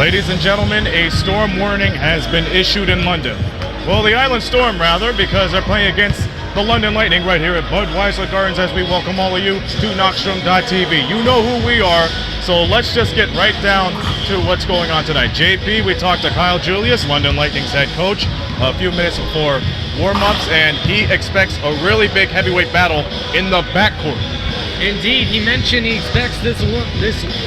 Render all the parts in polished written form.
Ladies and gentlemen, a storm warning has been issued in London. Well, the Island Storm, rather, because they're playing against the London Lightning right here at Budweiser Gardens as we welcome all of you to Knockstrom.tv. You know who we are, so let's just get right down to what's going on tonight. JP, we talked to Kyle Julius, London Lightning's head coach, a few minutes before warm-ups, and he expects a really big heavyweight battle in the backcourt. Indeed, he mentioned he expects this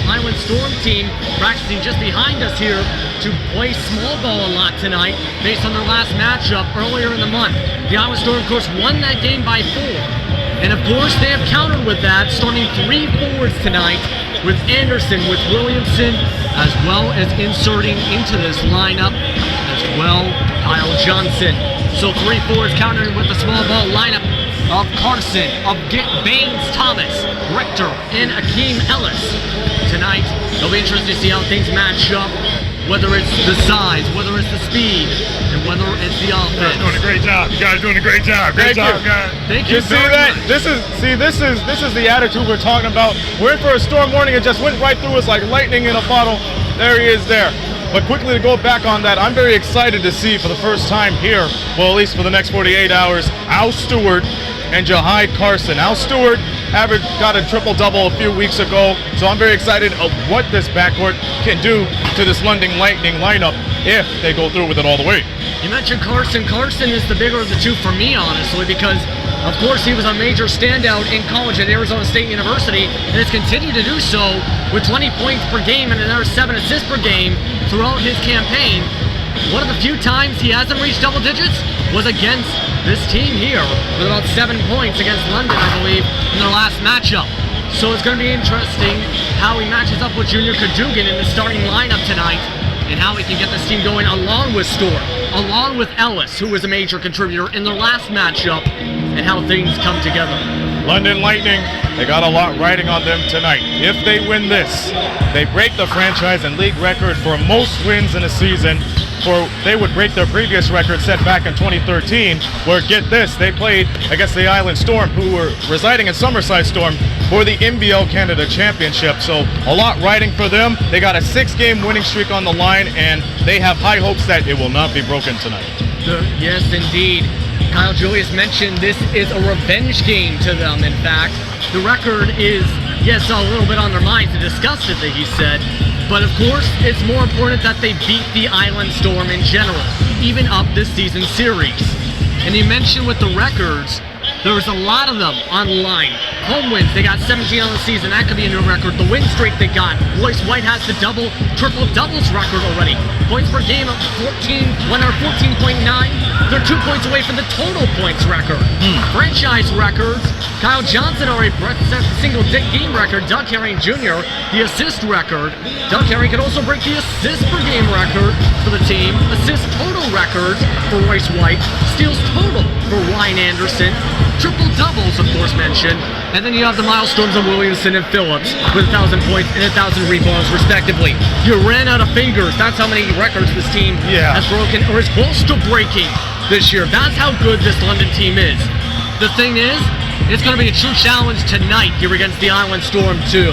Island Storm team practicing just behind us here to play small ball a lot tonight based on their last matchup earlier in the month. The Island Storm, of course, won that game by 4. And of course, they have countered with that, starting 3 forwards tonight with Anderson, with Williamson, as well as inserting into this lineup as well Kyle Johnson. So 3 forwards countering with the small ball lineup of Carson, of Baines, Thomas, Richter, and Akeem Ellis. Tonight, it'll be interesting to see how things match up, whether it's the size, whether it's the speed, and whether it's the offense. You guys doing a great job. You guys doing a great job. Great job, guys. Thank you. You see that? This is the attitude we're talking about. We're in for a storm warning. It just went right through us like lightning in a bottle. There he is there. But quickly to go back on that, I'm very excited to see for the first time here, well, at least for the next 48 hours, Al Stewart and Jahai Carson. Al Stewart got a triple-double a few weeks ago, so I'm very excited of what this backcourt can do to this London Lightning lineup if they go through with it all the way. You mentioned Carson. Carson is the bigger of the two for me, honestly, because, of course, he was a major standout in college at Arizona State University and has continued to do so with 20 points per game and another 7 assists per game throughout his campaign. One of the few times he hasn't reached double digits was against this team here with about 7 points against London, I believe, in their last matchup. So it's going to be interesting how he matches up with Junior Cadogan in the starting lineup tonight and how he can get this team going along with Storm, along with Ellis, who was a major contributor in their last matchup, and how things come together. London Lightning, they got a lot riding on them tonight. If they win this, they break the franchise and league record for most wins in a season. They would break their previous record set back in 2013, where, get this, they played against the Island Storm, who were residing in Summerside Storm, for the NBL Canada Championship. So a lot riding for them. They got a 6-game winning streak on the line, and they have high hopes that it will not be broken tonight. Yes, indeed. Kyle Julius mentioned this is a revenge game to them, in fact. The record is, yes, a little bit on their minds and discussed it, that he said. But of course, it's more important that they beat the Island Storm in general, even up this season series. And you mentioned with the records, there's a lot of them on the line. Home wins, they got 17 on the season. That could be a new record. The win streak they got. Royce White has the triple doubles record already. Points per game of 14.9. They're 2 points away from the total points record. Franchise records. Kyle Johnson already set the single game record. Doug Herring Jr. the assist record. Doug Herring could also break the assist per game record for the team. Assist total record for Royce White. Steals total for Ryan Anderson. Triple doubles, of course, mentioned. And then you have the milestones of Williamson and Phillips with 1,000 points and 1,000 rebounds, respectively. You ran out of fingers. That's how many records this team has broken or is close to breaking this year. That's how good this London team is. The thing is, it's going to be a true challenge tonight here against the Island Storm, too.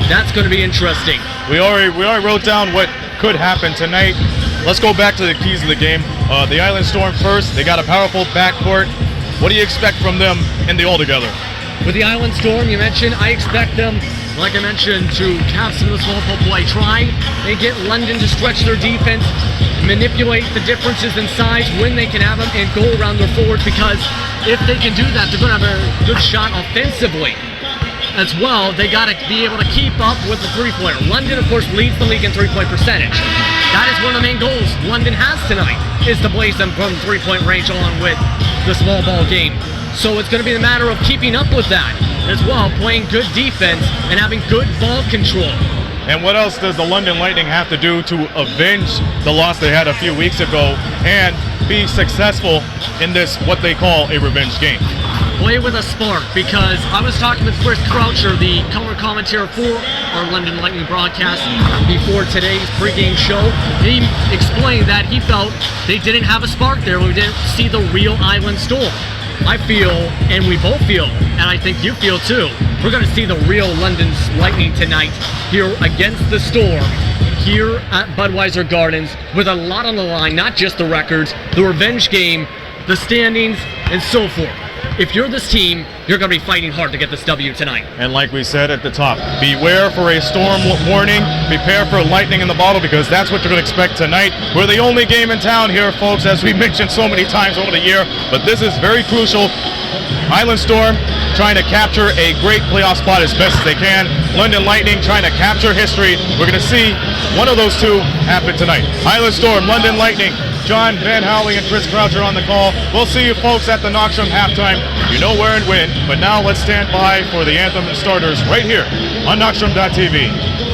That's going to be interesting. We already wrote down what could happen tonight. Let's go back to the keys of the game. The Island Storm first. They got a powerful backcourt. What do you expect from them in the all-together? With the Island Storm, you mentioned, I expect them, like I mentioned, to have some of the small ball play. Try and get London to stretch their defense, manipulate the differences in size when they can have them, and go around their forwards, because if they can do that, they're going to have a good shot offensively. As well, they got to be able to keep up with the three-pointer. London, of course, leads the league in three-point percentage. That is one of the main goals London has tonight, is to blaze them from three-point range along with the small ball game. So it's going to be a matter of keeping up with that as well, playing good defense and having good ball control. And what else does the London Lightning have to do to avenge the loss they had a few weeks ago and be successful in this, what they call a revenge game? Play with a spark, because I was talking with Chris Croucher, the color commentator for our London Lightning broadcast before today's pregame show. He explained that he felt they didn't have a spark there. We didn't see the real Island Storm. I feel, and we both feel, and I think you feel too, we're going to see the real London Lightning tonight here against the Storm here at Budweiser Gardens with a lot on the line, not just the records, the revenge game, the standings, and so forth. If you're this team, you're going to be fighting hard to get this W tonight. And like we said at the top, beware for a storm warning, prepare for lightning in the bottle, because that's what you're going to expect tonight. We're the only game in town here, folks, as we mentioned so many times over the year, but this is very crucial. Island Storm trying to capture a great playoff spot as best as they can. London Lightning trying to capture history. We're going to see one of those two happen tonight. Island Storm, London Lightning. John, Ben Howley, and Chris Croucher on the call. We'll see you folks at the Knoxstrom halftime. You know where and when, but now let's stand by for the anthem and starters right here on Knoxstrom.tv.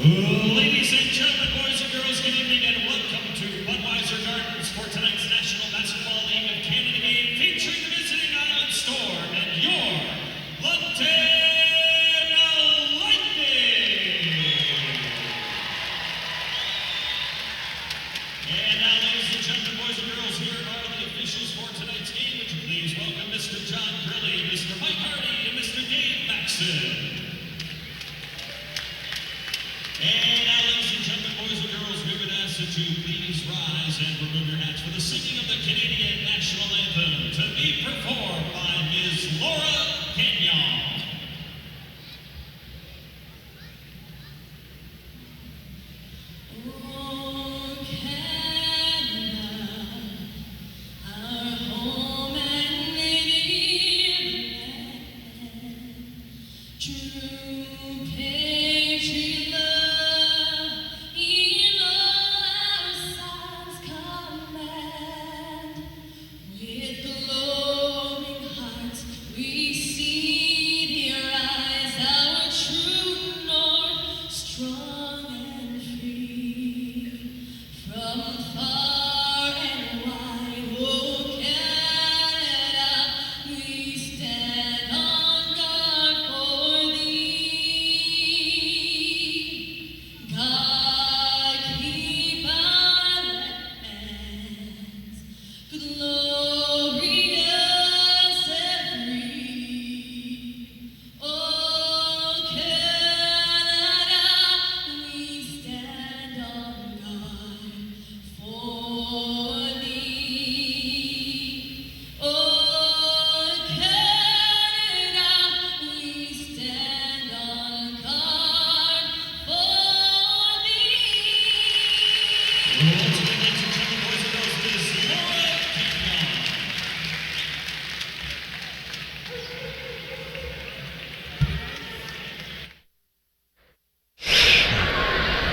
Ladies and gentlemen, boys and girls, good evening and welcome to Budweiser Gardens for tonight's National Basketball League of Canada game featuring the visiting Island Storm and your London Lightning. And now, ladies and gentlemen, boys and girls, here are the officials for tonight's game. Would you please welcome Mr. John Grilly, Mr. Mike Hardy, and Mr. Dave Maxson. And now, ladies and gentlemen, boys and girls, we would ask that you please rise and remove your hats for the singing of the Canadian National Anthem to be performed by Ms. Laura Kenyon.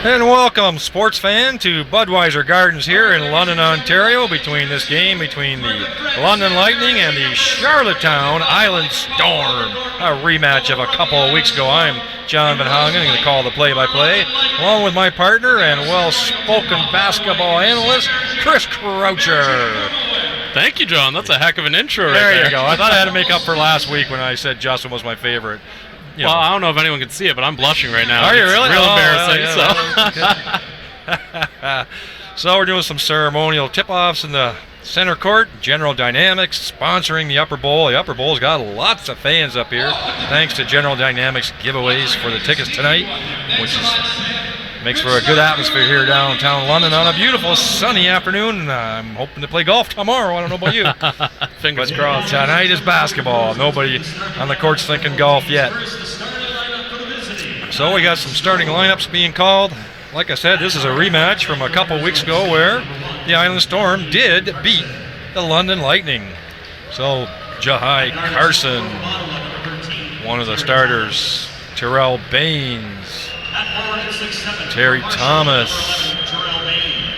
And welcome, sports fan, to Budweiser Gardens here in London, Ontario, between this game between the London Lightning and the Charlottetown Island Storm, a rematch of a couple of weeks ago. I'm John Van Hagen, I'm going to call the play-by-play, along with my partner and well-spoken basketball analyst, Chris Croucher. Thank you, John. That's a heck of an intro right There you go. I thought I had to make up for last week when I said Justin was my favorite. You Well, know. I don't know if anyone can see it, but I'm blushing right now. Are you It's really? Real Oh, embarrassing. well, So we're doing some ceremonial tip-offs in the center court. General Dynamics sponsoring the Upper Bowl. The Upper Bowl's got lots of fans up here, thanks to General Dynamics giveaways for the tickets tonight, which makes for a good atmosphere here downtown London on a beautiful sunny afternoon. I'm hoping to play golf tomorrow. I don't know about you. Fingers But crossed. tonight is basketball. Nobody on the court's thinking golf yet. So we got some starting lineups being called. Like I said, this is a rematch from a couple weeks ago where the Island Storm did beat the London Lightning. So Jahai Carson, one of the starters, Terrell Baines, Terry Thomas,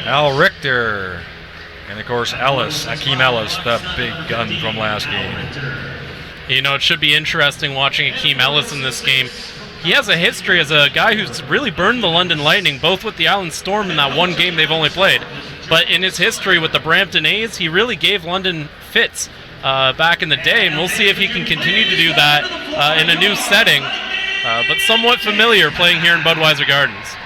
Al Richter, and of course Akeem Ellis, the big gun from last game. You know, it should be interesting watching Akeem Ellis in this game. He has a history as a guy who's really burned the London Lightning, both with the Island Storm in that one game they've only played. But in his history with the Brampton A's, he really gave London fits back in the day, and we'll see if he can continue to do that in a new setting, but somewhat familiar playing here in Budweiser Gardens.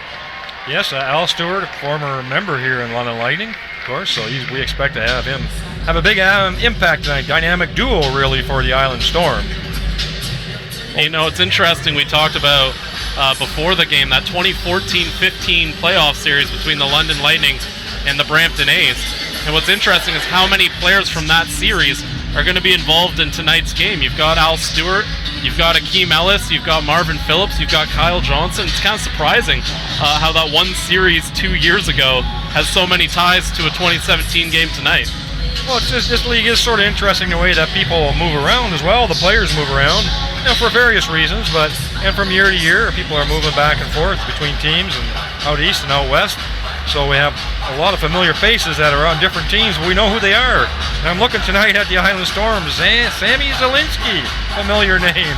Yes, Al Stewart, a former member here in London Lightning, of course, so we expect to have him have a big impact tonight. Dynamic duo, really, for the Island Storm. You know, it's interesting, we talked about before the game, that 2014-15 playoff series between the London Lightning and the Brampton A's. And what's interesting is how many players from that series are going to be involved in tonight's game. You've got Al Stewart, you've got Akeem Ellis, you've got Marvin Phillips, you've got Kyle Johnson. It's kind of surprising how that one series 2 years ago has so many ties to a 2017 game tonight. Well, it's just, this league is sort of interesting the way that people move around as well. The players move around, you know, for various reasons, and from year to year, people are moving back and forth between teams and out east and out west. So we have a lot of familiar faces that are on different teams, but we know who they are. And I'm looking tonight at the Island Storm, Sammy Zielinski, familiar name,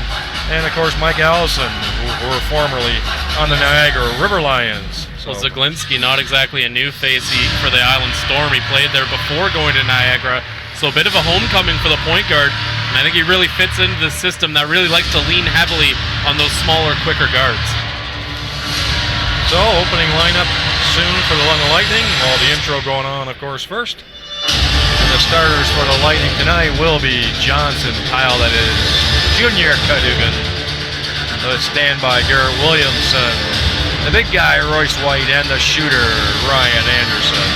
and of course Mike Allison, who were formerly on the Niagara River Lions. So Zaglinski, not exactly a new face for the Island Storm. He played there before going to Niagara, so a bit of a homecoming for the point guard. And I think he really fits into the system that really likes to lean heavily on those smaller, quicker guards. So opening lineup soon for the London Lightning. Well, the intro going on, of course, first. And the starters for the Lightning tonight will be Johnson, Kyle, that is Junior Cadogan. The standby Garrett Williamson. The big guy, Royce White, and the shooter, Ryan Anderson,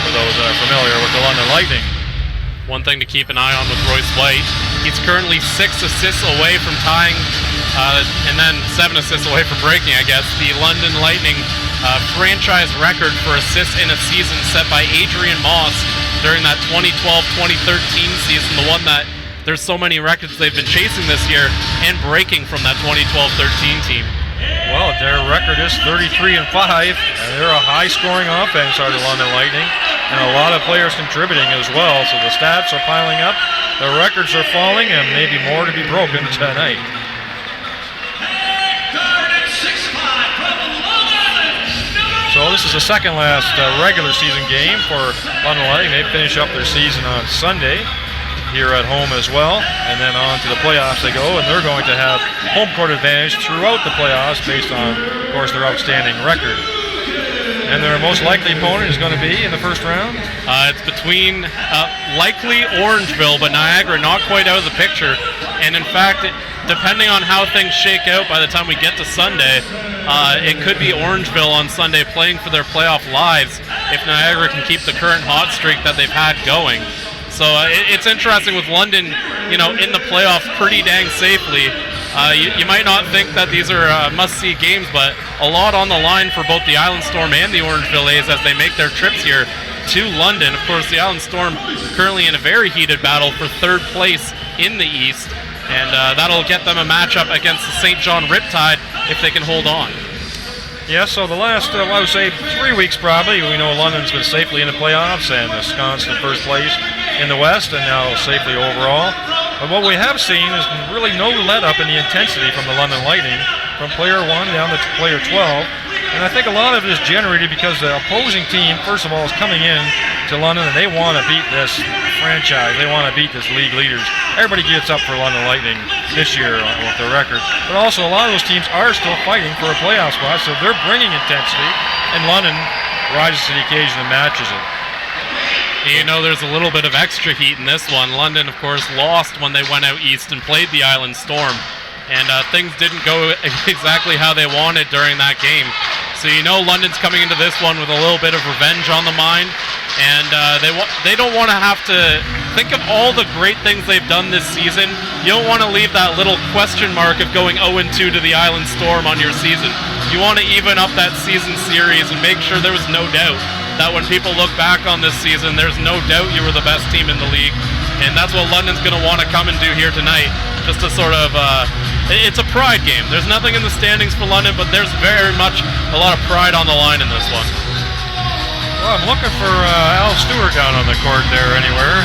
for those that are familiar with the London Lightning. One thing to keep an eye on with Royce White, he's currently 6 assists away from tying, and then 7 assists away from breaking, I guess, the London Lightning franchise record for assists in a season set by Adrian Moss during that 2012-2013 season, the one that there's so many records they've been chasing this year and breaking from that 2012-13 team. Well, their record is 33-5, and they're a high-scoring offense, are the London Lightning, and a lot of players contributing as well. So the stats are piling up, the records are falling, and maybe more to be broken tonight. So this is the second last regular season game for London Lightning. They finish up their season on Sunday here at home as well, and then on to the playoffs they go, and they're going to have home court advantage throughout the playoffs based on, of course, their outstanding record. And their most likely opponent is going to be in the first round? It's between likely Orangeville, but Niagara not quite out of the picture. And in fact, depending on how things shake out by the time we get to Sunday, it could be Orangeville on Sunday playing for their playoff lives if Niagara can keep the current hot streak that they've had going. So it's interesting with London, you know, in the playoffs pretty dang safely. You might not think that these are must-see games, but a lot on the line for both the Island Storm and the Orangeville A's as they make their trips here to London. Of course, the Island Storm currently in a very heated battle for third place in the East, and that'll get them a matchup against the St. John Riptide if they can hold on. Yeah, so the last, I would say, 3 weeks probably, we know London's been safely in the playoffs and ensconced in first place in the West and now safely overall. But what we have seen is really no let-up in the intensity from the London Lightning, from player 1 down to player 12. And I think a lot of it is generated because the opposing team, first of all, is coming in to London and they want to beat this franchise. They want to beat this league leaders. Everybody gets up for London Lightning this year with their record. But also a lot of those teams are still fighting for a playoff spot, so they're bringing intensity, and London rises to the occasion and matches it. You know, there's a little bit of extra heat in this one. London, of course, lost when they went out east and played the Island Storm. And things didn't go exactly how they wanted during that game. So you know London's coming into this one with a little bit of revenge on the mind. And they don't want to have to think of all the great things they've done this season. You don't want to leave that little question mark of going 0-2 to the Island Storm on your season. You want to even up that season series and make sure there was no doubt that when people look back on this season, there's no doubt you were the best team in the league. And that's what London's going to want to come and do here tonight, just to sort of, it's a pride game. There's nothing in the standings for London, but there's very much a lot of pride on the line in this one. Well, I'm looking for Al Stewart down on the court there anywhere.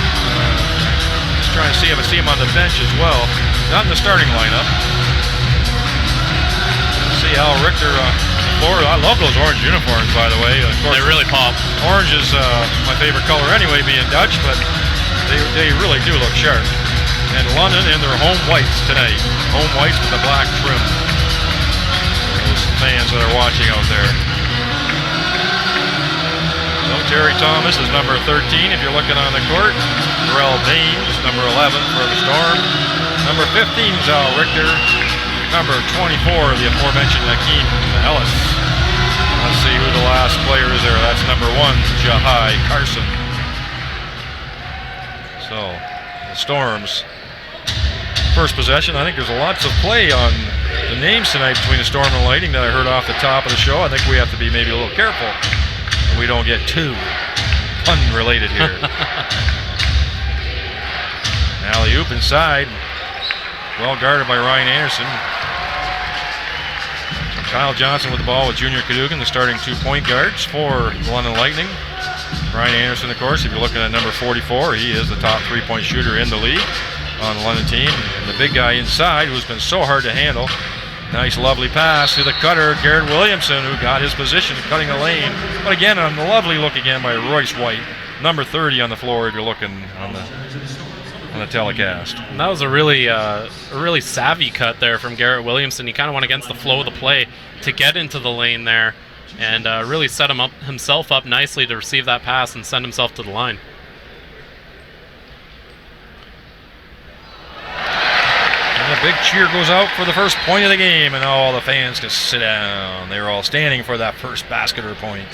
Just trying to see if I see him on the bench as well. Not in the starting lineup. See Al Richter on the floor. I love those orange uniforms, by the way. Of course, They really pop. orange is my favorite color anyway, being Dutch, but they really do look sharp. And London in their home whites tonight. Home whites with the black trim. Those fans that are watching out there. So Terry Thomas is number 13 if you're looking on the court. Terrell Baines, number 11 for the Storm. Number 15 is Al Richter. Number 24, the aforementioned Hakeem Ellis. Let's see who the last player is there. That's number 1, Jahai Carson. So, the Storm's first possession. I think there's lots of play on the names tonight between the Storm and Lightning that I heard off the top of the show. I think we have to be maybe a little careful that we don't get too pun-related here. Alley-oop inside. Well guarded by Ryan Anderson. Kyle Johnson with the ball with Junior Cadogan, the starting 2-point guards for the London Lightning. Ryan Anderson, of course, if you're looking at number 44, he is the top 3-point shooter in the league on the London team. And the big guy inside, who's been so hard to handle. Nice, lovely pass to the cutter, Garrett Williamson, who got his position, cutting the lane. But again, a lovely look again by Royce White, number 30 on the floor if you're looking on the telecast. And that was a really savvy cut there from Garrett Williamson. He kind of went against the flow of the play to get into the lane there, and really set himself up nicely to receive that pass and send himself to the line. And a big cheer goes out for the first point of the game, and all the fans can sit down. They were all standing for that first basket or point.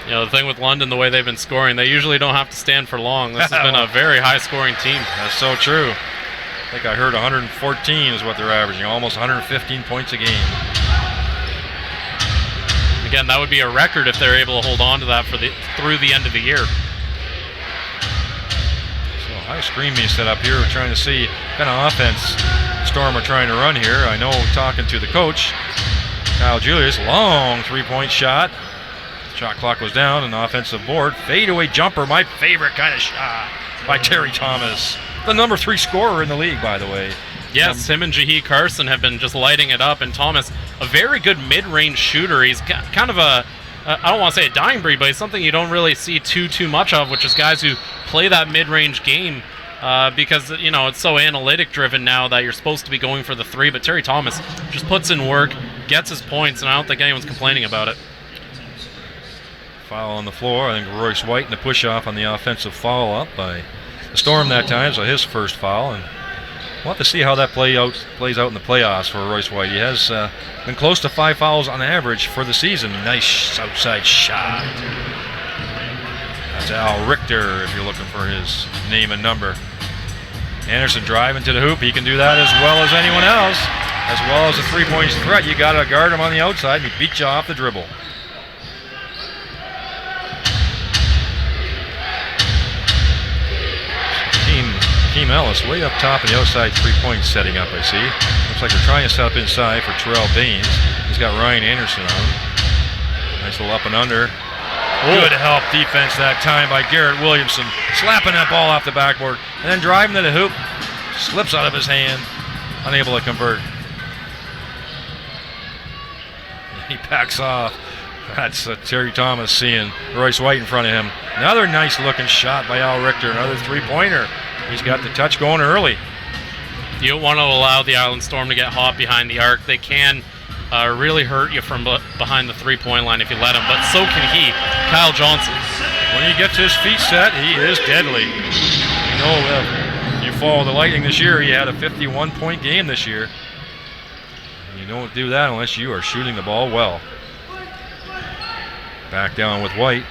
You know, the thing with London, the way they've been scoring, they usually don't have to stand for long. This has been a very high-scoring team. That's so true. I think I heard 114 is what they're averaging, almost 115 points a game. Again, that would be a record if they're able to hold on to that through the end of the year. So high screen being set up here. We're trying to see what kind of offense Storm are trying to run here. I know talking to the coach, Kyle Julius, long 3-point shot. Shot clock was down, an offensive board. Fadeaway jumper, my favorite kind of shot by Terry Thomas. The number 3 scorer in the league, by the way. Yes, him and Jahai Carson have been just lighting it up, and Thomas, a very good mid-range shooter. He's kind of I don't want to say a dying breed, but he's something you don't really see too much of, which is guys who play that mid-range game because, you know, it's so analytic-driven now that you're supposed to be going for the 3, but Terry Thomas just puts in work, gets his points, and I don't think anyone's complaining about it. Foul on the floor. I think Royce White in the push-off on the offensive follow-up by the Storm that time, so his first foul. And we'll have to see how that plays out in the playoffs for Royce White. He has been close to 5 fouls on average for the season. Nice outside shot. That's Al Richter if you're looking for his name and number. Anderson driving to the hoop. He can do that as well as anyone else. As well as a 3-point threat. You got to guard him on the outside, and he beats you off the dribble. Hakeem Ellis way up top in the outside 3-point setting up, I see. Looks like they're trying to set up inside for Terrell Baines. He's got Ryan Anderson on him. Nice little up and under. Good help defense that time by Garrett Williamson. Slapping that ball off the backboard and then driving to the hoop. Slips out of his hand. Unable to convert. He backs off. That's Terry Thomas seeing Royce White in front of him. Another nice looking shot by Al Richter. Another three-pointer. He's got the touch going early. You don't want to allow the Island Storm to get hot behind the arc. They can really hurt you from behind the three-point line if you let him, but so can he, Kyle Johnson. When he gets his feet set, he is deadly. You know, if you follow the Lightning this year, he had a 51-point game this year. You don't do that unless you are shooting the ball well. Back down with White.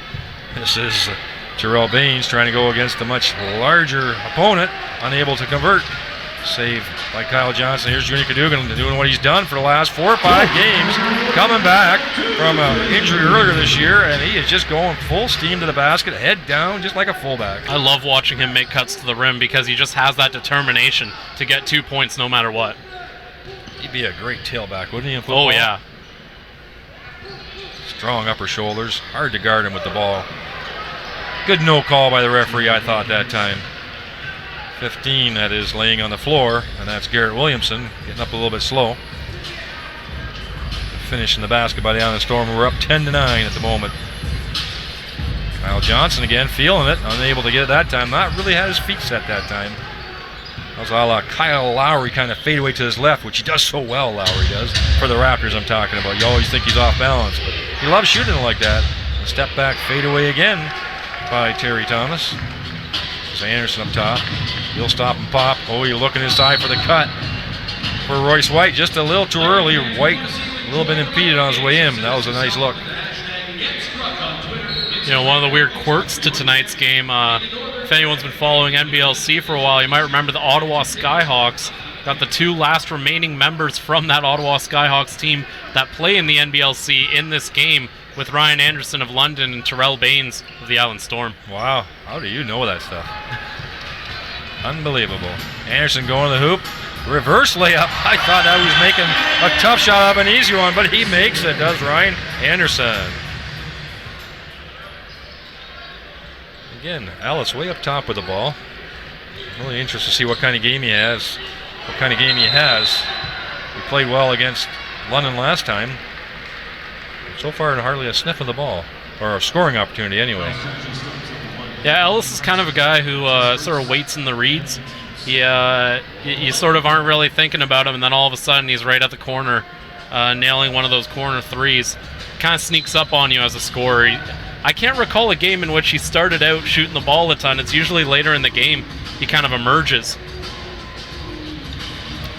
This is Terrell Baines trying to go against a much larger opponent, unable to convert. Save by Kyle Johnson. Here's Junior Cadogan doing what he's done for the last 4 or 5 games. Coming back from an injury earlier this year, and he is just going full steam to the basket, head down, just like a fullback. I love watching him make cuts to the rim because he just has that determination to get 2 points no matter what. He'd be a great tailback, wouldn't he, in football? Oh, yeah. Strong upper shoulders. Hard to guard him with the ball. Good no call by the referee, I thought, that time. 15, that is, laying on the floor, and that's Garrett Williamson getting up a little bit slow. Finishing the basket by the Island Storm. We're up 10-9 at the moment. Kyle Johnson again feeling it, unable to get it that time. Not really had his feet set that time. That was a la Kyle Lowry kind of fade away to his left, which he does so well, Lowry does. For the Raptors I'm talking about. You always think he's off balance, but he loves shooting it like that. A step back fade away again by Terry Thomas. There's Anderson up top. He'll stop and pop. Oh, you're looking inside for the cut for Royce White. Just a little too early. White a little bit impeded on his way in. That was a nice look. You know, one of the weird quirks to tonight's game, if anyone's been following NBLC for a while, you might remember the Ottawa Skyhawks got the 2 last remaining members from that Ottawa Skyhawks team that play in the NBLC in this game, with Ryan Anderson of London and Terrell Baines of the Island Storm. Wow, how do you know that stuff? Unbelievable. Anderson going to the hoop. Reverse layup. I thought that was making a tough shot of an easy one, but he makes it, does Ryan Anderson. Again, Ellis way up top with the ball. Really interested to see what kind of game he has. He played well against London last time. So far, hardly a sniff of the ball, or a scoring opportunity anyway. Yeah, Ellis is kind of a guy who sort of waits in the reads. You sort of aren't really thinking about him, and then all of a sudden he's right at the corner, nailing one of those corner threes. Kind of sneaks up on you as a scorer. I can't recall a game in which he started out shooting the ball a ton. It's usually later in the game he kind of emerges.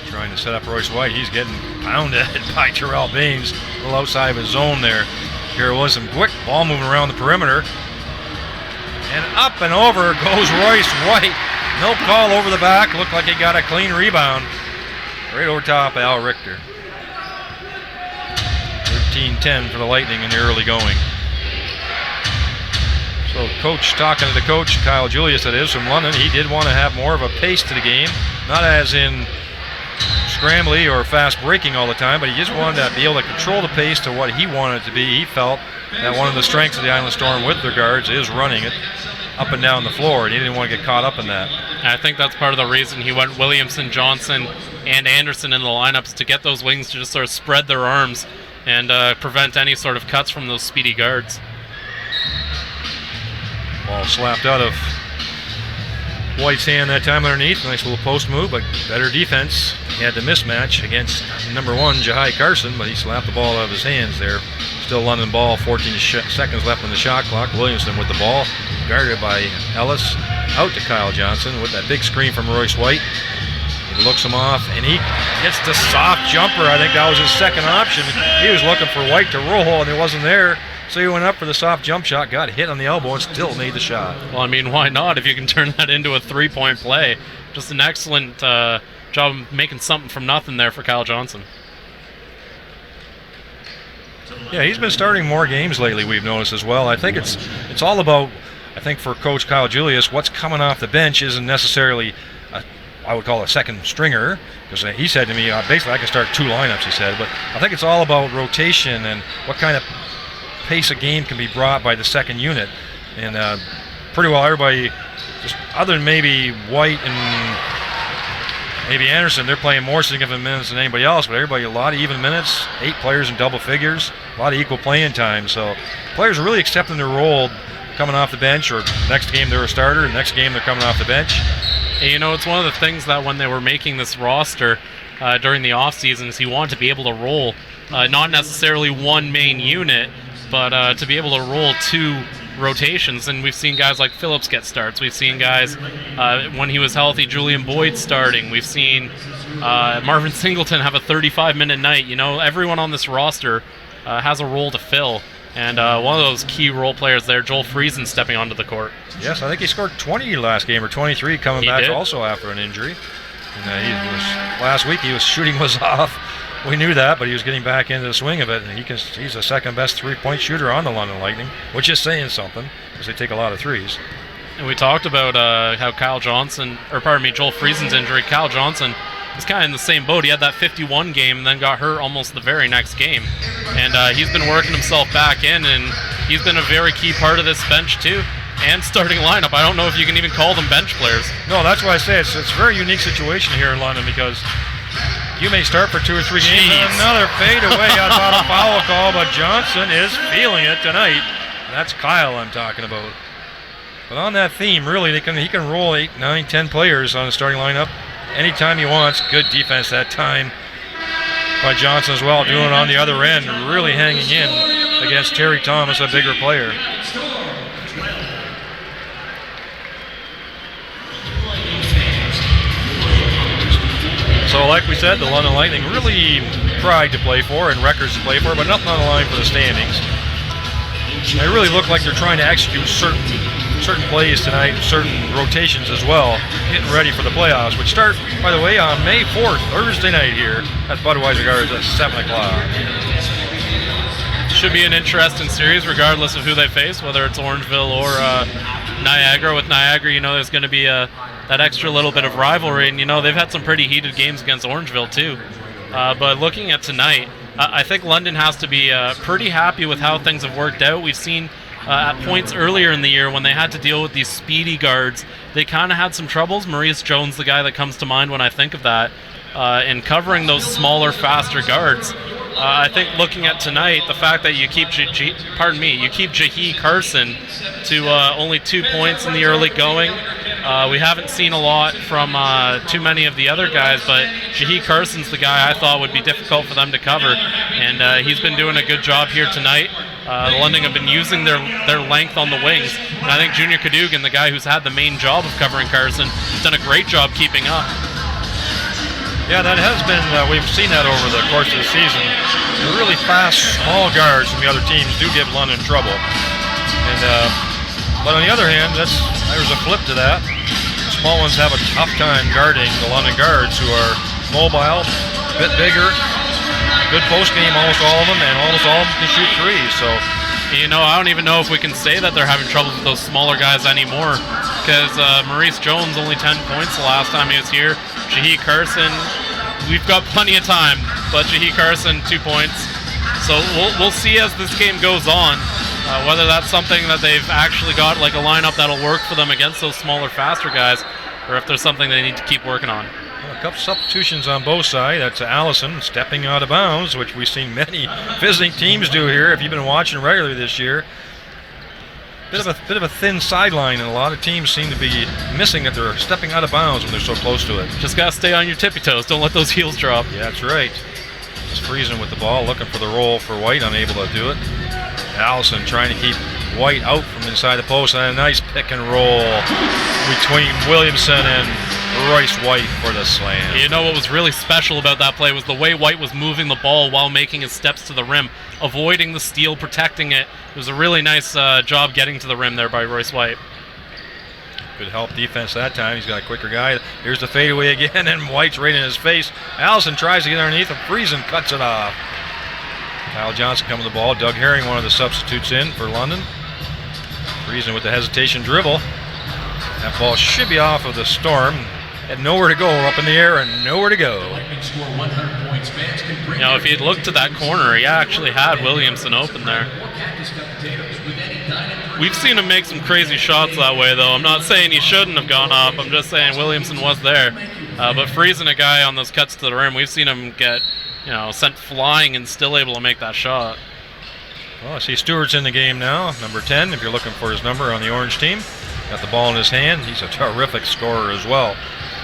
Trying to set up Royce White. He's getting pounded by Terrell Baines. A little outside of his zone there. Here was some quick ball moving around the perimeter. And up and over goes Royce White. No call over the back. Looked like he got a clean rebound. Right over top of Al Richter. 13-10 for the Lightning in the early going. So talking to the coach, Kyle Julius that is, from London, he did want to have more of a pace to the game. Not as in scrambly or fast breaking all the time, but he just wanted to be able to control the pace to what he wanted it to be. He felt that one of the strengths of the Island Storm with their guards is running it up and down the floor, and he didn't want to get caught up in that. I think that's part of the reason he went Williamson, Johnson, and Anderson in the lineups, to get those wings to just sort of spread their arms and prevent any sort of cuts from those speedy guards. Ball slapped out of White's hand that time underneath. Nice little post move, but better defense. He had the mismatch against number 1, Jahai Carson, but he slapped the ball out of his hands there. Still London ball, 14 seconds left on the shot clock. Williamson with the ball, guarded by Ellis. Out to Kyle Johnson with that big screen from Royce White. He looks him off, and he gets the soft jumper. I think that was his second option. He was looking for White to roll, and it wasn't there. So he went up for the soft jump shot, got hit on the elbow, and still made the shot. Well, I mean, why not if you can turn that into a three-point play? Just an excellent job of making something from nothing there for Kyle Johnson. Yeah, he's been starting more games lately, we've noticed as well. I think it's all about, I think for Coach Kyle Julius, what's coming off the bench isn't necessarily I would call a second stringer, because he said to me, basically I can start 2 lineups, he said. But I think it's all about rotation and what kind of pace a game can be brought by the second unit. And pretty well everybody, just other than maybe White and maybe Anderson, they're playing more significant minutes than anybody else, but everybody, a lot of even minutes, 8 players in double figures, a lot of equal playing time. So players are really accepting their role coming off the bench, or next game they're a starter, next game they're coming off the bench. You know, it's one of the things that when they were making this roster during the offseason is you want to be able to roll not necessarily one main unit, but to be able to roll 2 rotations. And we've seen guys like Phillips get starts. We've seen guys, when he was healthy, Julian Boyd starting. We've seen Marvin Singleton have a 35-minute night. You know, everyone on this roster has a role to fill. And one of those key role players there, Joel Friesen, stepping onto the court. Yes, I think he scored 20 last game, or 23, coming back also after an injury. And last week shooting was off. We knew that, but he was getting back into the swing of it, and he's the second best 3-point shooter on the London Lightning, which is saying something, because they take a lot of threes. And we talked about how Joel Friesen's injury. Kyle Johnson was kind of in the same boat. He had that 51 game and then got hurt almost the very next game. And he's been working himself back in, and he's been a very key part of this bench too, and starting lineup. I don't know if you can even call them bench players. No, that's why I say it's a very unique situation here in London, because you may start for 2 or 3 games and another fade away. I thought a foul call, but Johnson is feeling it tonight. That's Kyle I'm talking about. But on that theme, really, he can roll 8, 9, 10 players on the starting lineup anytime he wants. Good defense that time by Johnson as well, doing it on the other end, really hanging in against Terry Thomas, a bigger player. So like we said, the London Lightning really pride to play for and records to play for, but nothing on the line for the standings. They really look like they're trying to execute certain plays tonight, certain rotations as well, getting ready for the playoffs, which start, by the way, on May 4th, Thursday night here at Budweiser Gardens at 7 o'clock. Should be an interesting series regardless of who they face, whether it's Orangeville or Niagara. With Niagara, you know, there's going to be that extra little bit of rivalry, and you know they've had some pretty heated games against Orangeville too. But looking at tonight, I think London has to be pretty happy with how things have worked out. We've seen at points earlier in the year when they had to deal with these speedy guards, they kind of had some troubles. Maurice Jones, the guy that comes to mind when I think of that, in covering those smaller, faster guards. I think looking at tonight, the fact that you keep Jahi Carson to only 2 points in the early going. We haven't seen a lot from too many of the other guys, but Jahi Carson's the guy I thought would be difficult for them to cover, and he's been doing a good job here tonight. London have been using their length on the wings, and I think Junior Cadogan, the guy who's had the main job of covering Carson, has done a great job keeping up. Yeah, that has been, we've seen that over the course of the season. The really fast, small guards from the other teams do give London trouble. And but on the other hand, there's a flip to that. Small ones have a tough time guarding the London guards, who are mobile, a bit bigger, good post game, almost all of them, and almost all of them can shoot threes. So, you know, I don't even know if we can say that they're having trouble with those smaller guys anymore, because Maurice Jones only 10 points the last time he was here. Jahi Carson, we've got plenty of time, but Jahi Carson 2 points. So we'll see as this game goes on. Whether that's something that they've actually got, like a lineup that'll work for them against those smaller, faster guys, or if there's something they need to keep working on. A couple substitutions on both sides. That's Allison stepping out of bounds, which we've seen many visiting teams do here. If you've been watching regularly this year, bit of a thin sideline, and a lot of teams seem to be missing that they're stepping out of bounds when they're so close to it. Just gotta stay on your tippy toes. Don't let those heels drop. Yeah, that's right. Just Friesen with the ball, looking for the roll for White, unable to do it. Allison trying to keep White out from inside the post, and a nice pick and roll between Williamson and Royce White for the slam. You know what was really special about that play was the way White was moving the ball while making his steps to the rim, avoiding the steal, protecting it. It was a really nice job getting to the rim there by Royce White. Good help defense that time. He's got a quicker guy. Here's the fadeaway again, and White's right in his face. Allison tries to get underneath, and Friesen cuts it off. Kyle Johnson coming to the ball. Doug Herring, one of the substitutes in for London. Friesen with the hesitation dribble. That ball should be off of the Storm. had nowhere to go, up in the air and nowhere to go. You know, if you'd looked to that corner, he actually had Williamson open there. We've seen him make some crazy shots that way, though. I'm not saying he shouldn't have gone up. I'm just saying Williamson was there. But freezing a guy on those cuts to the rim, we've seen him get, you know, sent flying and still able to make that shot. Well, I see Stewart's in the game now, number 10, if you're looking for his number on the orange team. Got the ball in his hand. He's a terrific scorer as well.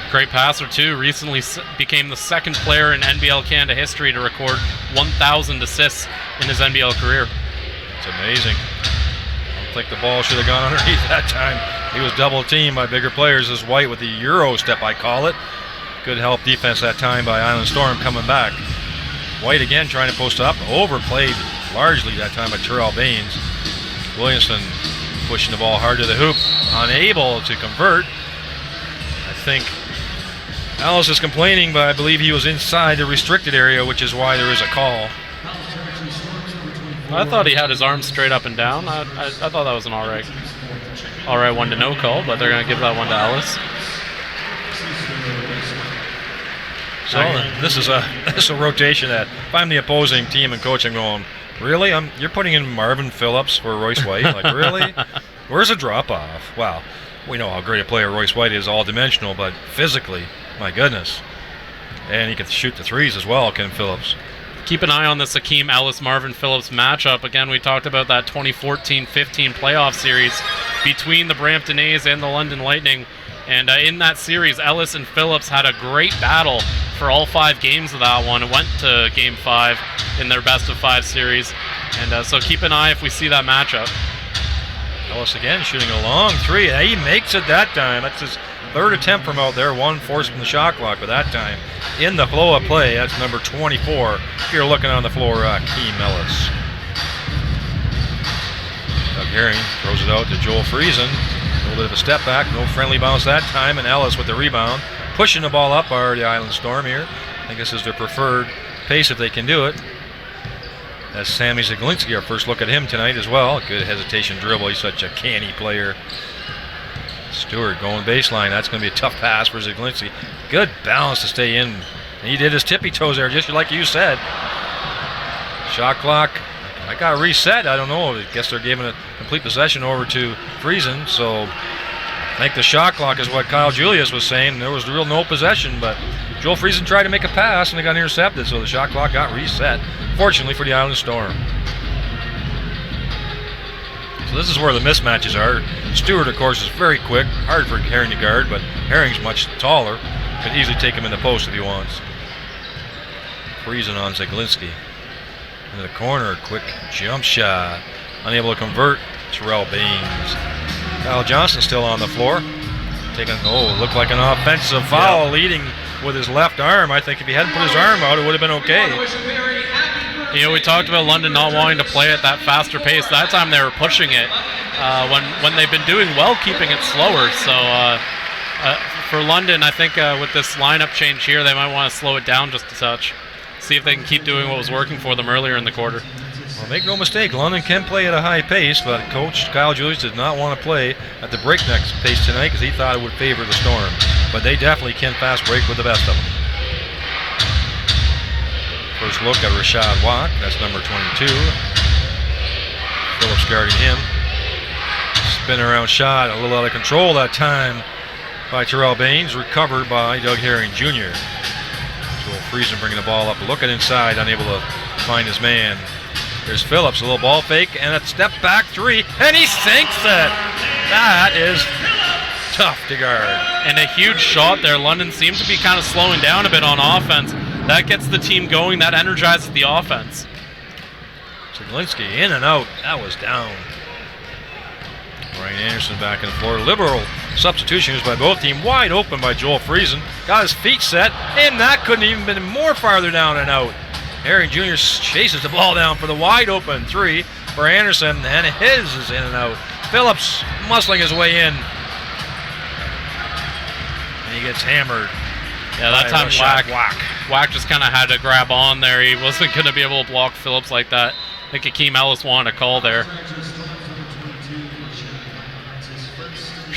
Great passer, too. Recently became the second player in NBL Canada history to record 1,000 assists in his NBL career. It's amazing. I don't think the ball should have gone underneath that time. He was double teamed by bigger players as White with the Euro step, I call it. Good help defense that time by Island Storm coming back. White again trying to post up. Overplayed largely that time by Terrell Baines. Williamson pushing the ball hard to the hoop. Unable to convert. I think Alice is complaining, but I believe he was inside the restricted area, which is why there is a call. I thought he had his arms straight up and down. I thought that was an all right 1-0 call, but they're going to give that one to Ellis. So this is a rotation that if I'm the opposing team and coach, I'm going, really? You're putting in Marvin Phillips for Royce White? Like, really? Where's the drop-off? Wow. We know how great a player Royce White is, all-dimensional, but physically, my goodness. And he can shoot the threes as well, Ken Phillips. Keep an eye on the Sakeem Ellis-Marvin Phillips matchup. Again, we talked about that 2014-15 playoff series between the Brampton A's and the London Lightning. And in that series, Ellis and Phillips had a great battle for all 5 games of that one. It went to Game 5 in their best-of-5 series. And so keep an eye if we see that matchup. Ellis again shooting a long three. He makes it that time. That's his 3rd attempt from out there. 1 forced from the shot clock, but that time in the flow of play, that's number 24. If you're looking on the floor, Keem Ellis. Doug Herring throws it out to Joel Friesen. A little bit of a step back, no friendly bounce that time, and Ellis with the rebound. Pushing the ball up are the Island Storm here. I think this is their preferred pace if they can do it. That's Sammy Zaglinski, our first look at him tonight as well. Good hesitation dribble, he's such a canny player. Stewart going baseline, that's going to be a tough pass for Zaglinski. Good balance to stay in. And he did his tippy toes there, just like you said. Shot clock, I got reset, I don't know. I guess they're giving a complete possession over to Friesen, so I think the shot clock is what Kyle Julius was saying. There was real no possession, but Joel Friesen tried to make a pass and they got intercepted, so the shot clock got reset, fortunately for the Island Storm. So this is where the mismatches are. Stewart, of course, is very quick, hard for Herring to guard, but Herring's much taller. Could easily take him in the post if he wants. Friesen on Zaglinski. Into the corner, quick jump shot. Unable to convert, Terrell Baines. Kyle Johnson still on the floor. Looked like an offensive foul, leading with his left arm. I think if he hadn't put his arm out, it would have been okay. You know, we talked about London not wanting to play at that faster pace. That time they were pushing it when they've been doing well keeping it slower. So for London, I think with this lineup change here, they might want to slow it down just a touch. See if they can keep doing what was working for them earlier in the quarter. Well, make no mistake, London can play at a high pace, but Coach Kyle Julius did not want to play at the breakneck pace tonight because he thought it would favor the Storm. But they definitely can fast break with the best of them. First look at Rashad Watt, that's number 22. Phillips guarding him. Spin around shot, a little out of control that time by Terrell Baines, recovered by Doug Herring Jr. Joel Friesen bringing the ball up, looking inside, unable to find his man. There's Phillips, a little ball fake, and a step back three, and he sinks it! That is tough to guard. And a huge shot there. London seems to be kind of slowing down a bit on offense. That gets the team going, that energizes the offense. Zaglinski in and out, that was down. Ryan Anderson back in the floor. Liberal substitutions by both teams, wide open by Joel Friesen. Got his feet set, and that couldn't even been more farther down and out. Herring Jr. chases the ball down for the wide open three for Anderson, and his is in and out. Phillips muscling his way in. And he gets hammered. Yeah, that time Wack just kind of had to grab on there. He wasn't going to be able to block Phillips like that. I think Akeem Ellis wanted a call there.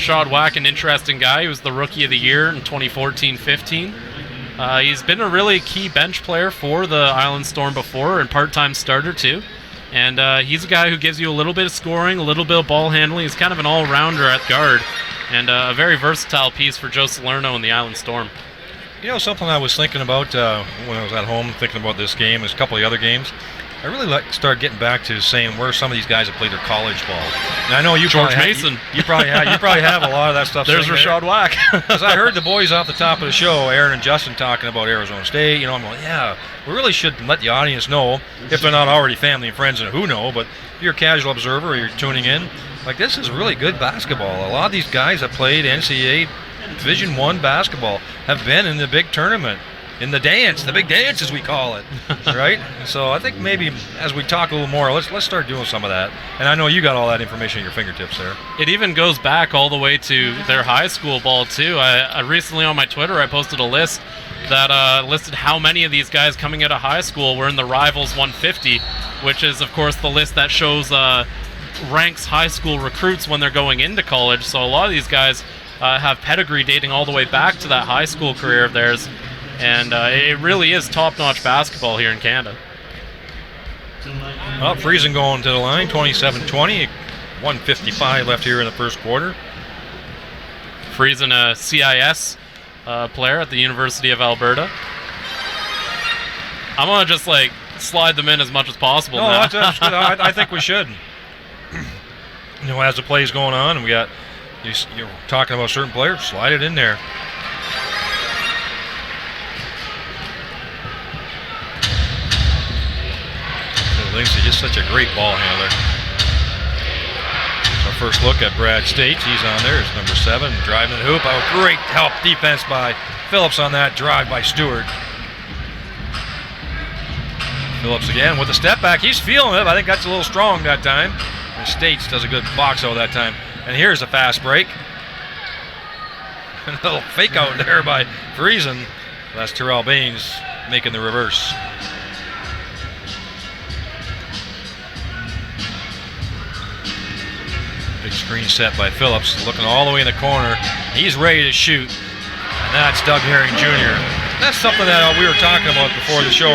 Rashad Wack, an interesting guy. He was the Rookie of the Year in 2014-15. He's been a really key bench player for the Island Storm before, and part-time starter too. And he's a guy who gives you a little bit of scoring, a little bit of ball handling. He's kind of an all-rounder at guard, and a very versatile piece for Joe Salerno and the Island Storm. You know, something I was thinking about when I was at home thinking about this game, is a couple of the other games. I really like to start getting back to saying where some of these guys have played their college ball. And I know you George probably Mason. You probably have a lot of that stuff. There's Rashad Wack. Because I heard the boys off the top of the show, Aaron and Justin, talking about Arizona State. You know, I'm like, yeah, we really should let the audience know, if they're not already family and friends and who know, but if you're a casual observer or you're tuning in, like, this is really good basketball. A lot of these guys that played NCAA Division I basketball have been in the big tournament. In the dance, the big dance as we call it, right? So I think maybe as we talk a little more, let's start doing some of that. And I know you got all that information at your fingertips there. It even goes back all the way to their high school ball too. I recently on my Twitter I posted a list that listed how many of these guys coming out of high school were in the Rivals 150, which is of course the list that shows ranks high school recruits when they're going into college. So a lot of these guys have pedigree dating all the way back to that high school career of theirs. And it really is top-notch basketball here in Canada. Well, Friesen going to the line, 27-20, 1:55 left here in the first quarter. Friesen, a CIS player at the University of Alberta. I'm going to just, slide them in as much as possible No, now. that's good. I think we should. You know, as the play's going on, and you're talking about certain players, slide it in there. Lindsay, just such a great ball handler. Our first look at Brad States. He's on there. It's number 7, driving the hoop. Oh, great help defense by Phillips on that drive by Stewart. Phillips again with a step back. He's feeling it. I think that's a little strong that time. And States does a good box out that time. And here's a fast break. A little fake out there by Friesen. That's Terrell Baines making the reverse. Big screen set by Phillips, looking all the way in the corner. He's ready to shoot. And that's Doug Herring Jr. That's something that we were talking about before the show.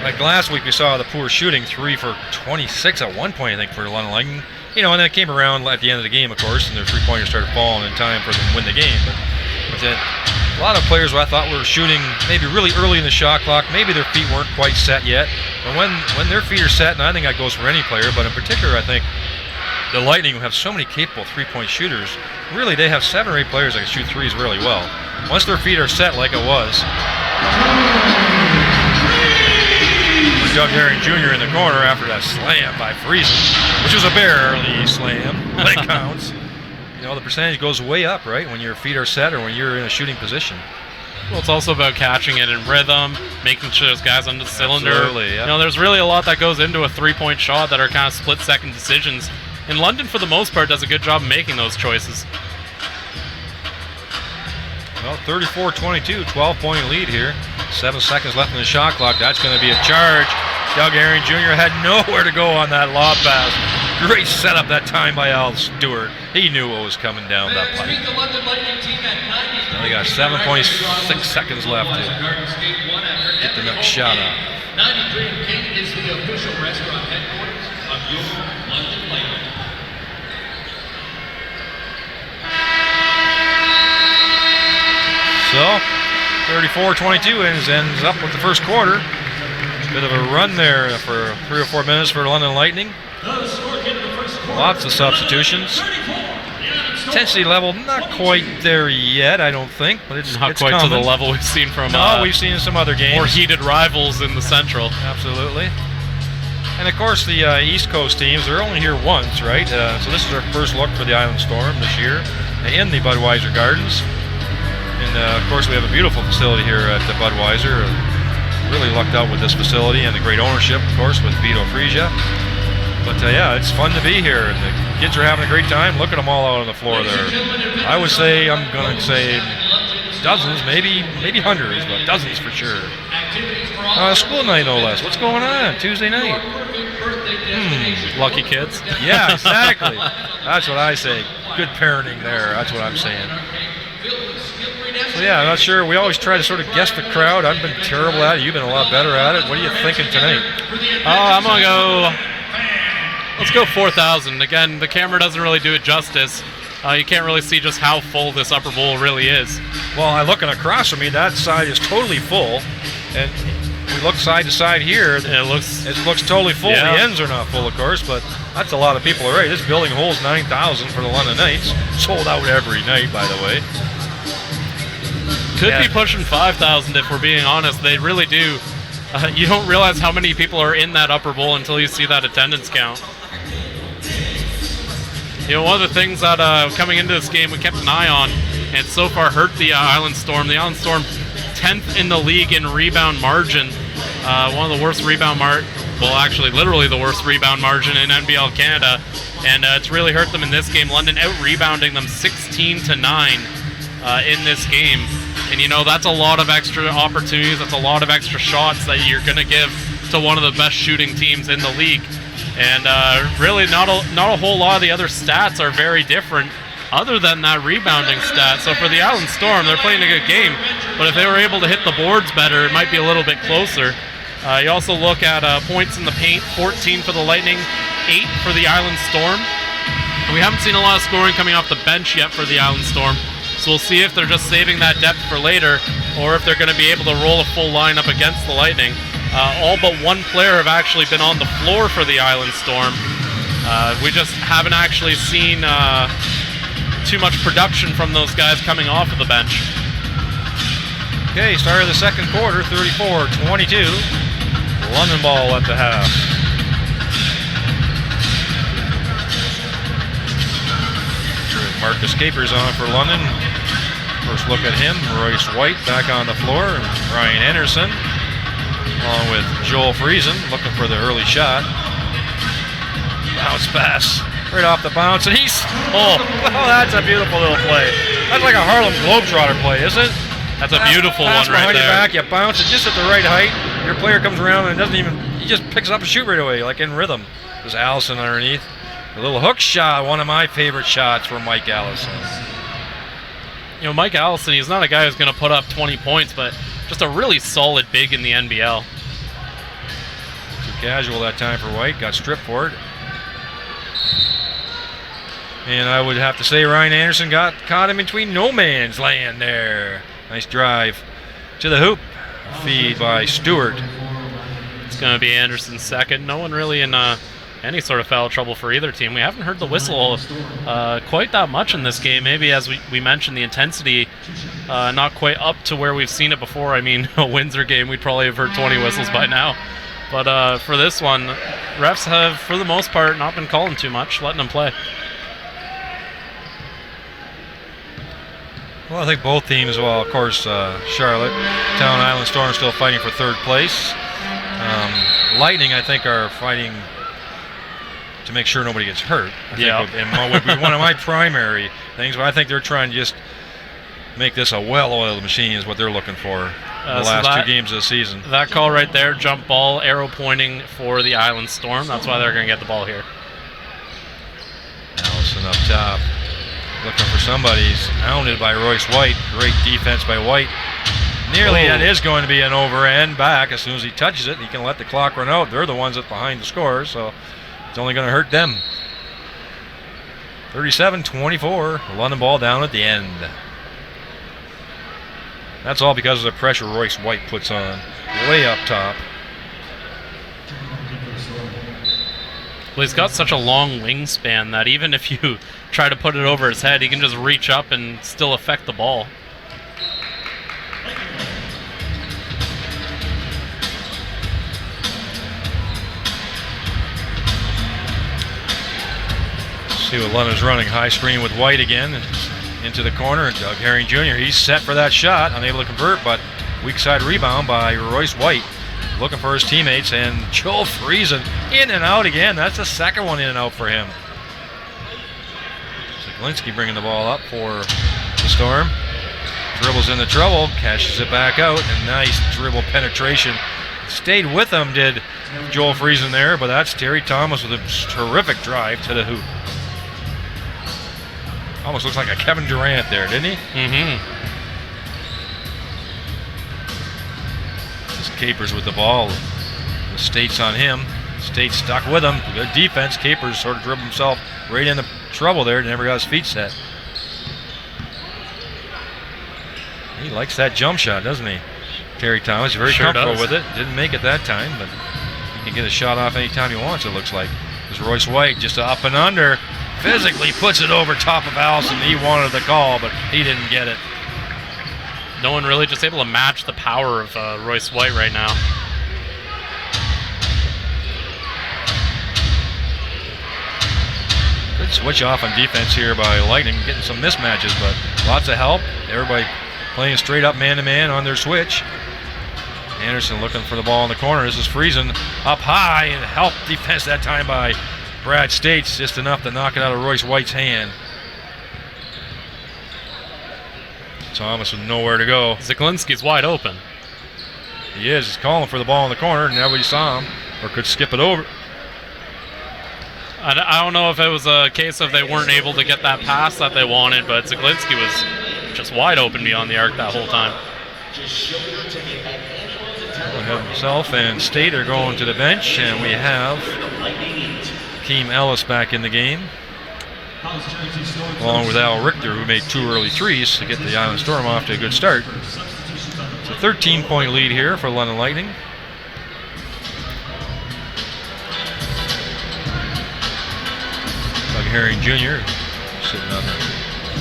Like last week, we saw the poor shooting, 3 for 26 at one point, I think, for London Lightning. You know, and then it came around at the end of the game, of course, and their three-pointers started falling in time for them to win the game. But then a lot of players who I thought were shooting maybe really early in the shot clock, maybe their feet weren't quite set yet. But when their feet are set, and I think that goes for any player, but in particular, I think the Lightning have so many capable three-point shooters. Really, they have 7 or 8 players that can shoot threes really well. Once their feet are set like it was. For Doug Herring Jr. in the corner after that slam by Friesen, which was a barely slam, but it counts. You know, the percentage goes way up, right, when your feet are set or when you're in a shooting position. Well, it's also about catching it in rhythm, making sure those guys on the cylinder. Absolutely, yeah. You know, there's really a lot that goes into a three-point shot that are kind of split-second decisions. And London, for the most part, does a good job of making those choices. Well, 34-22, 12-point lead here. 7 seconds left in the shot clock. That's going to be a charge. Doug Herring Jr. had nowhere to go on that lob pass. Great setup that time by Al Stewart. He knew what was coming down that pipe. Now they got 7.6 seconds left to get the next shot up. 93 King is the official restaurant headquarters of your London Lightning. So, 34-22 ends up with the first quarter. Bit of a run there for 3 or 4 minutes for London Lightning. Lots of substitutions. Intensity level not quite there yet, I don't think, but it's Not quite coming. to the level we've seen from we've seen some other games. more heated rivals in the Central. Absolutely. And of course, the East Coast teams, they're only here once, right? So this is our first look for the Island Storm this year in the Budweiser Gardens. And of course, we have a beautiful facility here at the Budweiser. Really lucked out with this facility and the great ownership, of course, with Vito Frisia. But yeah, it's fun to be here, and the kids are having a great time. Look at them all out on the floor there. I would say, I'm going to say dozens, maybe hundreds, but dozens for sure. School night, no less. What's going on Tuesday night? Lucky kids. Yeah, exactly. That's what I say. good parenting there. That's what I'm saying. So yeah, I'm not sure. We always try to sort of guess the crowd. I've been terrible at it. You've been a lot better at it. What are you thinking tonight? I'm gonna go. Let's go 4,000. Again, the camera doesn't really do it justice. You can't really see just how full this upper bowl really is. Well, I'm looking across from me. That side is totally full, and we look side to side here. It looks totally full. Yeah. The ends are not full, of course, but that's a lot of people already. This building holds 9,000 for the London Knights. Sold out every night, by the way. Could be pushing 5,000 if we're being honest. They really do. You don't realize how many people are in that upper bowl until you see that attendance count. You know, one of the things that coming into this game we kept an eye on, and so far hurt the Island Storm. The Island Storm 10th in the league in rebound margin. One of the worst rebound actually literally the worst rebound margin in NBL Canada. And it's really hurt them in this game. London out-rebounding them 16-9 in this game. And, you know, that's a lot of extra opportunities. That's a lot of extra shots that you're going to give to one of the best shooting teams in the league. And really not a whole lot of the other stats are very different other than that rebounding stat. So for the Island Storm, they're playing a good game. But if they were able to hit the boards better, it might be a little bit closer. You also look at points in the paint, 14 for the Lightning, 8 for the Island Storm. And we haven't seen a lot of scoring coming off the bench yet for the Island Storm. So we'll see if they're just saving that depth for later, or if they're going to be able to roll a full lineup against the Lightning. All but one player have actually been on the floor for the Island Storm. We just haven't actually seen too much production from those guys coming off of the bench. Okay, start of the second quarter, 34-22. London ball at the half. Marcus Capers on for London. First look at him, Royce White back on the floor, and Ryan Anderson, along with Joel Friesen, looking for the early shot. Bounce pass, right off the bounce, and oh, that's a beautiful little play. That's like a Harlem Globetrotter play, isn't it? That's a beautiful pass one right behind there. Your back, you bounce it just at the right height. Your player comes around and he just picks it up and shoot right away, like in rhythm. There's Allison underneath. A little hook shot, one of my favorite shots from Mike Allison. You know, Mike Allison, he's not a guy who's going to put up 20 points, but just a really solid big in the NBL. Too casual that time for White, got stripped for it. And I would have to say Ryan Anderson got caught in between no man's land there. Nice drive to the hoop. Feed by Stewart. It's going to be Anderson's second. No one really in any sort of foul trouble for either team. We haven't heard the whistle quite that much in this game. Maybe, as we mentioned, the intensity not quite up to where we've seen it before. I mean, a Windsor game, we'd probably have heard 20 whistles by now. But for this one, refs have, for the most part, not been calling too much, letting them play. Well, I think both teams, well, of course, Charlotte, Town Island Storm still fighting for third place. Lightning, I think, are fighting to make sure nobody gets hurt. And would be one of my primary things, but I think they're trying to just make this a well-oiled machine is what they're looking for in the last two games of the season. That call right there, jump ball, arrow pointing for the Island Storm. That's why they're going to get the ball here. Allison up top, looking for somebody. He's hounded by Royce White. Great defense by White. Nearly, that is going to be an over and back. As soon as he touches it, he can let the clock run out. They're the ones that's behind the score, so it's only going to hurt them. 37-24, the London ball down at the end. That's all because of the pressure Royce White puts on. Way up top. Well, he's got such a long wingspan that even if you try to put it over his head, he can just reach up and still affect the ball. See what London's running. High screen with White again. Into the corner. And Doug Herring Jr., he's set for that shot. Unable to convert, but weak side rebound by Royce White. Looking for his teammates, and Joel Friesen in and out again. That's the second one in and out for him. Zaglinski bringing the ball up for the Storm. Dribbles into trouble, cashes it back out, and nice dribble penetration. Stayed with him, did Joel Friesen there, but that's Terry Thomas with a terrific drive to the hoop. Almost looks like a Kevin Durant there, didn't he? Mm-hmm. Just Capers with the ball. The State's on him. State stuck with him. Good defense. Capers sort of dribbled himself right into trouble there. Never got his feet set. He likes that jump shot, doesn't he? Terry Thomas, very comfortable with it. Didn't make it that time, but he can get a shot off anytime he wants, it looks like. There's Royce White just up and under. Physically puts it over top of Allison. He wanted the call, but he didn't get it. No one really just able to match the power of Royce White right now. Good switch off on defense here by Lightning, getting some mismatches, but lots of help. Everybody playing straight up man-to-man on their switch. Anderson looking for the ball in the corner. This is Friesen up high, and help defense that time by Brad States, just enough to knock it out of Royce White's hand. Thomas with nowhere to go. Zaglinski's wide open. He is. He's calling for the ball in the corner, and nobody saw him, or could skip it over. I don't know if it was a case of they weren't able to get that pass that they wanted, but Zaglinski was just wide open beyond the arc that whole time. Himself and State are going to the bench, and we have Team Ellis back in the game, along with Al Richter, who made 2 early threes to get the Island Storm off to a good start. It's a 13-point lead here for London Lightning. Doug Herring Jr. sitting on the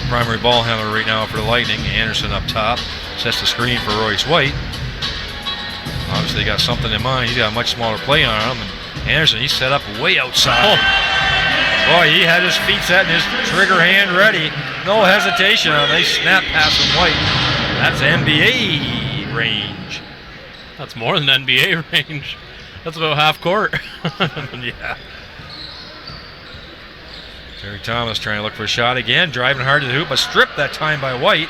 primary ball handler right now for the Lightning. Anderson up top, sets the screen for Royce White. Obviously, they got something in mind. He's got a much smaller play on him. And Anderson, he's set up way outside. Boy, he had his feet set and his trigger hand ready. No hesitation on a nice snap pass from White. That's NBA range. That's more than NBA range. That's about half court. Yeah. Terry Thomas trying to look for a shot again. Driving hard to the hoop, but stripped that time by White.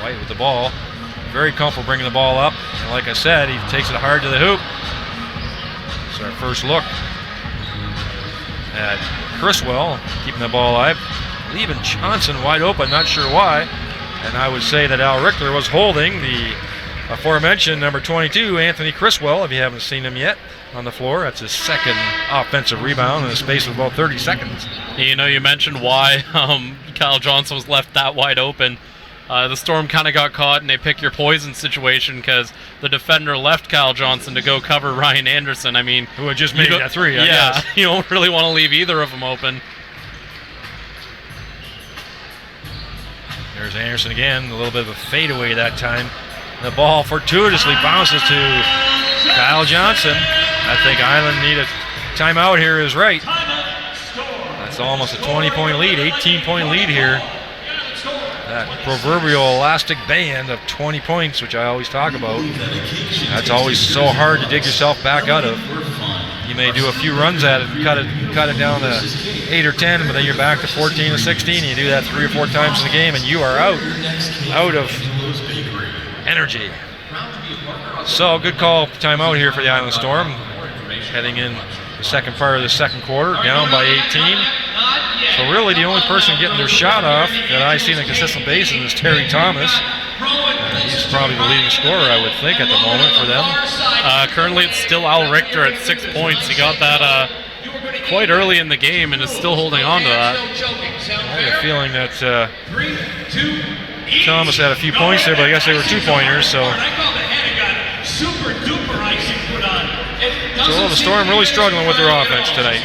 White with the ball. Very comfortable bringing the ball up. And like I said, he takes it hard to the hoop. It's our first look at Criswell keeping the ball alive. Leaving Johnson wide open, not sure why. And I would say that Al Richter was holding the aforementioned number 22, Anthony Criswell, if you haven't seen him yet on the floor. That's his second offensive rebound in a space of about 30 seconds. You know, you mentioned why Kyle Johnson was left that wide open. The Storm kind of got caught in a pick your poison situation because the defender left Kyle Johnson to go cover Ryan Anderson. I mean, who had just made that three, I guess. You don't really want to leave either of them open. There's Anderson again, a little bit of a fadeaway that time. The ball fortuitously bounces to Kyle Johnson. I think Island need a timeout here is right. That's almost a 20-point lead, 18-point lead here. That proverbial elastic band of 20 points, which I always talk about, that's always so hard to dig yourself back out of. You may do a few runs at it and cut it down to 8 or 10, but then you're back to 14 or 16, and you do that 3 or 4 times in the game, and you are out of energy. So, good call, timeout here for the Island Storm. Heading in the second part of the second quarter, down by 18. So really the only person getting their shot off that I see on a consistent basis is Terry Thomas. He's probably the leading scorer, I would think, at the moment for them. Currently it's still Al Richter at 6 points. He got that quite early in the game and is still holding on to that. I have a feeling that Thomas had a few points there, but I guess they were 2-pointers, so the Storm really struggling with their offense tonight.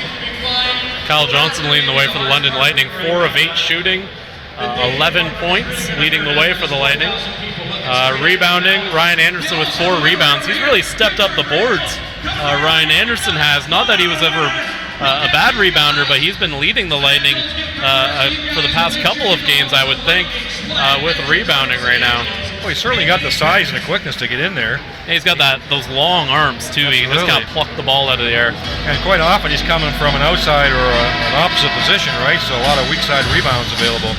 Kyle Johnson leading the way for the London Lightning, 4 of 8 shooting, 11 points leading the way for the Lightning. Rebounding, Ryan Anderson with 4 rebounds. He's really stepped up the boards. Ryan Anderson has. Not that he was ever a bad rebounder, but he's been leading the Lightning for the past couple of games, I would think, with rebounding right now. Well, he's certainly got the size and the quickness to get in there. And he's got those long arms, too. He just got plucked the ball out of the air. And quite often he's coming from an outside or an opposite position, right? So a lot of weak side rebounds available.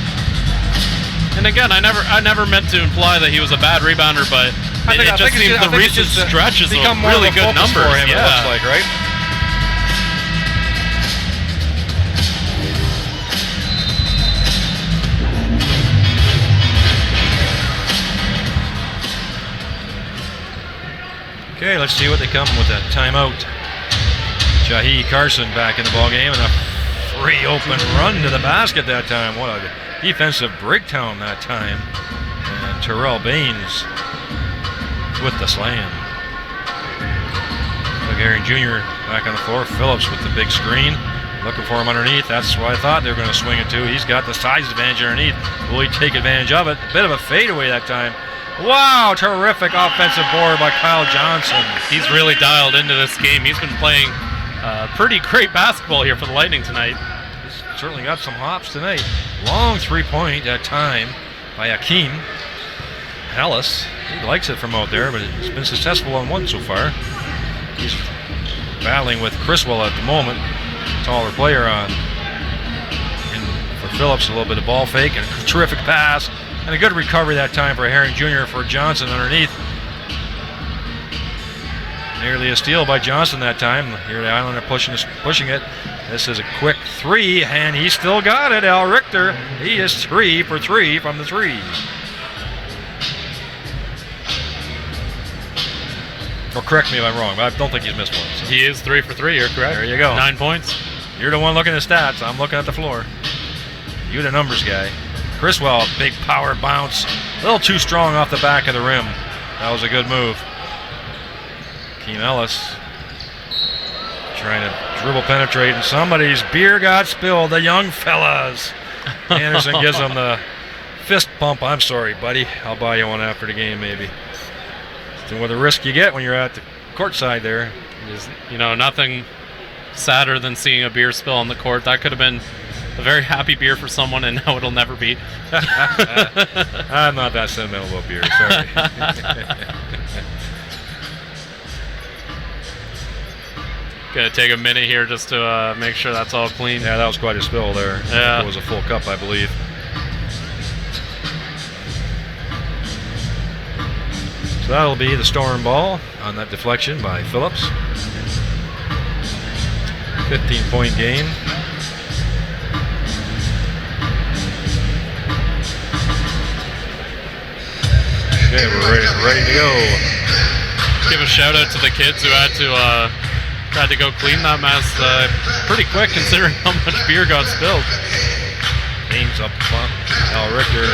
And again, I never meant to imply that he was a bad rebounder, but it just seems the recent stretches of really good numbers for him, it looks like, right? Okay, let's see what they come with that timeout. Jahi Carson back in the ballgame, and a free open run to the basket that time. What a defensive breakdown that time. And Terrell Baines with the slam. Doug Herring Jr. back on the floor. Phillips with the big screen. Looking for him underneath. That's what I thought they were going to swing it to. He's got the size advantage underneath. Will he take advantage of it? A bit of a fadeaway that time. Wow, terrific offensive board by Kyle Johnson. He's really dialed into this game. He's been playing pretty great basketball here for the Lightning tonight. He's certainly got some hops tonight. Long three-point at time by Akeem Ellis. He likes it from out there, but he's been successful on one so far. He's battling with Criswell at the moment. Taller player on. And for Phillips, a little bit of ball fake and a terrific pass. And a good recovery that time for Herring Jr. for Johnson underneath. Nearly a steal by Johnson that time. Here the Islander pushing it. This is a quick three, and he still got it. Al Richter, he is 3 for 3 from the three. Or correct me if I'm wrong, but I don't think he's missed one. So. He is 3 for 3, you're correct. There you go. 9 points. You're the one looking at stats. I'm looking at the floor. You the numbers guy. Criswell, big power bounce. A little too strong off the back of the rim. That was a good move. Akeem Ellis trying to dribble penetrate, and somebody's beer got spilled. The young fellas. Anderson gives him the fist pump. I'm sorry, buddy. I'll buy you one after the game, maybe. It's what the risk you get when you're at the court side there. Is, nothing sadder than seeing a beer spill on the court. That could have been a very happy beer for someone, and now it'll never be. I'm not that sentimental about beer, sorry. Gonna take a minute here just to make sure that's all clean. Yeah, that was quite a spill there. Yeah. It was a full cup, I believe. So that'll be the Storm ball on that deflection by Phillips. 15-point game. Okay, we're ready to go. Give a shout out to the kids who had to go clean that mess pretty quick considering how much beer got spilled. Baines up front. Al Richter,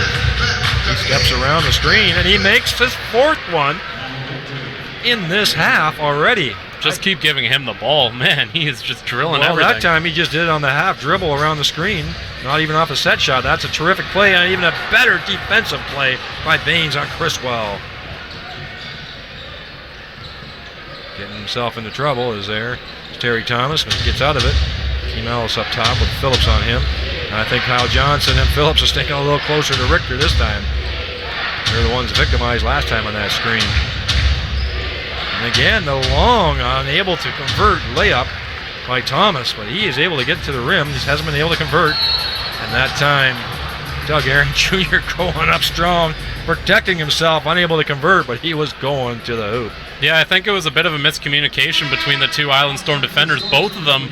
he steps around the screen and he makes his 4th one in this half already. Just keep giving him the ball. Man, he is just drilling well, everything. That time he just did it on the half dribble around the screen. Not even off a set shot. That's a terrific play, and even a better defensive play by Baines on Criswell. Getting himself into trouble is there. It's Terry Thomas, but he gets out of it. Akeem Ellis up top with Phillips on him. And I think Kyle Johnson and Phillips are sticking a little closer to Richter this time. They're the ones victimized last time on that screen. And again, the long, unable to convert layup by Thomas, but he is able to get to the rim. Just hasn't been able to convert. And that time, Doug Herring Jr. going up strong, protecting himself, unable to convert, but he was going to the hoop. Yeah, I think it was a bit of a miscommunication between the two Island Storm defenders. Both of them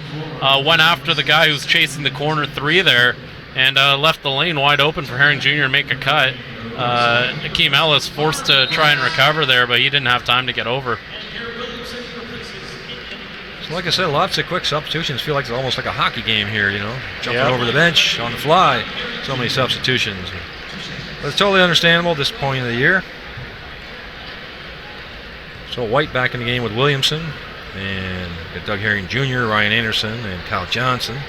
went after the guy who's chasing the corner three there and left the lane wide open for Herring Jr. to make a cut. Akeem Ellis forced to try and recover there, but he didn't have time to get over. So like I said, lots of quick substitutions. Feel like it's almost like a hockey game here, Jumping over the bench, on the fly. So many substitutions. But it's totally understandable at this point of the year. So White back in the game with Williamson. And got Doug Herring Jr., Ryan Anderson, and Kyle Johnson.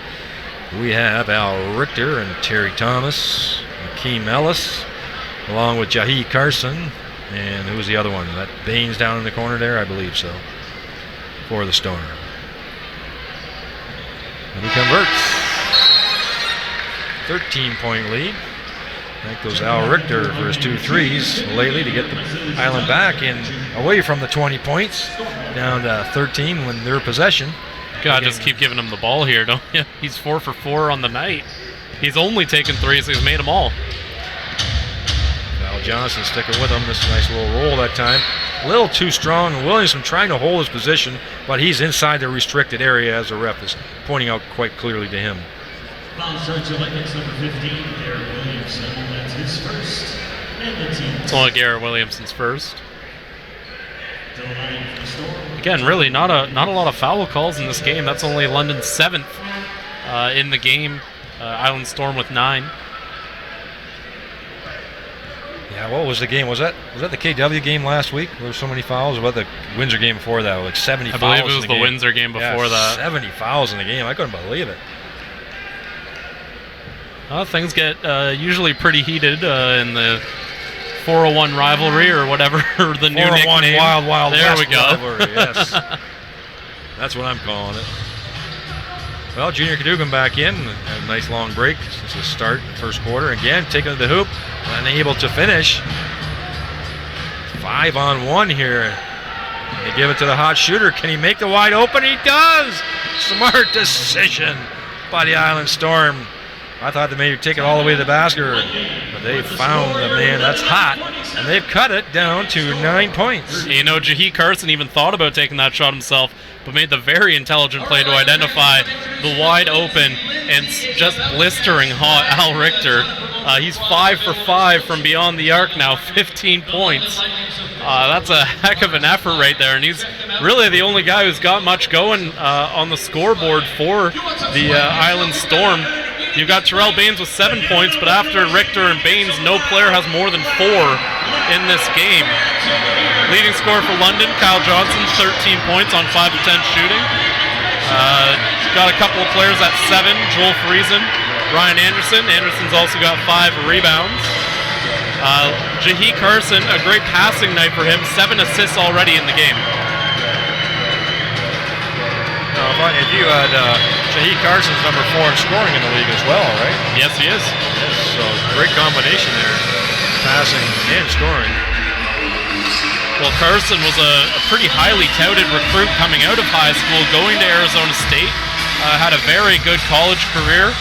We have Al Richter and Terry Thomas, Akeem Ellis, along with Jahi Carson. And who was the other one? That Baines down in the corner there? I believe so. For the Storm. And he converts. 13-point lead. That goes Al Richter for his 2 threes lately to get the Island back in away from the 20 points, down to 13 when they're possession. God, just keep giving him the ball here, don't you? He's 4 for 4 on the night. He's only taken threes, so he's made them all. Al Johnson sticking with him. This nice little roll that time. A little too strong. Williamson trying to hold his position, but he's inside the restricted area as the ref is pointing out quite clearly to him. Foul starts Olympics number 15, Garrett Williamson. That's his first. And the team. It's only Garrett Williamson's first. Again, really not a lot of foul calls in this game. That's only London's 7th in the game. Island Storm with 9. Yeah, what was the game? Was that the KW game last week? There were so many fouls. Or what the Windsor game before that? Like 70 fouls. I believe it was in the the game. Windsor game before that. 70 fouls in the game. I couldn't believe it. Well, things get usually pretty heated in the 401 rivalry or whatever the new 401 nickname. Wild Wild there West we go. rivalry, yes. That's what I'm calling it. Well, Junior Cadogan back in. A nice long break since the start, first quarter. Again, taking the hoop, unable to finish. 5-on-1 here. They give it to the hot shooter. Can he make the wide open? He does! Smart decision by the Island Storm. I thought they may take it all the way to the basket, but they found the man that's hot, and they've cut it down to 9 points. You know, Jahi Carson even thought about taking that shot himself, but made the very intelligent play to identify the wide open and just blistering hot Al Richter. He's 5 for 5 from beyond the arc now, 15 points. That's a heck of an effort right there, and he's really the only guy who's got much going on the scoreboard for the Island Storm. You've got Terrell Baines with 7 points, but after Richter and Baines, no player has more than 4 in this game. Leading scorer for London, Kyle Johnson, 13 points on 5 of 10 shooting. Got a couple of players at 7, Joel Friesen, Ryan Anderson. Anderson's also got 5 rebounds. Jahi Carson, a great passing night for him, 7 assists already in the game. If you had Jahi Carson's number 4 in scoring in the league as well, right? Yes, he is. Yes, so great combination there, passing and scoring. Well, Carson was a pretty highly touted recruit coming out of high school, going to Arizona State. Had a very good college career,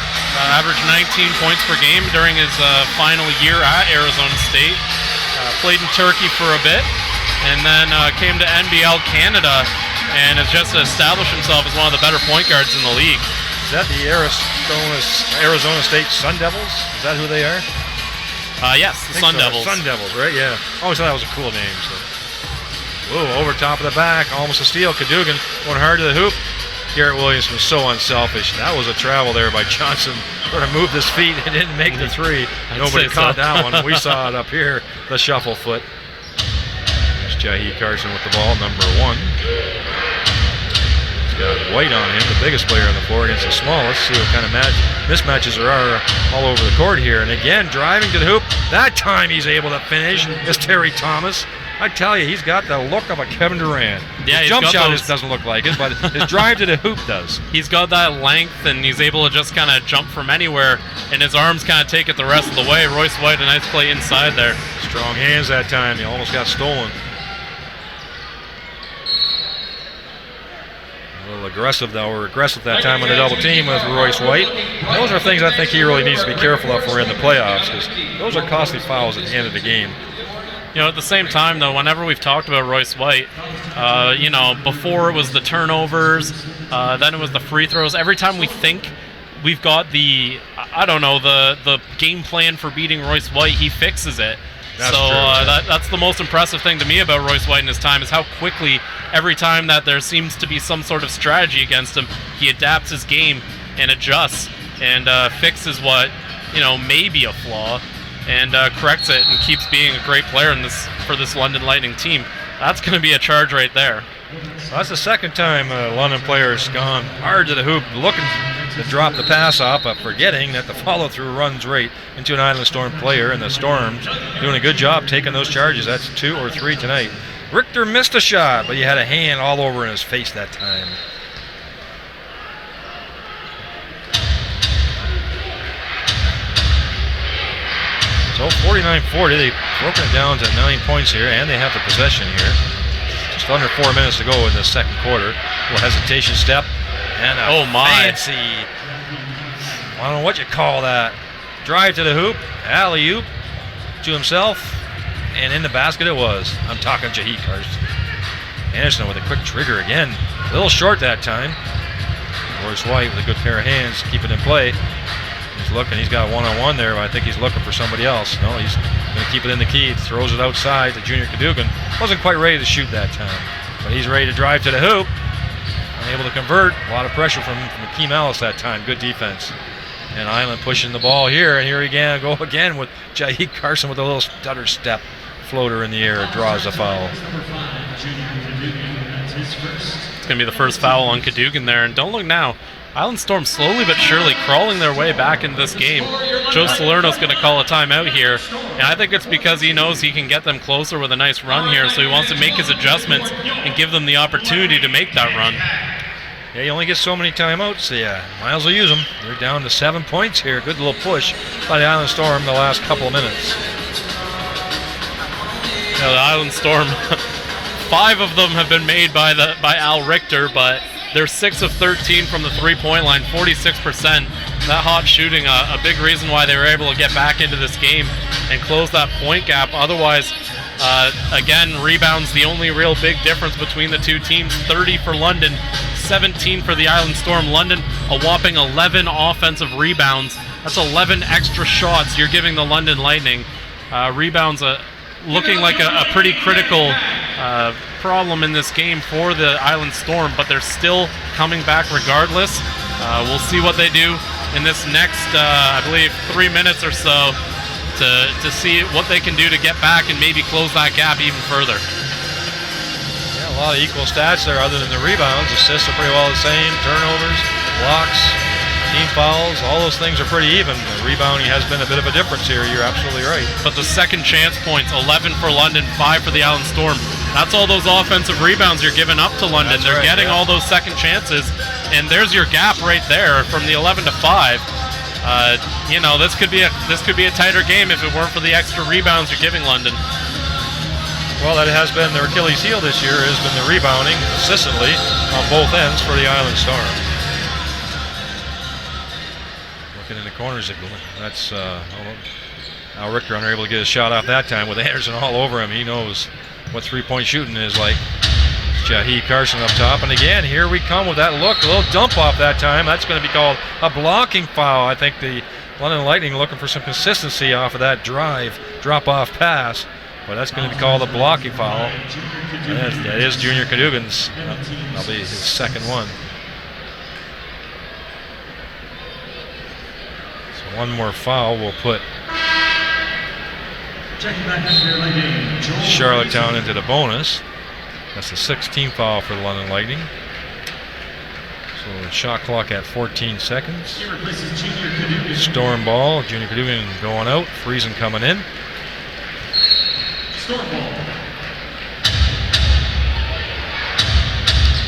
averaged 19 points per game during his final year at Arizona State. Played in Turkey for a bit, and then came to NBL Canada, and has just established himself as one of the better point guards in the league. Is that the Arizona State Sun Devils? Is that who they are? Yes, the Sun Devils. Sun Devils, right? Yeah. Always thought that was a cool name. So. Whoa, over top of the back, almost a steal. Cadogan went hard to the hoop. Garrett Williams was so unselfish. That was a travel there by Johnson. Sort of moved his feet and didn't make the three. Nobody caught that one. We saw it up here, the shuffle foot. There's Jahi Carson with the ball, number 1. He's got White on him, the biggest player on the floor against the smallest. See what kind of mismatches there are all over the court here. And again, driving to the hoop. That time he's able to finish. Is Terry Thomas. I tell you, he's got the look of a Kevin Durant. Yeah, his jump shot doesn't look like it, but his drive to the hoop does. He's got that length, and he's able to just kind of jump from anywhere, and his arms kind of take it the rest of the way. Royce White, a nice play inside there. Strong hands that time. He almost got stolen. A little aggressive, though. We're aggressive that time on the double team with Royce White. Those are things I think he really needs to be careful of for in the playoffs, because those are costly fouls at the end of the game. You know, at the same time, though, whenever we've talked about Royce White, you know, before it was the turnovers, then it was the free throws. Every time we think we've got the game plan for beating Royce White, he fixes it. That's so true, yeah. that's the most impressive thing to me about Royce White in his time, is how quickly, every time that there seems to be some sort of strategy against him, he adapts his game and adjusts and fixes what, you know, may be a flaw, and corrects it and keeps being a great player for this London Lightning team. That's going to be a charge right there. Well, that's the second time a London player has gone hard to the hoop, looking to drop the pass off, but forgetting that the follow-through runs right into an Island Storm player, and the Storms doing a good job taking those charges. That's 2 or 3 tonight. Richter missed a shot, but he had a hand all over in his face that time. So 49-40, they've broken it down to 9 points here, and they have the possession here. Just under 4 minutes to go in the second quarter. A little hesitation step, and a fancy, I don't know what you call that. Drive to the hoop, alley-oop to himself, and in the basket it was. I'm talking Jahi Carson. Anderson with a quick trigger again. A little short that time. Royce White with a good pair of hands, keep it in play. He's looking. He's got a one-on-one there, but I think he's looking for somebody else. No, he's going to keep it in the key. Throws it outside to Junior Cadogan. Wasn't quite ready to shoot that time, but he's ready to drive to the hoop. Unable to convert. A lot of pressure from Akeem Ellis that time. Good defense. And Island pushing the ball here, and here again, go again with Jaheed Carson with a little stutter step. Floater in the air, draws a foul. It's going to be the first foul on Cadogan there. And don't look now. Island Storm slowly but surely crawling their way back into this game. Joe Salerno's going to call a timeout here. And I think it's because he knows he can get them closer with a nice run here. So he wants to make his adjustments and give them the opportunity to make that run. Yeah, you only get so many timeouts. Yeah, Miles will use them. They're down to 7 points here. Good little push by the Island Storm the last couple of minutes. The Island Storm, 5 of them have been made by Al Richter, but they're 6 of 13 from the three-point line, 46%. That hot shooting, a big reason why they were able to get back into this game and close that point gap. Otherwise, again, rebounds, the only real big difference between the two teams. 30 for London, 17 for the Island Storm. London, a whopping 11 offensive rebounds. That's 11 extra shots you're giving the London Lightning. Rebounds, looking like a pretty critical problem in this game for the Island Storm, but they're still coming back regardless. We'll see what they do in this next, I believe, 3 minutes or so to see what they can do to get back and maybe close that gap even further. Yeah, a lot of equal stats there other than the rebounds. Assists are pretty well the same. Turnovers, blocks, team fouls, all those things are pretty even. The rebounding has been a bit of a difference here. You're absolutely right. But the second chance points, 11 for London, 5 for the Island Storm. That's all those offensive rebounds you're giving up to London. That's They're right, getting all those second chances, and there's your gap right there from the 11 to 5. This could be a tighter game if it weren't for the extra rebounds you're giving London. Well, that has been their Achilles heel this year, has been the rebounding consistently on both ends for the Island Storm. Looking in the corners, that's Al Richter unable to get a shot off that time with Anderson all over him. He knows what three-point shooting is like. Jaheed Carson up top, and again, here we come with that look, a little dump off that time. That's going to be called a blocking foul. I think the London Lightning looking for some consistency off of that drop-off pass, but that's going to be called a blocking foul. And that is Junior Cadogan's. That'll be his second one. So one more foul will put Charlottetown into the bonus. That's the 16th foul for the London Lightning. So the shot clock at 14 seconds. Storm ball. Junior Cadogan going out. Friesen coming in.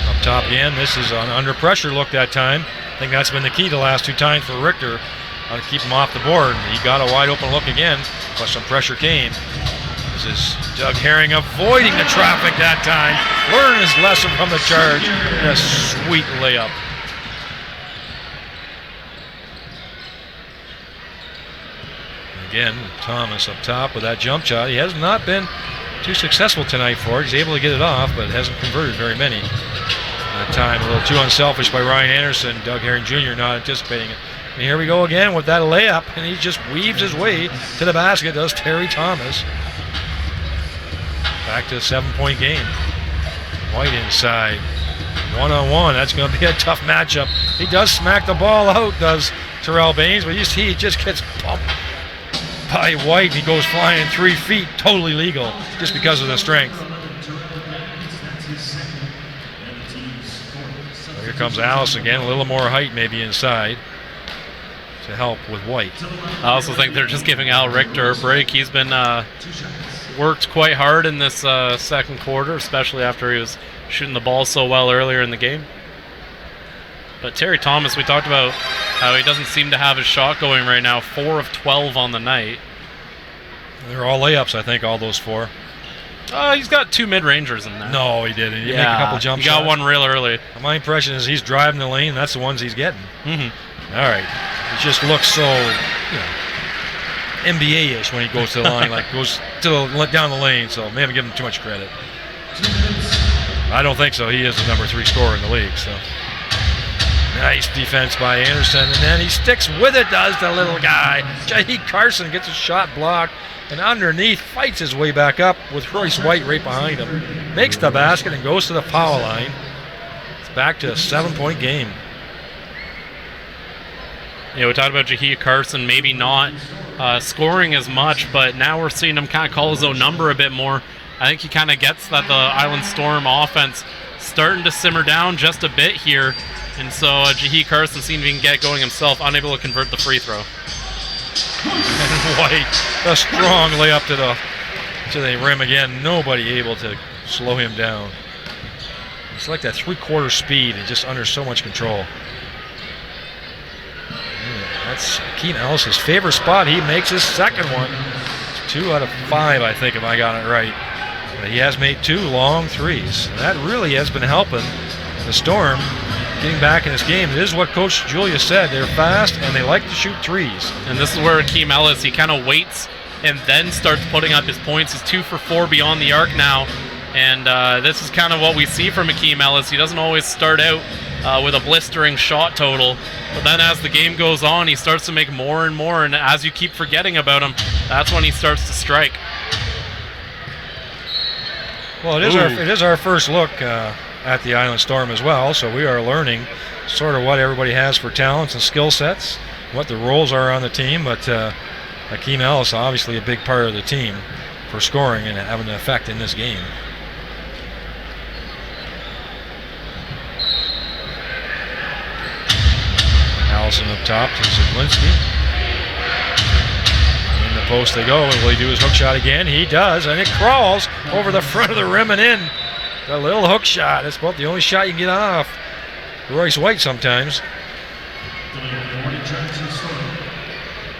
Up top again. This is an under pressure look that time. I think that's been the key the last 2 times for Richter. How to keep him off the board. He got a wide open look again, but some pressure came. This is Doug Herring avoiding the traffic that time. Learn his lesson from the charge. And a sweet layup. Again, Thomas up top with that jump shot. He has not been too successful tonight for it. He's able to get it off, but hasn't converted very many. That time a little too unselfish by Ryan Anderson. Doug Herring Jr. not anticipating it. And here we go again with that layup, and he just weaves his way to the basket, does Terry Thomas. Back to a 7-point game. White inside. One-on-one. That's going to be a tough matchup. He does smack the ball out, does Terrell Baines, but you see he just gets bumped by White. He goes flying 3 feet, totally legal, just because of the strength. So here comes Alice again, a little more height maybe inside to help with White. I also think they're just giving Al Richter a break. He's been worked quite hard in this second quarter, especially after he was shooting the ball so well earlier in the game. But Terry Thomas, we talked about how he doesn't seem to have his shot going right now. 4 of 12 on the night. They're all layups, I think, all those 4. He's got 2 mid-rangers in there. No, he didn't. He did make a couple jump shots. He got one real early. My impression is he's driving the lane. That's the ones he's getting. Mm-hmm. All right. It just looks so, NBA-ish when he goes to the line, like goes to down the lane. So maybe give him too much credit. I don't think so. He is the number 3 scorer in the league. So Nice defense by Anderson, and then he sticks with it, does the little guy. Jaheed Carson gets a shot blocked, and underneath fights his way back up with Royce White right behind him. Makes the basket and goes to the foul line. It's back to a 7-point game. You know, we talked about Jaheed Carson maybe not scoring as much, but now we're seeing him kind of call his own number a bit more. I think he kind of gets that the Island Storm offense starting to simmer down just a bit here, and so Jaheed Carson seemed to get going himself, unable to convert the free throw. And White, a strong layup to the rim again. Nobody able to slow him down. It's like that 3/4 speed and just under so much control. That's Keem Ellis's favorite spot. He makes his second one. It's 2 out of 5, I think, if I got it right. But he has made 2 long threes. And that really has been helping the Storm getting back in this game. It is what Coach Julia said. They're fast and they like to shoot threes. And this is where Keem Ellis, he kind of waits and then starts putting up his points. He's 2 for 4 beyond the arc now. And this is kind of what we see from Keem Ellis. He doesn't always start out with a blistering shot total, but then as the game goes on, he starts to make more and more, and as you keep forgetting about him, that's when he starts to strike. Well, it is our first look at the Island Storm as well, so we are learning sort of what everybody has for talents and skill sets, what the roles are on the team, but Keem Ellis obviously a big part of the team for scoring and having an effect in this game. Allison up top to Zaglinski. In the post they go. Will he do his hook shot again? He does, and it crawls over the front of the rim and in. A little hook shot. It's about the only shot you can get off Royce White sometimes.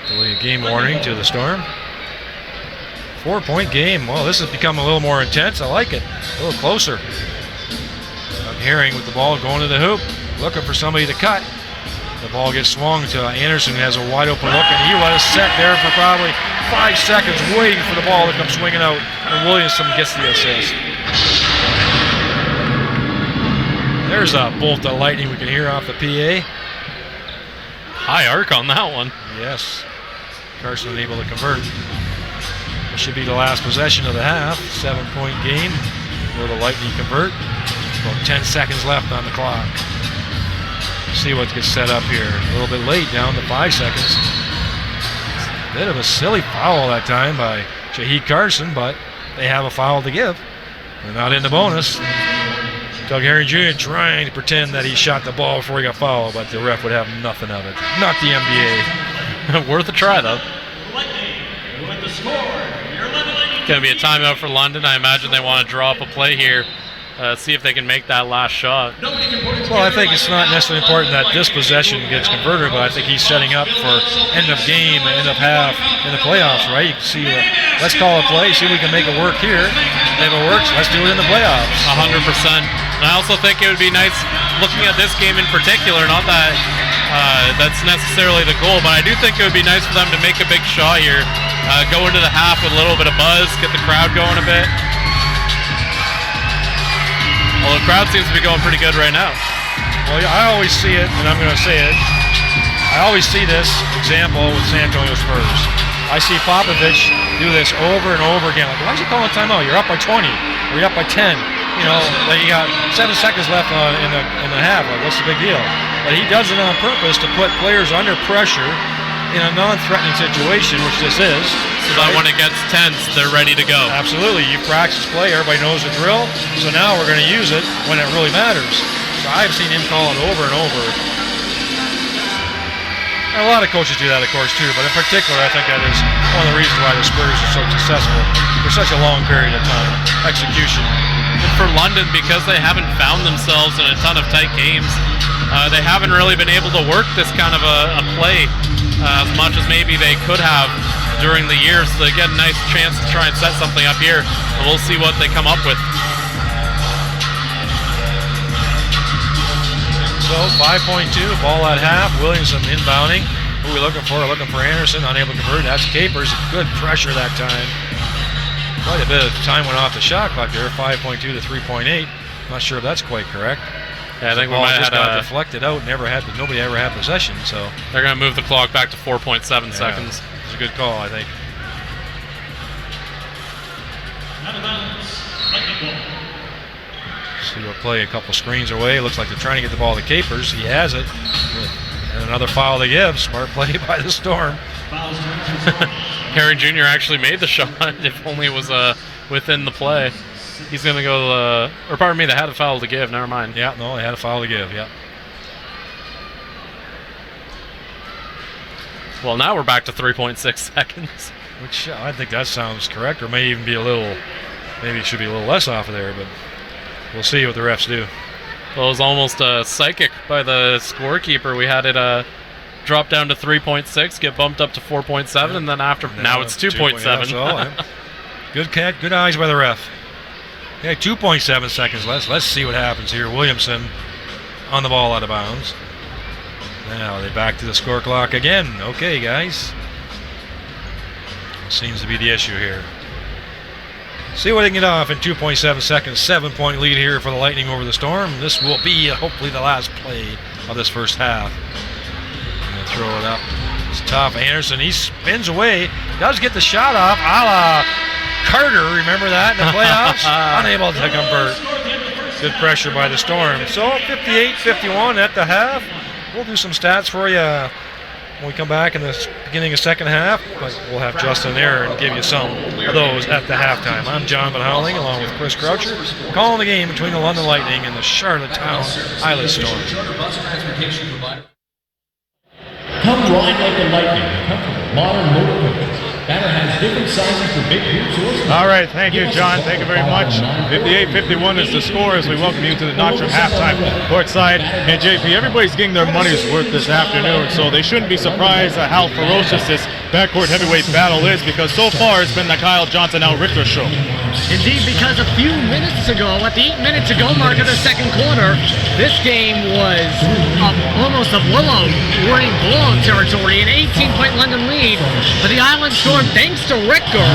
Delay game warning to the Storm. 4-point game. Well, this has become a little more intense. I like it. A little closer. Herring with the ball going to the hoop, looking for somebody to cut. The ball gets swung to Anderson, who has a wide open look, and he was set there for probably 5 seconds waiting for the ball to come swinging out, and Williamson gets the assist. There's a bolt of lightning we can hear off the PA. High arc on that one. Yes. Carson able to convert. It should be the last possession of the half. 7-point game. Will the Lightning convert? About 10 seconds left on the clock. See what gets set up here. A little bit late, down to 5 seconds. Bit of a silly foul that time by Jaheed Carson, but they have a foul to give. They're not in the bonus. Doug Herring Jr. trying to pretend that he shot the ball before he got fouled, but the ref would have nothing of it. Not the NBA. Worth a try, though. With the score, your London Lightning. Going to be a timeout for London. I imagine they want to draw up a play here. See if they can make that last shot. Well, I think it's not necessarily important that this possession gets converted, but I think he's setting up for end of game, end of half in the playoffs, right? You can see, let's call a play, see if we can make it work here. If it works, let's do it in the playoffs. 100%. And I also think it would be nice, looking at this game in particular, not that that's necessarily the goal, but I do think it would be nice for them to make a big shot here, go into the half with a little bit of buzz, get the crowd going a bit. Well, the crowd seems to be going pretty good right now. Well, I always see it, and I'm going to say it. I always see this example with San Antonio Spurs. I see Popovich do this over and over again. Like, why is he calling timeout? You're up by 20, or you're up by 10. You know, like you got 7 seconds left in the half. Like, what's the big deal? But he does it on purpose to put players under pressure in a non-threatening situation, which this is. So that when it gets tense, they're ready to go. Absolutely. You practice play, everybody knows the drill, so now we're going to use it when it really matters. So I've seen him call it over and over. And a lot of coaches do that, of course, too, but in particular, I think that is one of the reasons why the Spurs are so successful for such a long period of time. Execution. And for London, because they haven't found themselves in a ton of tight games, they haven't really been able to work this kind of a play as much as maybe they could have during the year, so they get a nice chance to try and set something up here, and we'll see what they come up with. So 5.2, ball at half. Williamson inbounding. Who are we looking for? Looking for Anderson, unable to convert. That's Capers. Good pressure that time. Quite a bit of time went off the shot clock there. 5.2 to 3.8. Not sure if that's quite correct. Yeah, I think we ball might have just had got a, deflected out. Nobody ever had possession. So they're going to move the clock back to 4.7 seconds. It's a good call, I think. See what play a couple screens away. Looks like they're trying to get the ball to Capers. He has it. And another foul to give. Smart play by the Storm. Herring Jr. actually made the shot. If only it was within the play. He's going to go, or pardon me, they had a foul to give. Never mind. Yeah, no, they had a foul to give, yeah. Well, now we're back to 3.6 seconds. Which I think that sounds correct, or may even be maybe it should be a little less off of there, but we'll see what the refs do. Well, it was almost psychic by the scorekeeper. We had it drop down to 3.6, get bumped up to 4.7, and then now it's 2.7. Good eyes by the ref. Okay, 2.7 seconds less. Let's see what happens here. Williamson on the ball out of bounds. Now they back to the score clock again. Okay, guys. Seems to be the issue here. See what they can get off in 2.7 seconds. 7-point lead here for the Lightning over the Storm. This will be hopefully the last play of this first half. And throw it up. It's tough. Anderson, he spins away. Does get the shot off, a la Carter. Remember that in the playoffs? Unable to convert. Good pressure by the Storm. So 58-51 at the half. We'll do some stats for you when we come back in the beginning of second half, but we'll have Justin there and give you some of those at the halftime. I'm John Van Howling, along with Chris Croucher, calling the game between the London Lightning and the Charlottetown Island Storm. Come ride like the Lightning, comfortable, modern motor coaches. Banner has different sizes for big groups or small. All right, thank you, John. Thank you very much. 58-51 is the score as we welcome you to the Notch Room halftime courtside. And JP, everybody's getting their money's worth this afternoon, so they shouldn't be surprised at how ferocious this backcourt heavyweight battle is, because so far it's been the Kyle Johnson Al Richter show. Indeed, because a few minutes ago, at the 8 minutes ago mark of the second quarter, this game was almost a blowout. We're in blowout territory, an 18-point London lead, but the Island Storm, thanks to Richter,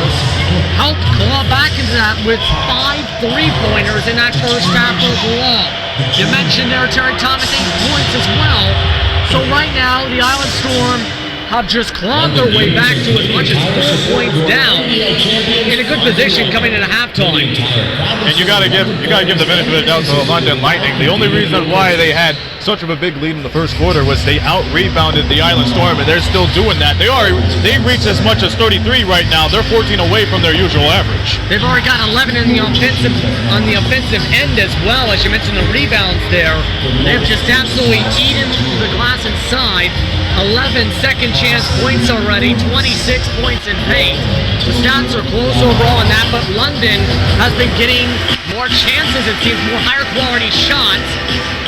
helped claw back into that with 5 3-pointers in that first half overall. You mentioned there Terry Thomas, 8 points as well. So right now, the Island Storm have just clawed their way back to as much as 4 points down, in a good position coming into halftime. And you gotta give the benefit of the doubt to the London Lightning. The only reason why they had such of a big lead in the first quarter was they out-rebounded the Island Storm, and they're still doing that. They've reached as much as 33 right now. They're 14 away from their usual average. They've already got 11 on the offensive end as well. As you mentioned, the rebounds there, they've just absolutely eaten the glass inside. 11 second chance points already, 26 points in paint. The stats are close overall in that, but London has been getting more chances, it seems, more higher quality shots.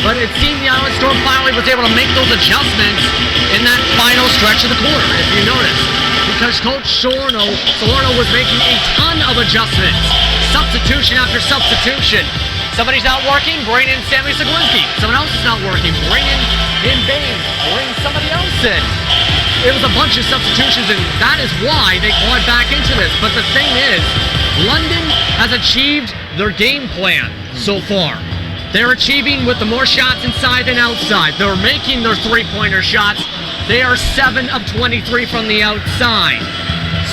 But it seemed the Island Storm finally was able to make those adjustments in that final stretch of the quarter, if you notice. Because Coach Salerno was making a ton of adjustments. Substitution after substitution. Somebody's not working, bring in Sammy Zaglinski. Someone else is not working, bring in Baines, bring somebody else in. It was a bunch of substitutions, and that is why they clawed back into this. But the thing is, London has achieved their game plan so far. They're achieving with the more shots inside than outside. They're making their three-pointer shots. They are 7 of 23 from the outside.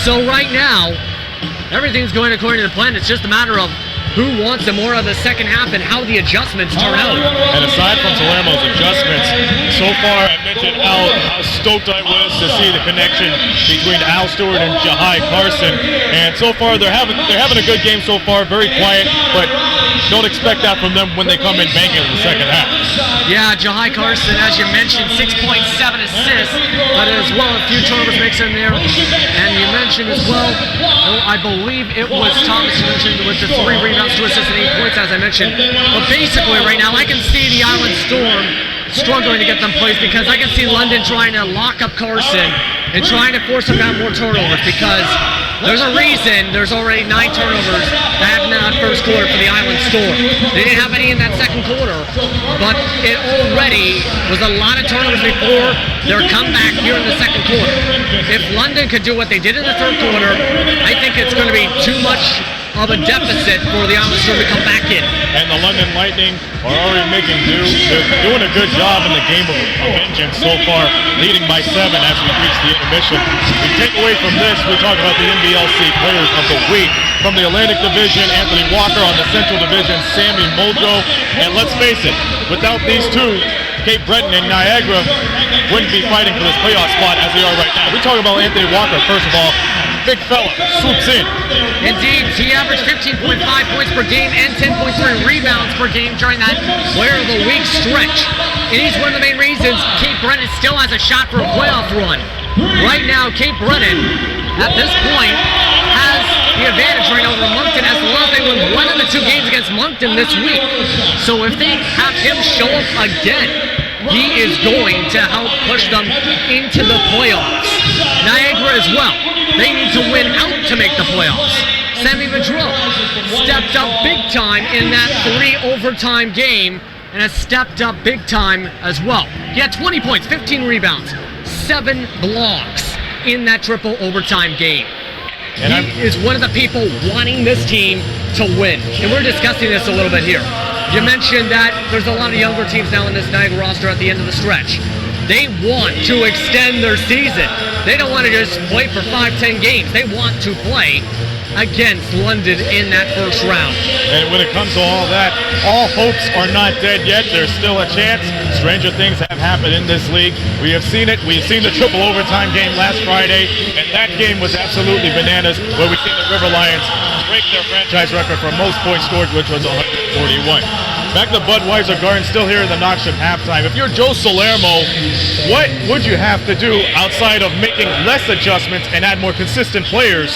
So right now, everything's going according to the plan. It's just a matter of who wants the more of the second half and how the adjustments turn out. And aside from Salerno's adjustments, so far I mentioned how stoked I was to see the connection between Al Stewart and Jahai Carson. And so far they're having a good game so far, very quiet, but don't expect that from them when they come in banging in the second half. Yeah, Jahai Carson, as you mentioned, 6.7 assists, but as well a few turnovers mixed in there. And you mentioned as well, I believe it was Thomas you mentioned with the 3 rebounds, 2 assists, and 8 points, as I mentioned. But basically, right now, I can see the Island Storm struggling to get them plays, because I can see London trying to lock up Carson and trying to force him down more turnovers, because there's a reason there's already 9 turnovers that happened in that first quarter for the Island Storm. They didn't have any in that second quarter, but it already was a lot of turnovers before their comeback here in the second quarter. If London could do what they did in the third quarter, I think it's going to be too much of a deficit for the Island Storm to come back in. And the London Lightning are already making do. They're doing a good job in the game of vengeance so far, leading by 7 as we reach the intermission. We take away from this, we talk about the NBLC Players of the Week. From the Atlantic Division, Anthony Walker. On the Central Division, Sammy Muldrow. And let's face it, without these two, Cape Breton and Niagara wouldn't be fighting for this playoff spot as they are right now. We talk about Anthony Walker, first of all. Big fella, swoops in. Indeed, he averaged 15.5 points per game and 10.3 rebounds per game during that Player of the Week stretch. And he's one of the main reasons Cape Breton still has a shot for a playoff run. Right now, Cape Breton, at this point, has the advantage right over Moncton, as long as they win one of the 2 games against Moncton this week. So if they have him show up again, he is going to help push them into the playoffs. Niagara as well. They need to win out to make the playoffs. Sammy Muldrow stepped up big time in that 3 overtime game and has stepped up big time as well. He had 20 points, 15 rebounds, 7 blocks in that triple overtime game. And he is one of the people wanting this team to win. And we're discussing this a little bit here. You mentioned that there's a lot of younger teams now in this Niagara roster at the end of the stretch. They want to extend their season. They don't want to just play for 5-10 games. They want to play against London in that first round. And when it comes to all that, all hopes are not dead yet. There's still a chance. Stranger things have happened in this league. We have seen it. We've seen the triple overtime game last Friday, and that game was absolutely bananas, where we've seen the River Lions break their franchise record for most points scored, which was 141. Back to Budweiser Garden, still here in the Knoxville halftime. If you're Joe Salermo, what would you have to do outside of making less adjustments and add more consistent players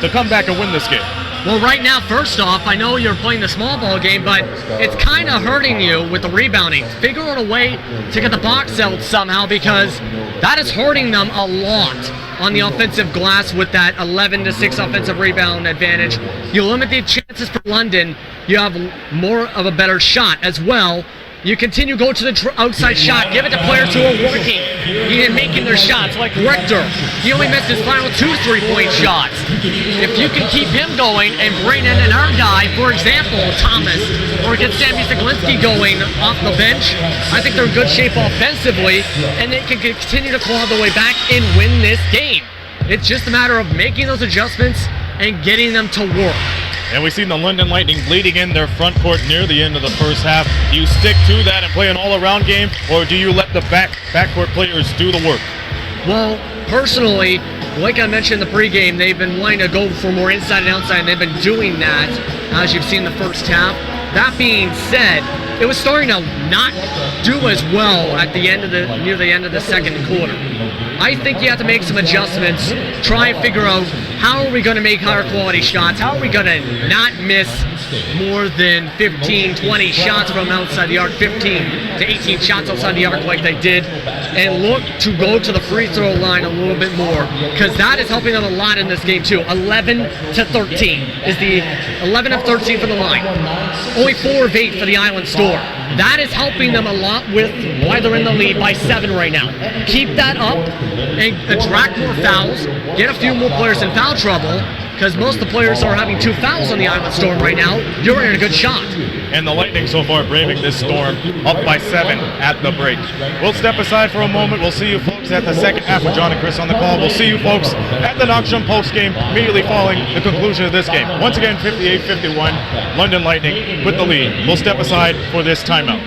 to come back and win this game? Well, right now, first off, I know you're playing the small ball game, but it's kind of hurting you with the rebounding. Figure out a way to get the box out somehow, because that is hurting them a lot on the offensive glass with that 11-6 offensive rebound advantage. You limit the chances for London, you have more of a better shot as well. You continue to go to the outside shot, give it to players who are working and making their shots, like Richter. He only missed his final 2 3-point shots. If you can keep him going and bring in another guy, for example, Thomas, or get Sammy Zaglinski going off the bench, I think they're in good shape offensively, and they can continue to claw their way back and win this game. It's just a matter of making those adjustments and getting them to work. And we've seen the London Lightning bleeding in their front court near the end of the first half. Do you stick to that and play an all-around game, or do you let the backcourt players do the work? Well, personally, like I mentioned in the pregame, they've been wanting to go for more inside and outside, and they've been doing that, as you've seen the first half. That being said, it was starting to not do as well at the end of near the end of the second quarter. I think you have to make some adjustments, try and figure out how are we going to make higher quality shots, how are we going to not miss more than 15, 20 shots from outside the arc, 15 to 18 shots outside the arc like they did, and look to go to the free throw line a little bit more, because that is helping them a lot in this game too. 11 to 13 is the 11 of 13 for the line. Only 4 of 8 for the Island Storm. That is helping them a lot with why they're in the lead by 7 right now. Keep that up and attract more fouls, get a few more players in foul trouble, because most of the players are having 2 fouls on the Island Storm right now. You're in a good shot. And the Lightning so far braving this storm, up by 7 at the break. We'll step aside for a moment. We'll see you folks at the second half with John and Chris on the call. We'll see you folks at the Knoxville post game immediately following the conclusion of this game. Once again, 58-51, London Lightning with the lead. We'll step aside for this timeout.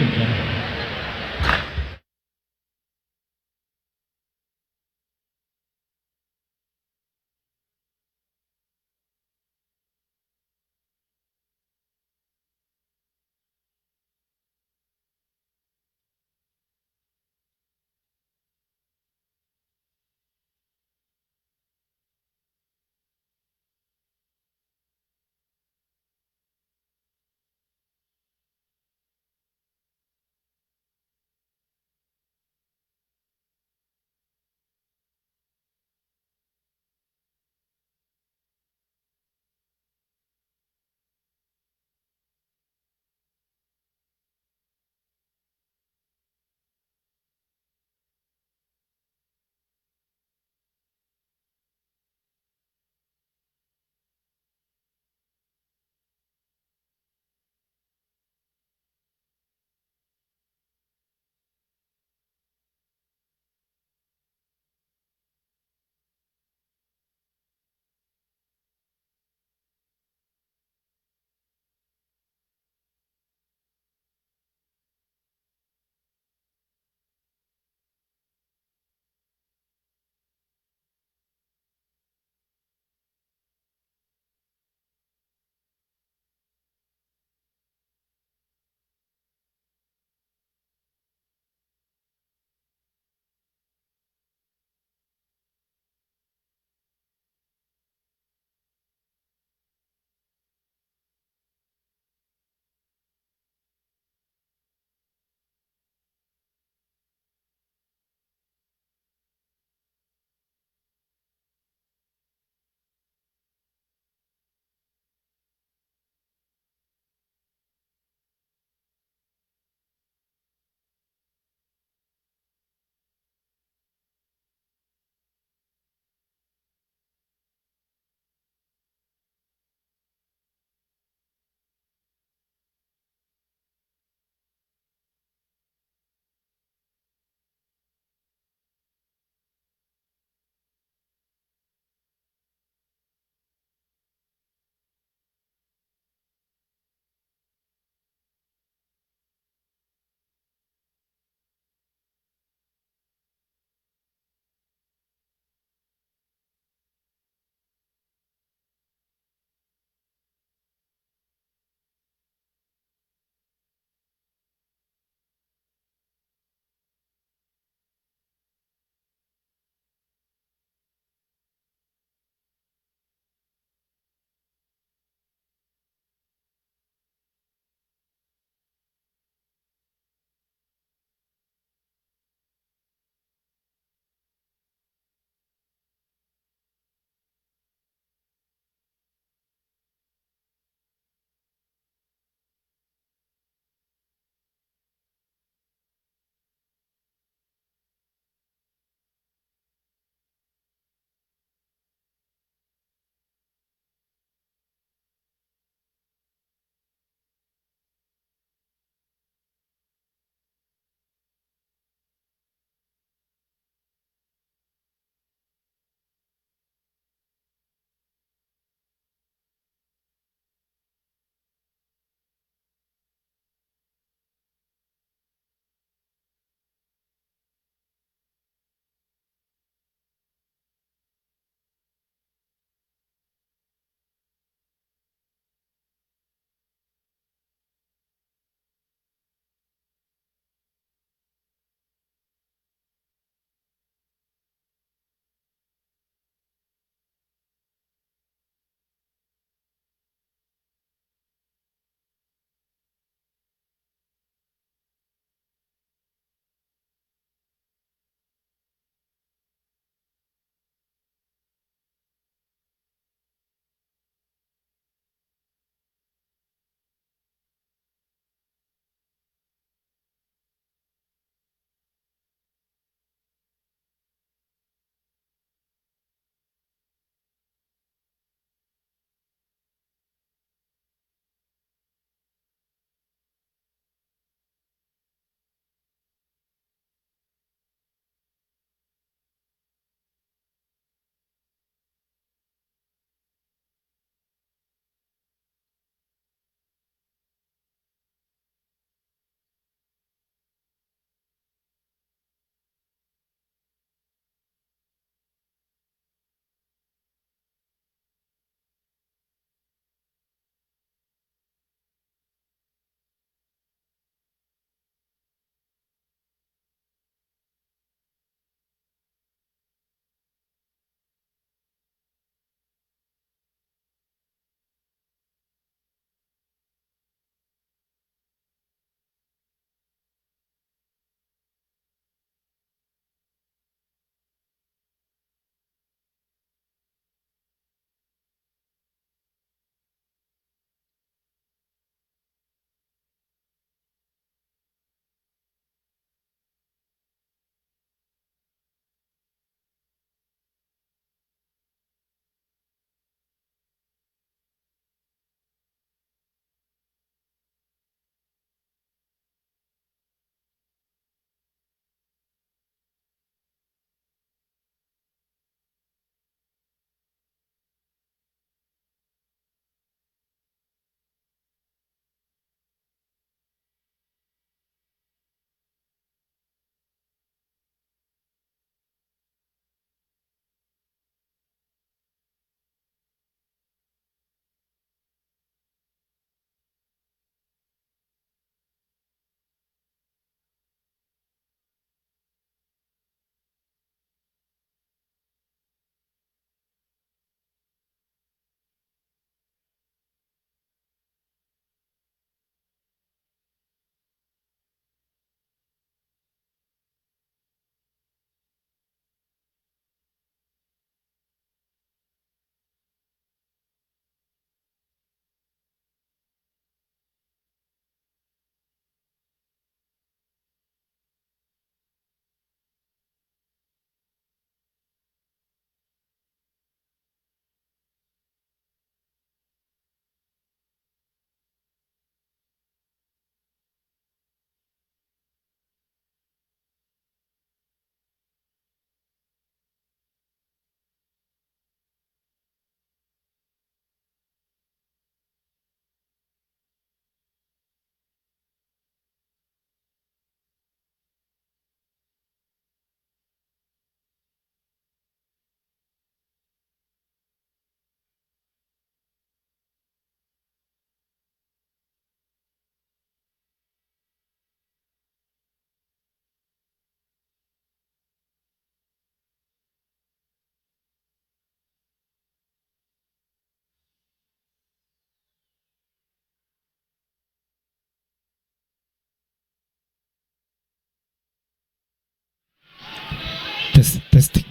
Testing.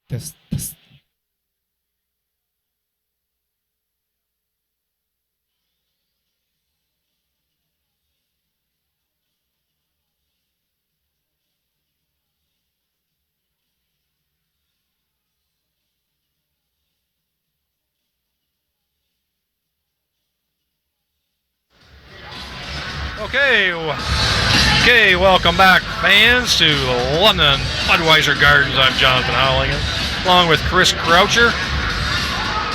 Test. Okay, welcome back, fans, to London Budweiser Gardens. I'm Jonathan Howlingham, along with Chris Croucher,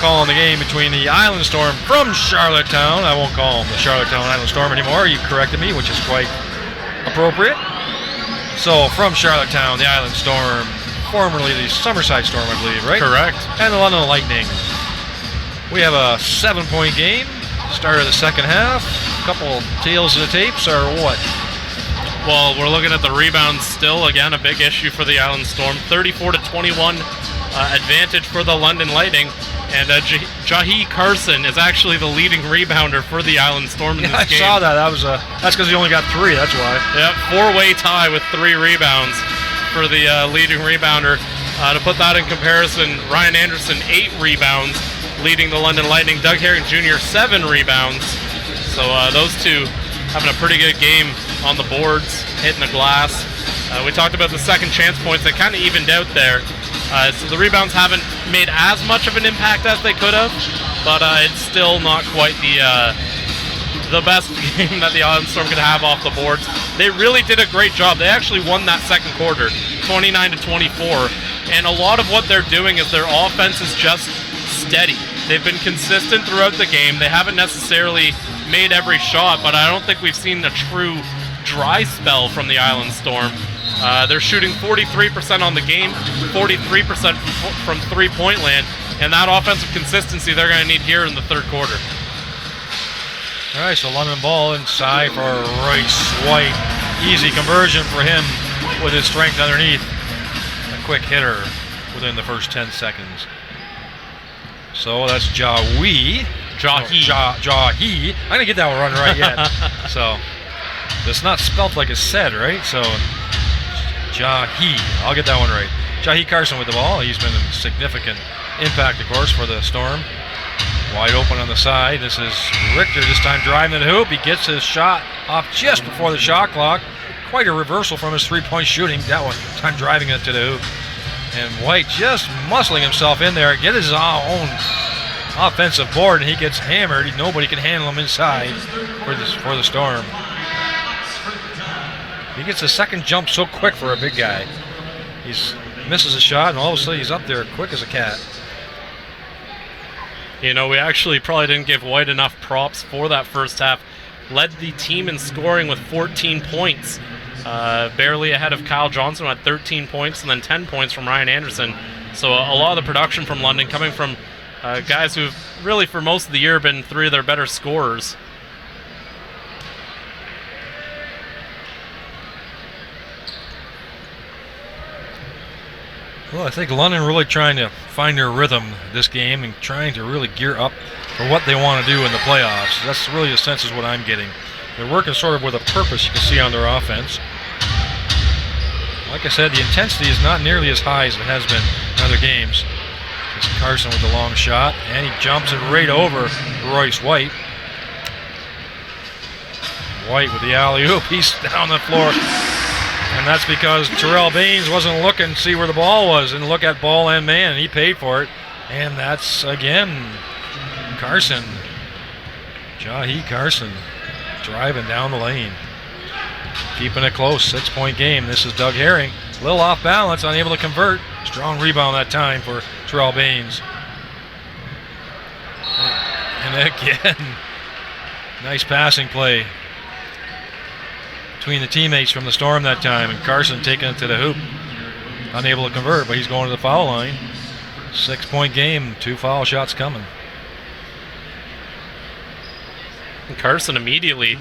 calling the game between the Island Storm from Charlottetown. I won't call them the Charlottetown Island Storm anymore. You corrected me, which is quite appropriate. So, from Charlottetown, the Island Storm, formerly the Summerside Storm, I believe, right? Correct. And the London Lightning. We have a 7-point game. Start of the second half. A couple tails of the tapes, or what? Well, we're looking at the rebounds still. Again, a big issue for the Island Storm. 34-21 advantage for the London Lightning. And Jahi Carson is actually the leading rebounder for the Island Storm in this game. I saw that. That's because he only got 3, that's why. Yep, 4-way tie with 3 rebounds for the leading rebounder. To put that in comparison, Ryan Anderson, 8 rebounds, leading the London Lightning. Doug Herring Jr., 7 rebounds. So those two having a pretty good game on the boards, hitting the glass. We talked about the second chance points. They kind of evened out there. So the rebounds haven't made as much of an impact as they could have, but it's still not quite the best game that the Island Storm could have off the boards. They really did a great job. They actually won that second quarter, 29-24. And a lot of what they're doing is their offense is just steady. They've been consistent throughout the game. They haven't necessarily made every shot, but I don't think we've seen a true dry spell from the Island Storm. They're shooting 43% on the game, 43% from three-point land, and that offensive consistency they're going to need here in the third quarter. All right, so London ball inside for Royce White. Easy conversion for him with his strength underneath. A quick hitter within the first 10 seconds. So that's Jahi. I'm going to get that one run right yet. So it's not spelt like it's said, right? So Jahi. I'll get that one right. Jahi Carson with the ball. He's been a significant impact, of course, for the Storm. Wide open on the side. This is Richter this time driving to the hoop. He gets his shot off just before the shot clock. Quite a reversal from his three-point shooting. That one time driving it to the hoop. And White just muscling himself in there. Get his own offensive board, and he gets hammered. Nobody can handle him inside for the Storm. He gets a second jump so quick for a big guy. He misses a shot, and all of a sudden he's up there quick as a cat. You know, we actually probably didn't give White enough props for that first half. Led the team in scoring with 14 points. Barely ahead of Kyle Johnson, who had 13 points, and then 10 points from Ryan Anderson. So a lot of the production from London coming from guys who've really for most of the year been 3 of their better scorers. Well, I think London really trying to find their rhythm this game and trying to really gear up for what they want to do in the playoffs. That's really the sense is what I'm getting. They're working sort of with a purpose, you can see on their offense. Like I said, the intensity is not nearly as high as it has been in other games. It's Carson with the long shot, and he jumps it right over Royce White. White with the alley-oop, he's down the floor. And that's because Terrell Baines wasn't looking to see where the ball was and look at ball and man, and he paid for it. And that's, again, Carson. Jahi Carson driving down the lane. Keeping it close, 6-point game. This is Doug Herring. A little off balance, unable to convert. Strong rebound that time for Terrell Baines. And again, nice passing play between the teammates from the Storm that time, and Carson taking it to the hoop. Unable to convert, but he's going to the foul line. 6-point game, 2 foul shots coming. And Carson immediately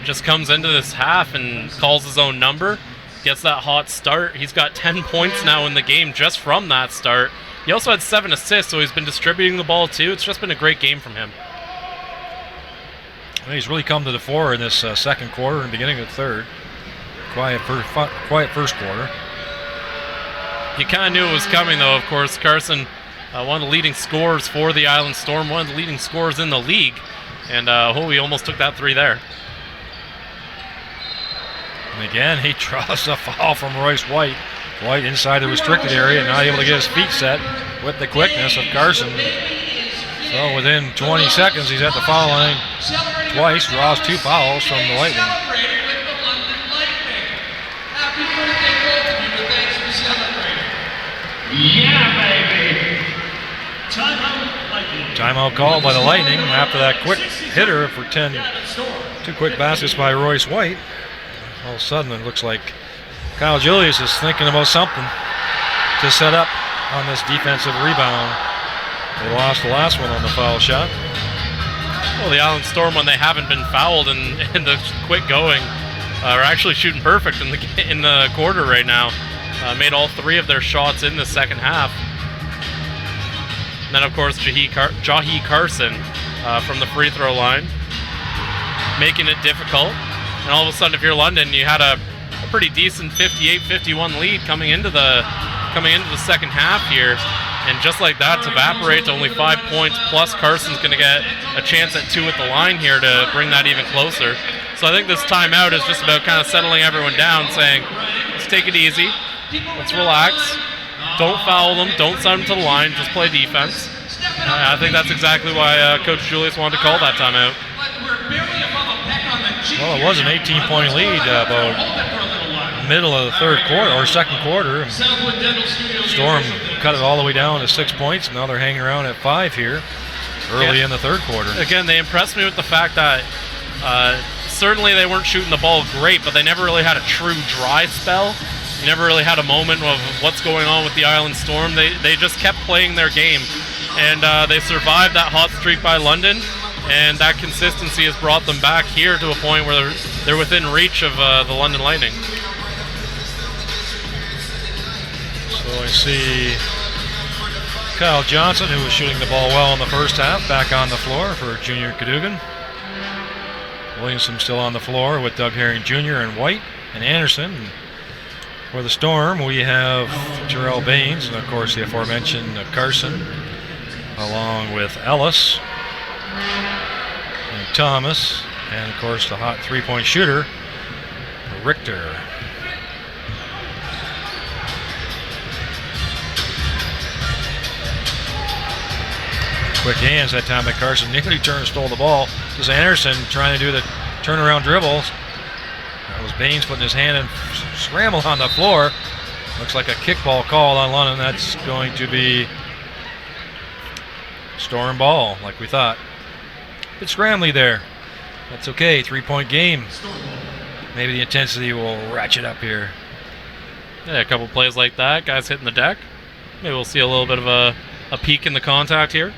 just comes into this half and calls his own number, gets that hot start. He's got 10 points now in the game just from that start. He also had 7 assists, so he's been distributing the ball too. It's just been a great game from him. Well, he's really come to the fore in this second quarter and beginning of the third. Quiet first quarter. You kind of knew it was coming, though. Of course, Carson, one of the leading scorers for the Island Storm, one of the leading scorers in the league, and he almost took that three there. And again, he draws a foul from Royce White. White inside the restricted area, not able to get his feet set with the quickness of Carson. So within 20 seconds, he's at the foul line twice, draws 2 fouls from the Lightning. Yeah, baby. Timeout, Lightning. Timeout called by the Lightning after that quick hitter for 2 quick baskets by Royce White. All of a sudden, it looks like Kyle Julius is thinking about something to set up on this defensive rebound. They lost the last one on the foul shot. Well, the Island Storm, when they haven't been fouled and the quick going, are actually shooting perfect in the quarter right now. Made all 3 of their shots in the second half. And then, of course, Jahi Carson from the free throw line, making it difficult. And all of a sudden, if you're London, you had a pretty decent 58-51 lead coming into the second half here. And just like that, to evaporate to only 5 points, plus Carson's going to get a chance at 2 at the line here to bring that even closer. So I think this timeout is just about kind of settling everyone down, saying, let's take it easy, let's relax, don't foul them, don't send them to the line, just play defense. I think that's exactly why Coach Julius wanted to call that timeout. Well, it was an 18-point lead about middle of the third quarter, or second quarter. Storm cut it all the way down to 6 points. Now they're hanging around at 5 here early in the third quarter. Again, they impressed me with the fact that certainly they weren't shooting the ball great, but they never really had a true dry spell. You never really had a moment of what's going on with the Island Storm. They just kept playing their game, and they survived that hot streak by London, and that consistency has brought them back here to a point where they're within reach of the London Lightning. So I see Kyle Johnson, who was shooting the ball well in the first half, back on the floor for Junior Cadogan. Williamson still on the floor with Doug Herring Jr. and White and Anderson. For the Storm, we have Terrell Baines and, of course, the aforementioned Carson, along with Ellis and Thomas, and, of course, the hot three-point shooter, Richter. Quick hands that time by Carson. Nearly stole the ball. This is Anderson trying to do the turnaround dribbles. That was Baines putting his hand and scramble on the floor. Looks like a kickball call on London. That's going to be Storm ball, like we thought. Bit scrambly there. That's okay. 3-point game. Maybe the intensity will ratchet up here. Yeah, a couple plays like that. Guys hitting the deck. Maybe we'll see a little bit of a peak in the contact here.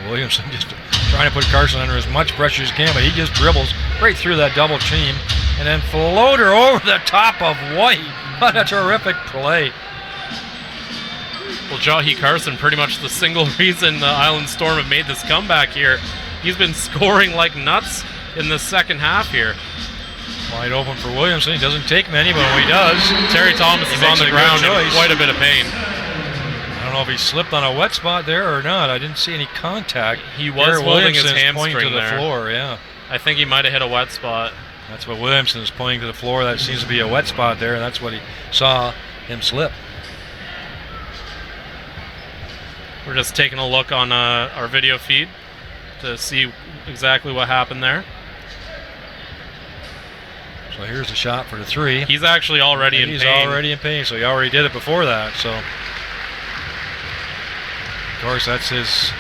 Williamson just trying to put Carson under as much pressure as he can, but he just dribbles right through that double team and then floater over the top of White. What a terrific play. Well, Jahi Carson, pretty much the single reason the Island Storm have made this comeback here. He's been scoring like nuts in the second half here. Wide open for Williamson. He doesn't take many, but when he does, Terry Thomas is on the ground in quite a bit of pain. I don't know if he slipped on a wet spot there or not. I didn't see any contact. He was holding his hamstring pointing to the there. floor, yeah. I think he might have hit a wet spot. That's what Williamson is pointing to the floor. That seems to be a wet spot there, and that's what he saw him slip. We're just taking a look on our video feed to see exactly what happened there. So here's the shot for the three. He's actually already in pain. He's already in pain, so he already did it before that. So, of course, that's his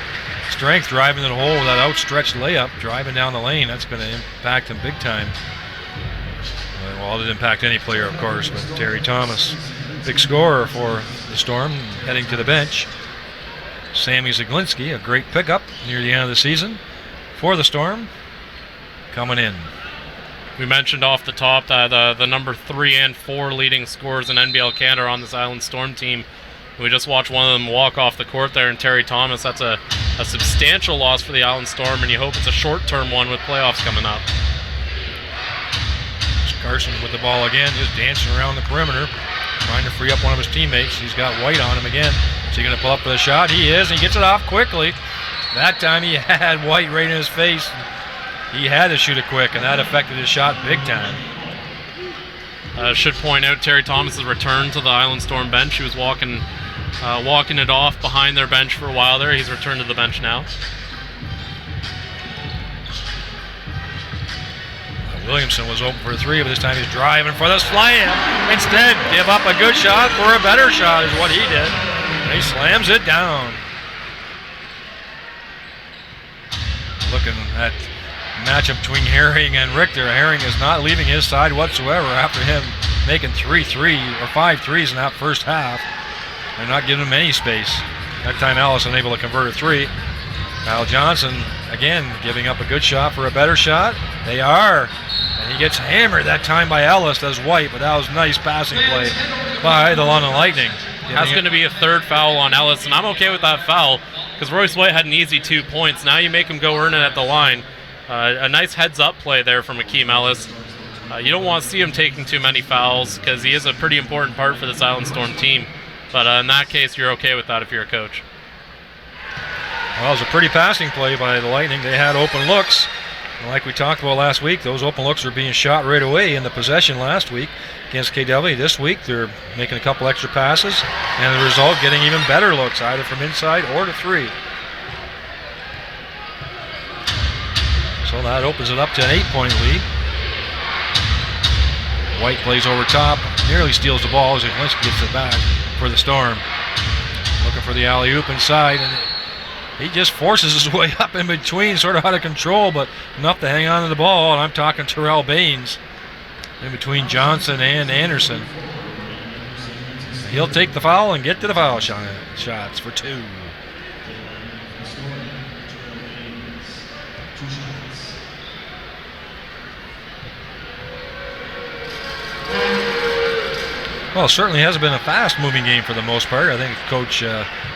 strength, driving to the hole with that outstretched layup, driving down the lane. That's going to impact him big time. Well, it didn't impact any player, of course, but Terry Thomas, big scorer for the Storm, heading to the bench. Sammy Zaglinski, a great pickup near the end of the season for the Storm, coming in. We mentioned off the top that the number 3 and 4 leading scorers in NBL Canada are on this Island Storm team. We just watched one of them walk off the court there, and Terry Thomas. That's a substantial loss for the Island Storm, and you hope it's a short-term one with playoffs coming up. Carson with the ball again, just dancing around the perimeter, trying to free up one of his teammates. He's got White on him again. Is he going to pull up for the shot? He is, and he gets it off quickly. That time he had White right in his face. He had to shoot it quick, and that affected his shot big time. Should point out Terry Thomas's return to the Island Storm bench. He was walking it off behind their bench for a while there. He's returned to the bench now. Williamson was open for a three, but this time he's driving for the slam. Instead, give up a good shot for a better shot is what he did. And he slams it down. Looking at matchup between Herring and Richter. Herring is not leaving his side whatsoever after him making 5 threes in that first half. They're not giving him any space. That time Ellis unable to convert a three. Kyle Johnson again giving up a good shot for a better shot. They are. And he gets hammered that time by Ellis, does White, but that was nice passing play by the London Lightning. That's going to be a third foul on Ellis, and I'm okay with that foul because Royce White had an easy 2 points. Now you make him go earn it at the line. A nice heads-up play there from Akeem Ellis. You don't want to see him taking too many fouls because he is a pretty important part for this Island Storm team. But in that case, you're okay with that if you're a coach. Well, it was a pretty passing play by the Lightning. They had open looks. And like we talked about last week, those open looks were being shot right away in the possession last week against KW. This week, they're making a couple extra passes, and the result, getting even better looks, either from inside or to three. So that opens it up to an 8-point lead. White plays over top, nearly steals the ball as Zaglinski gets it back for the Storm. Looking for the alley-oop inside, and he just forces his way up in between, sort of out of control, but enough to hang on to the ball. And I'm talking Terrell Baines in between Johnson and Anderson. He'll take the foul and get to the foul shots for two. Well, it certainly hasn't been a fast-moving game for the most part. I think Coach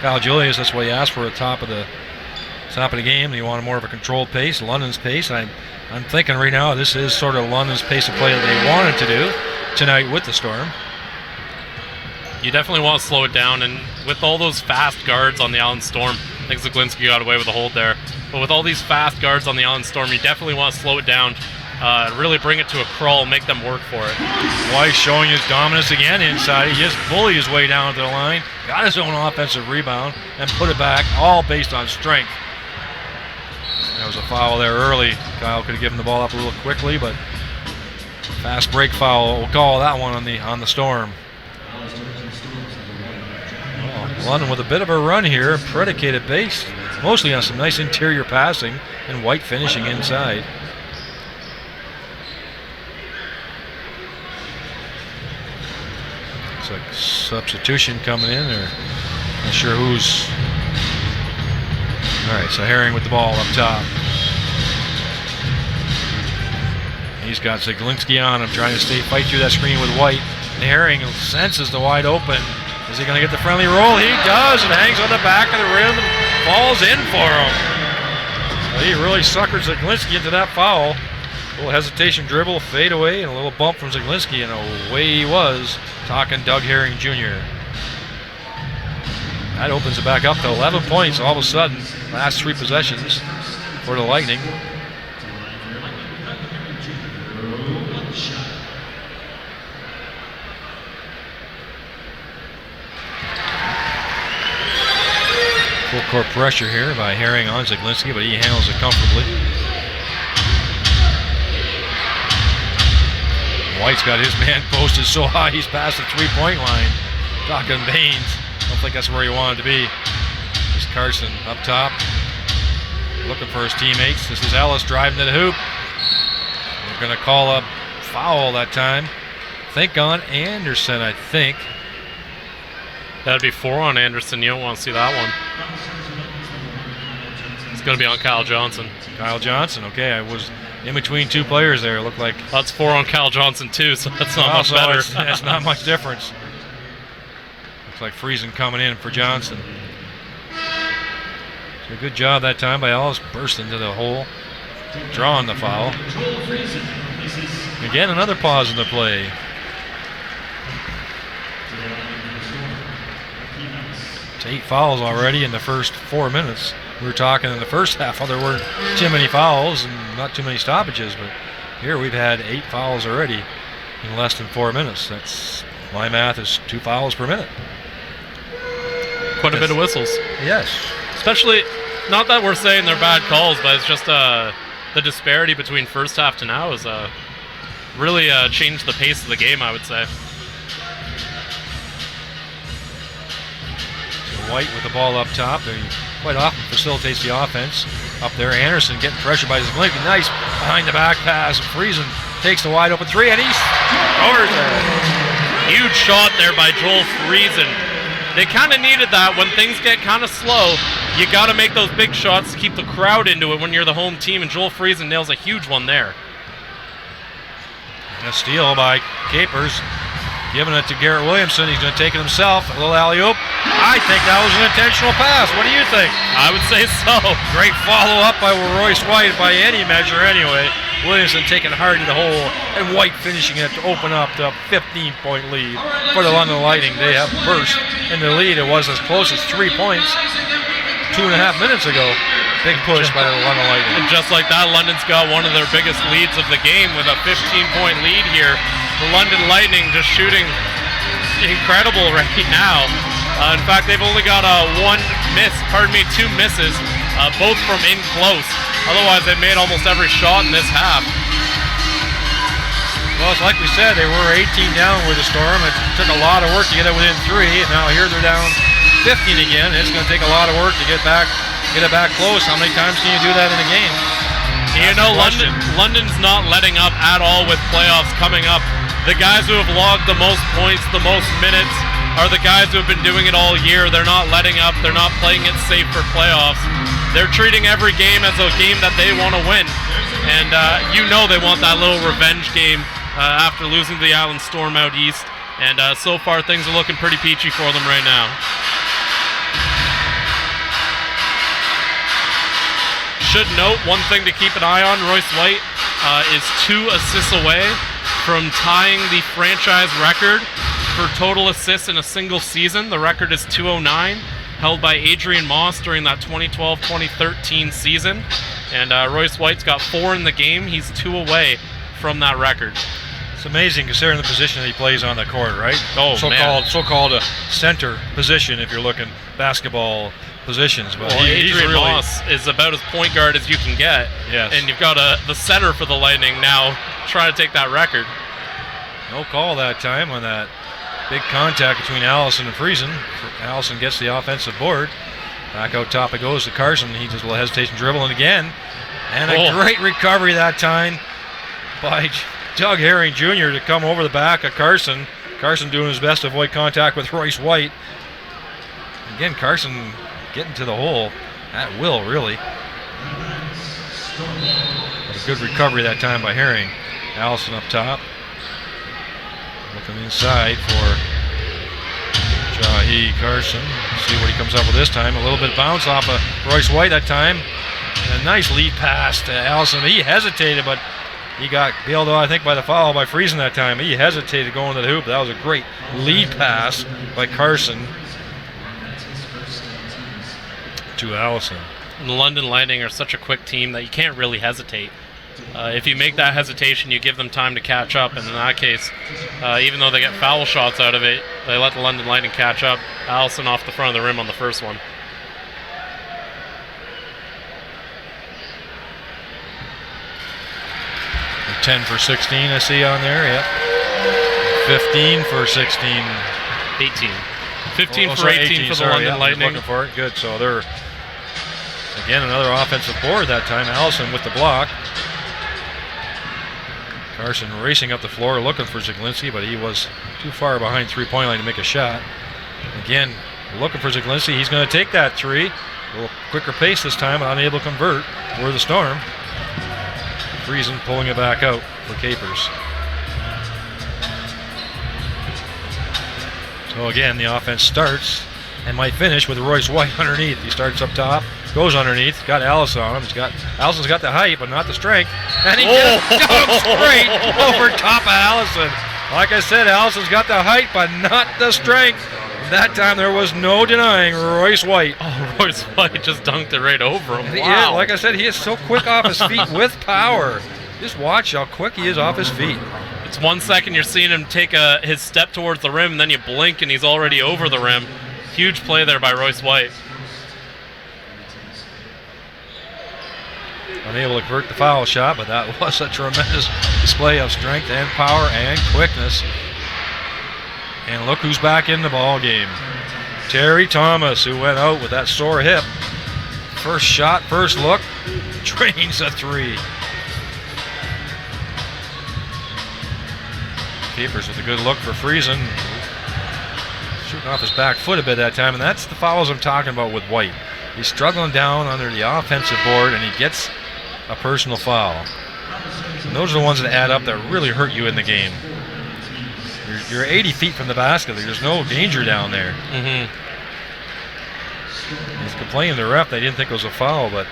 Kyle Julius, that's what he asked for at the top of the game. He wanted more of a controlled pace, London's pace. And I'm thinking right now this is sort of London's pace of play that they wanted to do tonight with the Storm. You definitely want to slow it down, and with all those fast guards on the Island Storm, I think Zaglinski got away with a hold there. But with all these fast guards on the Island Storm, you definitely want to slow it down. Really bring it to a crawl, make them work for it. White showing his dominance again inside. He just bullied his way down to the line, got his own offensive rebound, and put it back, all based on strength. There was a foul there early. Kyle could have given the ball up a little quickly, but fast break foul. We'll call that one on the Storm. Well, London with a bit of a run here, predicated base, mostly on some nice interior passing, and White finishing inside. Like substitution coming in, or not sure who's. All right, so Herring with the ball up top. He's got Zaglinski on him, trying to fight through that screen with White. And Herring senses the wide open. Is he going to get the friendly roll? He does. It hangs on the back of the rim and falls in for him. Well, he really suckered Zaglinski into that foul. A little hesitation dribble, fade away, and a little bump from Zaglinski, and away he was. Talking Doug Herring Jr. That opens it back up to 11 points all of a sudden. Last three possessions for the Lightning. Full court pressure here by Herring on Zaglinski, but he handles it comfortably. White's got his man posted so high he's past the three-point line. Talking Baines. Don't think that's where he wanted to be. This Carson up top, looking for his teammates. This is Ellis driving to the hoop. They're going to call a foul that time. Think on Anderson, I think. That'd be 4 on Anderson. You don't want to see that one. It's going to be on Kyle Johnson. Kyle Johnson, okay. I was in between two players there. It looked like. That's 4 on Kyle Johnson, too, so that's not much better. That's not much difference. Looks like Friesen coming in for Johnson. So a good job that time by Ellis. Burst into the hole, drawing the foul. Again, another pause in the play. It's 8 fouls already in the first 4 minutes. We were talking in the first half how there weren't too many fouls and not too many stoppages, but here we've had 8 fouls already in less than 4 minutes. That's, my math is 2 fouls per minute. Quite a bit of whistles. Yes. Especially, not that we're saying they're bad calls, but it's just the disparity between first half to now has really changed the pace of the game, I would say. So White with the ball up top. He quite often facilitates the offense. Up there, Anderson getting pressure by Zaglinski. Nice behind the back pass. Friesen takes the wide open 3 and he scores it. Huge shot there by Joel Friesen. They kind of needed that when things get kind of slow. You got to make those big shots to keep the crowd into it when you're the home team, and Joel Friesen nails a huge one there. And a steal by Capers. Giving it to Garrett Williamson. He's going to take it himself. A little alley-oop. I think that was an intentional pass. What do you think? I would say so. Great follow-up by Royce White by any measure anyway. Williamson taking hard to the hole, and White finishing it to open up the 15-point lead for the London Lightning. They have burst in the lead. It was as close as 3 points 2.5 minutes ago. Big push by the London Lightning. And just like that, London's got one of their biggest leads of the game with a 15-point lead here. The London Lightning just shooting incredible right now. In fact, they've only got two misses, both from in close. Otherwise, they made almost every shot in this half. Well, it's like we said, they were 18 down with the Storm. It took a lot of work to get it within 3. Now here they're down 15 again. It's going to take a lot of work to get it back close. How many times can you do that in a game? You know, London's not letting up at all with playoffs coming up. The guys who have logged the most points, the most minutes, are the guys who have been doing it all year. They're not letting up. They're not playing it safe for playoffs. They're treating every game as a game that they want to win. And you know they want that little revenge game after losing to the Island Storm out east. And so far, things are looking pretty peachy for them right now. Should note, one thing to keep an eye on, Royce White is 2 assists away from tying the franchise record for total assists in a single season. The record is 209, held by Adrian Moss during that 2012-2013 season. And Royce White's got 4 in the game. He's 2 away from that record. It's amazing considering the position that he plays on the court, right? Oh, so-called a center position if you're looking basketball positions. But well, Adrian Moss is about as point guard as you can get. Yes. And you've got the center for the Lightning now trying to take that record. No call that time on that big contact between Allison and Friesen. Allison gets the offensive board. Back out top it goes to Carson. He does a little hesitation dribbling again. And a great recovery that time by Doug Herring Jr. to come over the back of Carson. Carson doing his best to avoid contact with Royce White. Again, Carson getting to the hole at will, really. But a good recovery that time by Herring. Allison up top. Looking inside for Jahi Carson. See what he comes up with this time. A little bit of bounce off of Royce White that time. And a nice lead pass to Allison. He hesitated, but he got bailed out, I think, by the foul by Friesen that time. He hesitated going to the hoop. That was a great lead pass by Carson to Allison. And the London Lightning are such a quick team that you can't really hesitate. If you make that hesitation, you give them time to catch up. And in that case, even though they get foul shots out of it, they let the London Lightning catch up. Allison off the front of the rim on the first one. The 10 for 16 I see on there, yep. 15 for 16. 18. 15 for 18 for the London Lightning. Looking for it. Good. So they're, again, another offensive board that time. Allison with the block. Carson racing up the floor looking for Zaglinski, but he was too far behind three-point line to make a shot. Again, looking for Zaglinski. He's going to take that 3. A little quicker pace this time, unable to convert for the Storm. Friesen pulling it back out for Capers. So again, the offense starts and might finish with Royce White underneath. He starts up top, goes underneath, got Allison on him. Allison's got the height, but not the strength. and he just dunks straight over top of Allison. Like I said, Allison's got the height, but not the strength. That time there was no denying Royce White. Oh, Royce White just dunked it right over him. And Wow. like I said, he is so quick off his feet with power. Just watch how quick he is off his feet. It's 1 second you're seeing him take his step towards the rim, and then you blink and he's already over the rim. Huge play there by Royce White. Unable to convert the foul shot, but that was a tremendous display of strength and power and quickness. And look who's back in the ball game. Terry Thomas, who went out with that sore hip. First shot, first look, drains a three. Keepers with a good look for Friesen. Shooting off his back foot a bit that time, and that's the fouls I'm talking about with White. He's struggling down under the offensive board, and he gets a personal foul. And those are the ones that add up that really hurt you in the game. You're 80 feet from the basket. There's no danger down there. He's complaining to the ref. They didn't think it was a foul, but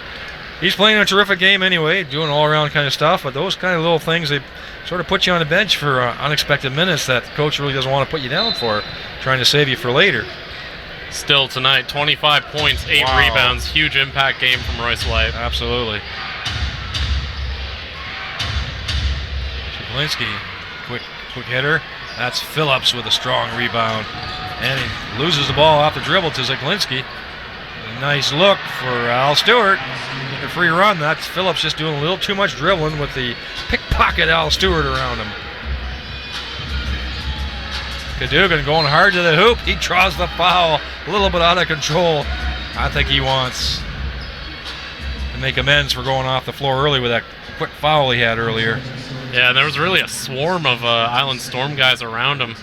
he's playing a terrific game anyway, doing all-around kind of stuff. But those kind of little things, they sort of put you on the bench for unexpected minutes that the coach really doesn't want to put you down for, trying to save you for later. Still tonight, 25 points, 8 rebounds. Huge impact game from Royce White. Absolutely. Chiklinski, quick hitter. That's Phillips with a strong rebound. And he loses the ball off the dribble to Zaglinski. A nice look for Al Stewart. A free run. That's Phillips just doing a little too much dribbling with the pickpocket Al Stewart around him. Cadogan going hard to the hoop. He draws the foul. A little bit out of control. I think he wants to make amends for going off the floor early with that quick foul he had earlier. Yeah, there was really a swarm of Island Storm guys around him.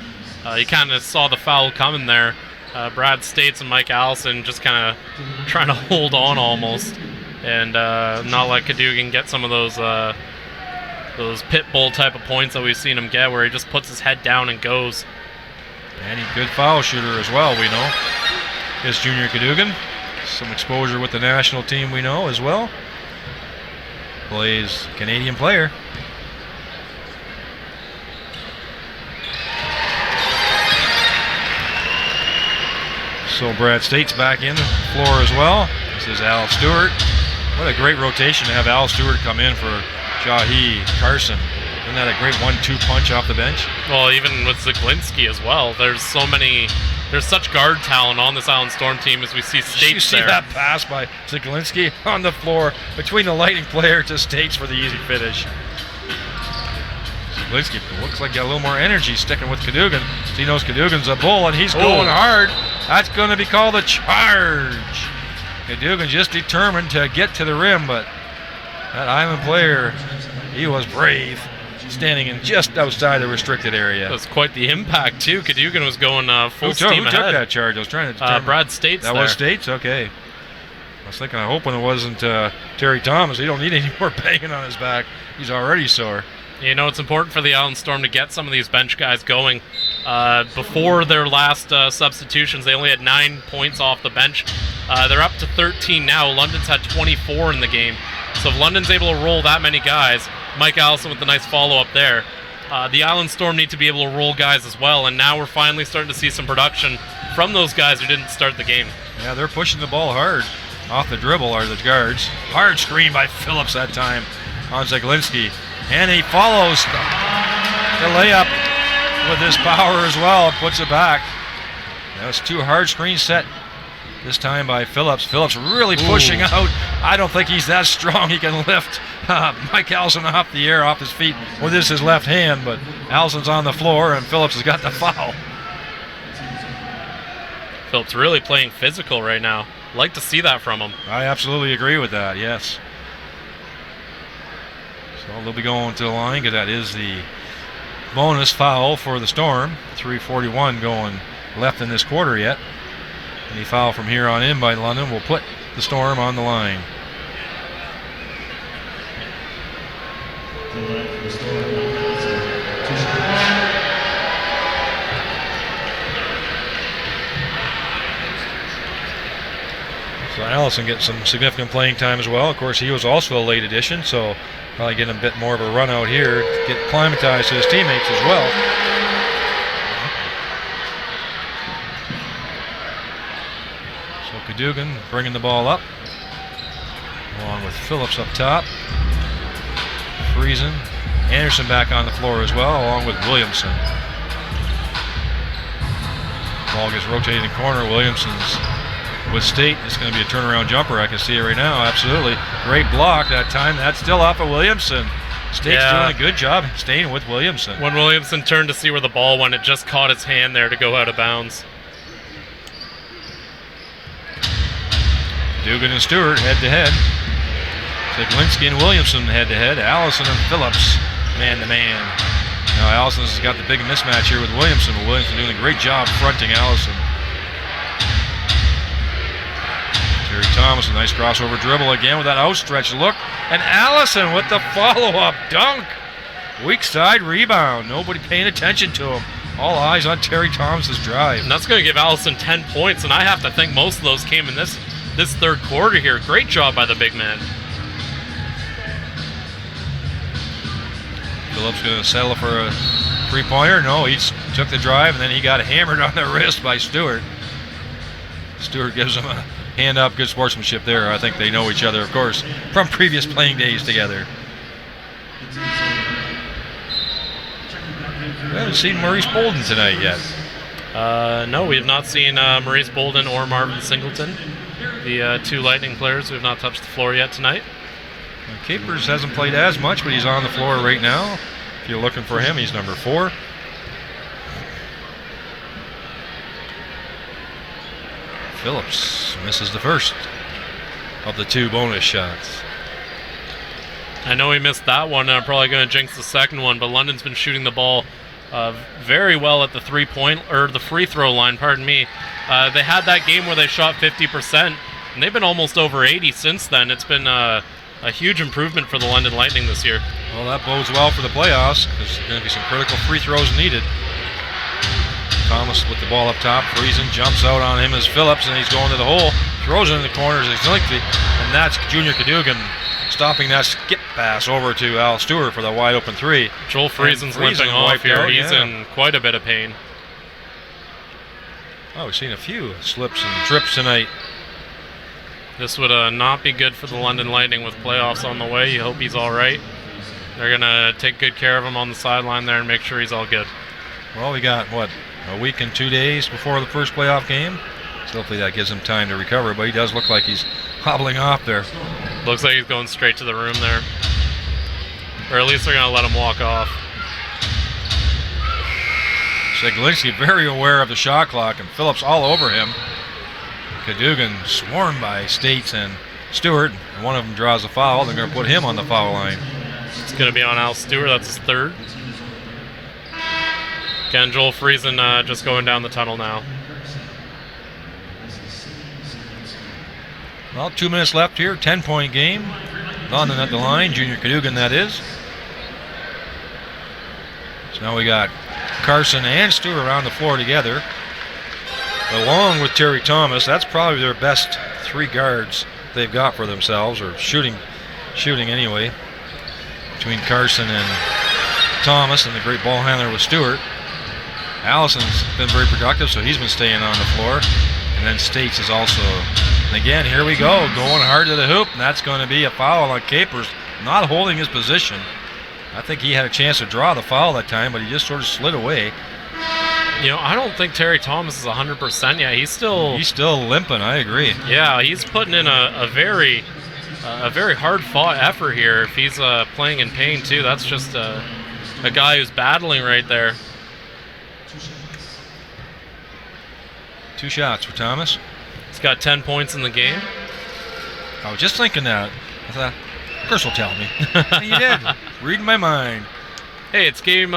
You kind of saw the foul coming there. Brad States and Mike Allison just kind of trying to hold on almost, and not let Cadogan get some of those pit bull type of points that we've seen him get, where he just puts his head down and goes. And he's a good foul shooter as well, we know. Is Junior Cadogan. Some exposure with the national team, we know as well. Plays Canadian player. So Brad State's back in the floor as well. This is Al Stewart. What a great rotation to have Al Stewart come in for Jahi Carson. Isn't that a great 1-2 punch off the bench? Well, even with Zaglinski as well. There's such guard talent on this Island Storm team as we see States you see there. that pass by Zaglinski on the floor between the Lightning player to States for the easy finish. Zaglinski looks like he got a little more energy sticking with Cadogan. He knows Cadogan's a bull and he's going hard. That's going to be called a charge. Cadogan just determined to get to the rim, but that Island player, he was brave, standing in just outside the restricted area. That was quite the impact too. Cadogan was going full Who steam took ahead. that charge? I was trying to determine. Brad States. That there. was States? Okay. I was thinking, hoping it wasn't Terry Thomas. He don't need any more banging on his back. He's already sore. You know, it's important for the Island Storm to get some of these bench guys going. Before their last substitutions, they only had 9 points off the bench. They're up to 13 now. London's had 24 in the game. So if London's able to roll that many guys, Mike Allison with the nice follow-up there, the Island Storm need to be able to roll guys as well, and now we're finally starting to see some production from those guys who didn't start the game. Yeah, they're pushing the ball hard. Off the dribble are the guards. Hard screen by Phillips that time on Zaglinski. And he follows the layup with his power as well, puts it back. That's 2 hard screens set this time by Phillips. Phillips really pushing out. I don't think he's that strong. He can lift Mike Allison off the air, off his feet with his left hand, but Allison's on the floor and Phillips has got the foul. Phillips really playing physical right now. Like to see that from him. I absolutely agree with that, yes. So they'll be going to the line because that is the bonus foul for the Storm. 3:41 going left in this quarter yet. Any foul from here on in by London will put the Storm on the line. So Allison gets some significant playing time as well. Of course, he was also a late addition, so Probably getting a bit more of a run out here to get acclimatized to his teammates as well. So Cadogan bringing the ball up, along with Phillips up top. Friesen, Anderson back on the floor as well, along with Williamson. Ball gets rotated in corner. Williamson's with State. It's going to be a turnaround jumper. I can see it right now. Absolutely. Great block that time. That's still off of Williamson. State's doing a good job staying with Williamson. When Williamson turned to see where the ball went, it just caught his hand there to go out of bounds. Dugan and Stewart head to head. Zaglinski and Williamson head to head. Allison and Phillips man to man. Now Allison's got the big mismatch here with Williamson, but Williamson doing a great job fronting Allison. Terry Thomas, a nice crossover dribble again with that outstretched look. And Allison with the follow-up dunk. Weak side rebound. Nobody paying attention to him. All eyes on Terry Thomas's drive. And that's going to give Allison 10 points, and I have to think most of those came in this third quarter here. Great job by the big man. Phillips going to settle for a three-pointer. No, he took the drive, and then he got hammered on the wrist by Stewart. Stewart gives him a hand up. Good sportsmanship there. I think they know each other, of course, from previous playing days together. We haven't seen Maurice Bolden tonight yet. No, we have not seen Maurice Bolden or Marvin Singleton, the two Lightning players who have not touched the floor yet tonight. Capers hasn't played as much, but he's on the floor right now. If you're looking for him, he's number 4. Phillips misses the first of the 2 bonus shots. I know he missed that one, and I'm probably going to jinx the second one, but London's been shooting the ball very well at the the free throw line, pardon me. They had that game where they shot 50%, and they've been almost over 80 since then. It's been a huge improvement for the London Lightning this year. Well, that bodes well for the playoffs, because there's going to be some critical free throws needed. Thomas with the ball up top. Friesen jumps out on him as Phillips, and he's going to the hole. Throws it in the corners as Zaglinski, and that's Junior Cadogan stopping that skip pass over to Al Stewart for the wide open 3. Joel Friesen's limping off here. He's in quite a bit of pain. Oh, we've seen a few slips and trips tonight. This would not be good for the London Lightning with playoffs on the way. You hope he's all right. They're going to take good care of him on the sideline there and make sure he's all good. Well, we got, a week and 2 days before the first playoff game. So hopefully that gives him time to recover, but he does look like he's hobbling off there. Looks like he's going straight to the room there. Or at least they're going to let him walk off. Zaglinski very aware of the shot clock, and Phillips all over him. Cadogan swarmed by States and Stewart, and one of them draws a foul. They're going to put him on the foul line. It's going to be on Al Stewart. That's his third. Again, Joel Friesen just going down the tunnel now. Well, 2 minutes left here, 10-point game. London at the line, Junior Cadogan that is. So now we got Carson and Stewart on the floor together, along with Terry Thomas. That's probably their best 3 guards they've got for themselves, or shooting anyway, between Carson and Thomas, and the great ball handler with Stewart. Allison's been very productive, so he's been staying on the floor. And then States is also, and again, here we go, going hard to the hoop, and that's going to be a foul on Capers, not holding his position. I think he had a chance to draw the foul that time, but he just sort of slid away. You know, I don't think Terry Thomas is 100% yet. He's still limping, I agree. Yeah, he's putting in a very hard-fought effort here. If he's playing in pain, too, that's just a guy who's battling right there. 2 shots for Thomas. He's got 10 points in the game. I was just thinking that. I thought, Chris will tell me. You did. Reading my mind. Hey, it's game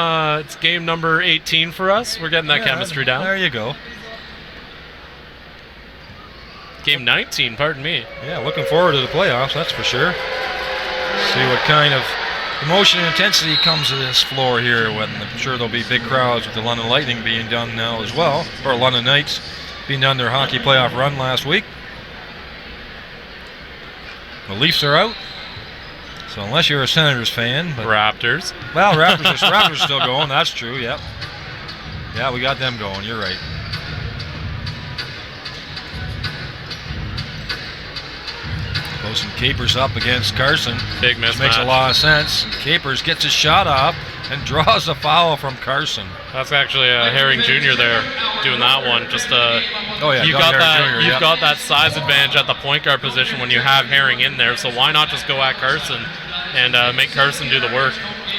number 18 for us. We're getting that chemistry down. There you go. Game 19, pardon me. Yeah, looking forward to the playoffs, that's for sure. See what kind of emotion and intensity comes to this floor here, when I'm sure there'll be big crowds with the London Lightning being done now as well, or London Knights being done their hockey playoff run last week. The Leafs are out. So unless you're a Senators fan, but Raptors. well, Raptors are still going. That's true. Yep. Yeah, we got them going. You're right. Posting Capers up against Carson. Big Which mismatch. makes a lot of sense. Capers gets his shot off and draws a foul from Carson. That's actually Herring Jr. there doing that one. Just Oh yeah, you've Doug got Herring that Jr., you've got that size advantage at the point guard position when you have Herring in there. So why not just go at Carson and make Carson do the work?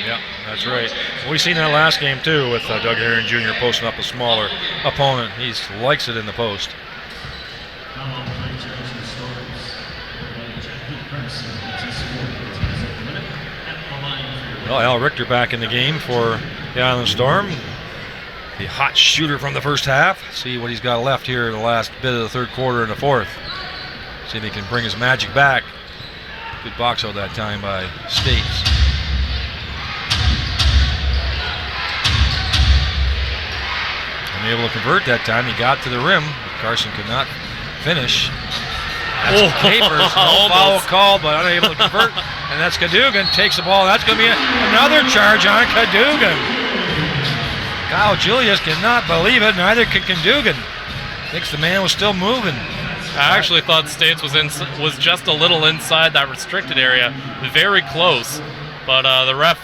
Yeah, that's right. We've seen that last game too with Doug Herring Jr. posting up a smaller opponent. He likes it in the post. Well, Al Richter back in the game for the Island Storm. The hot shooter from the first half. See what he's got left here in the last bit of the third quarter and the fourth. See if he can bring his magic back. Good box out that time by States. Unable to convert that time. He got to the rim, but Carson could not finish. That's Capers. No foul called, but unable to convert. And that's Cadogan. Takes the ball. That's going to be another charge on Cadogan. Kyle Julius cannot believe it. Neither can Cadogan. Thinks the man was still moving. I actually thought States was just a little inside that restricted area, very close. But the ref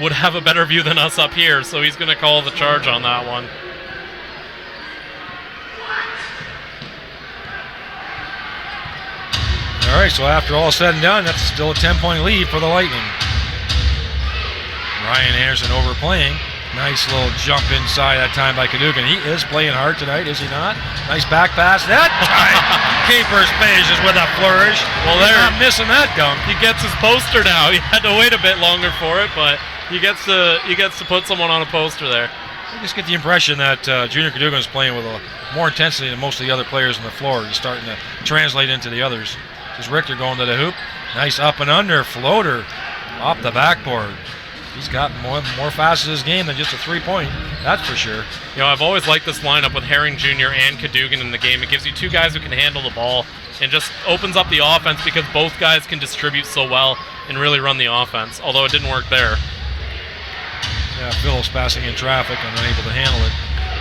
would have a better view than us up here, so he's going to call the charge on that one. All right, so after all said and done, that's still a 10-point lead for the Lightning. Ryan Anderson overplaying. Nice little jump inside that time by Cadogan. He is playing hard tonight, is he not? Nice back pass. That time, Capers finishes with a flourish. Well, He's there, not missing that dunk. he gets his poster now. He had to wait a bit longer for it, but he gets to put someone on a poster there. I just get the impression that Junior Cadogan is playing with more intensity than most of the other players on the floor. He's starting to translate into the others. Just Richter going to the hoop. Nice up and under floater off the backboard. He's got more fast in his game than just a three-point, that's for sure. You know, I've always liked this lineup with Herring Jr. and Cadogan in the game. It gives you two guys who can handle the ball and just opens up the offense because both guys can distribute so well and really run the offense, although it didn't work there. Yeah, Phillips passing in traffic and unable to handle it.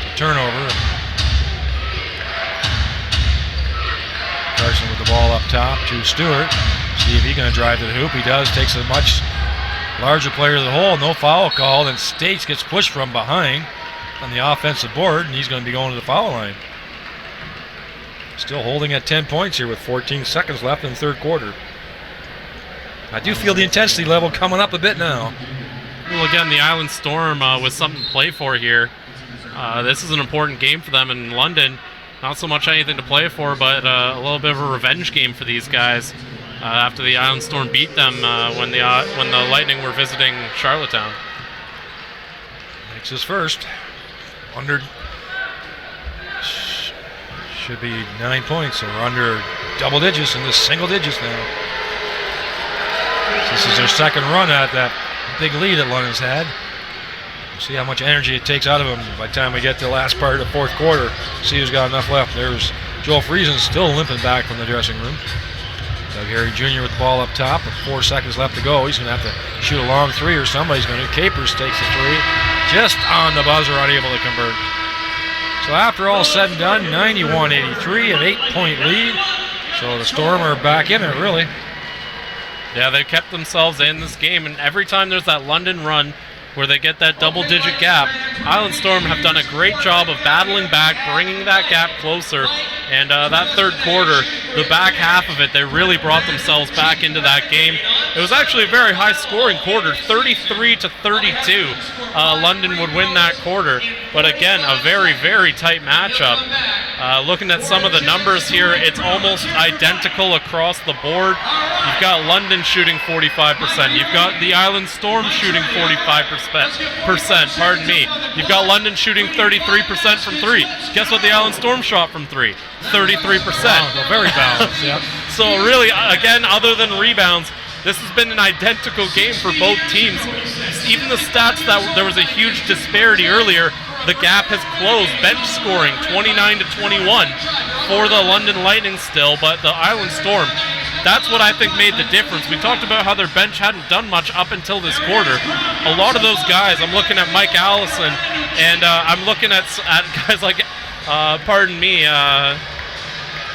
It's a turnover. Carson with the ball up top to Stewart. See if he's going to drive to the hoop. He does. Takes a much larger player to the hole. No foul call. Then States gets pushed from behind on the offensive board, and he's going to be going to the foul line. Still holding at 10 points here with 14 seconds left in the third quarter. I do feel the intensity level coming up a bit now. Well, again, the Island Storm with something to play for here. This is an important game for them in London. Not so much anything to play for, but a little bit of a revenge game for these guys after the Island Storm beat them when the Lightning were visiting Charlottetown. Makes his first. Under should be 9 points, so we're under double digits in the single digits now. This is their second run at that big lead that London's had. We'll see how much energy it takes out of them by the time we get to the last part of the fourth quarter. See who's got enough left. There's Joel Friesen still limping back from the dressing room. Doug Harry Jr. with the ball up top with 4 seconds left to go. He's going to have to shoot a long three, or somebody's going to. Capers takes the three. Just on the buzzer, unable to convert. So after all said and done, 91-83, an 8-point lead. So the Storm are back in it, really. Yeah, they kept themselves in this game, and every time there's that London run where they get that double-digit gap, Island Storm have done a great job of battling back, bringing that gap closer, and that third quarter, the back half of it, they really brought themselves back into that game. It was actually a very high-scoring quarter, 33-32. London would win that quarter, but again, a very, very tight matchup. Looking at some of the numbers here, it's almost identical across the board. You've got London shooting 45%. You've got the Island Storm shooting 45%. Pardon me. You've got London shooting 33% from three. Guess what the Island Storm shot from three? 33%. Wow, so very balanced, yeah. So really, again, other than rebounds, this has been an identical game for both teams. Even the stats that there was a huge disparity earlier, the gap has closed. Bench scoring 29-21 for the London Lightning still, but the Island Storm, that's what I think made the difference. We talked about how their bench hadn't done much up until this quarter. A lot of those guys, I'm looking at Mike Allison, and I'm looking at guys like,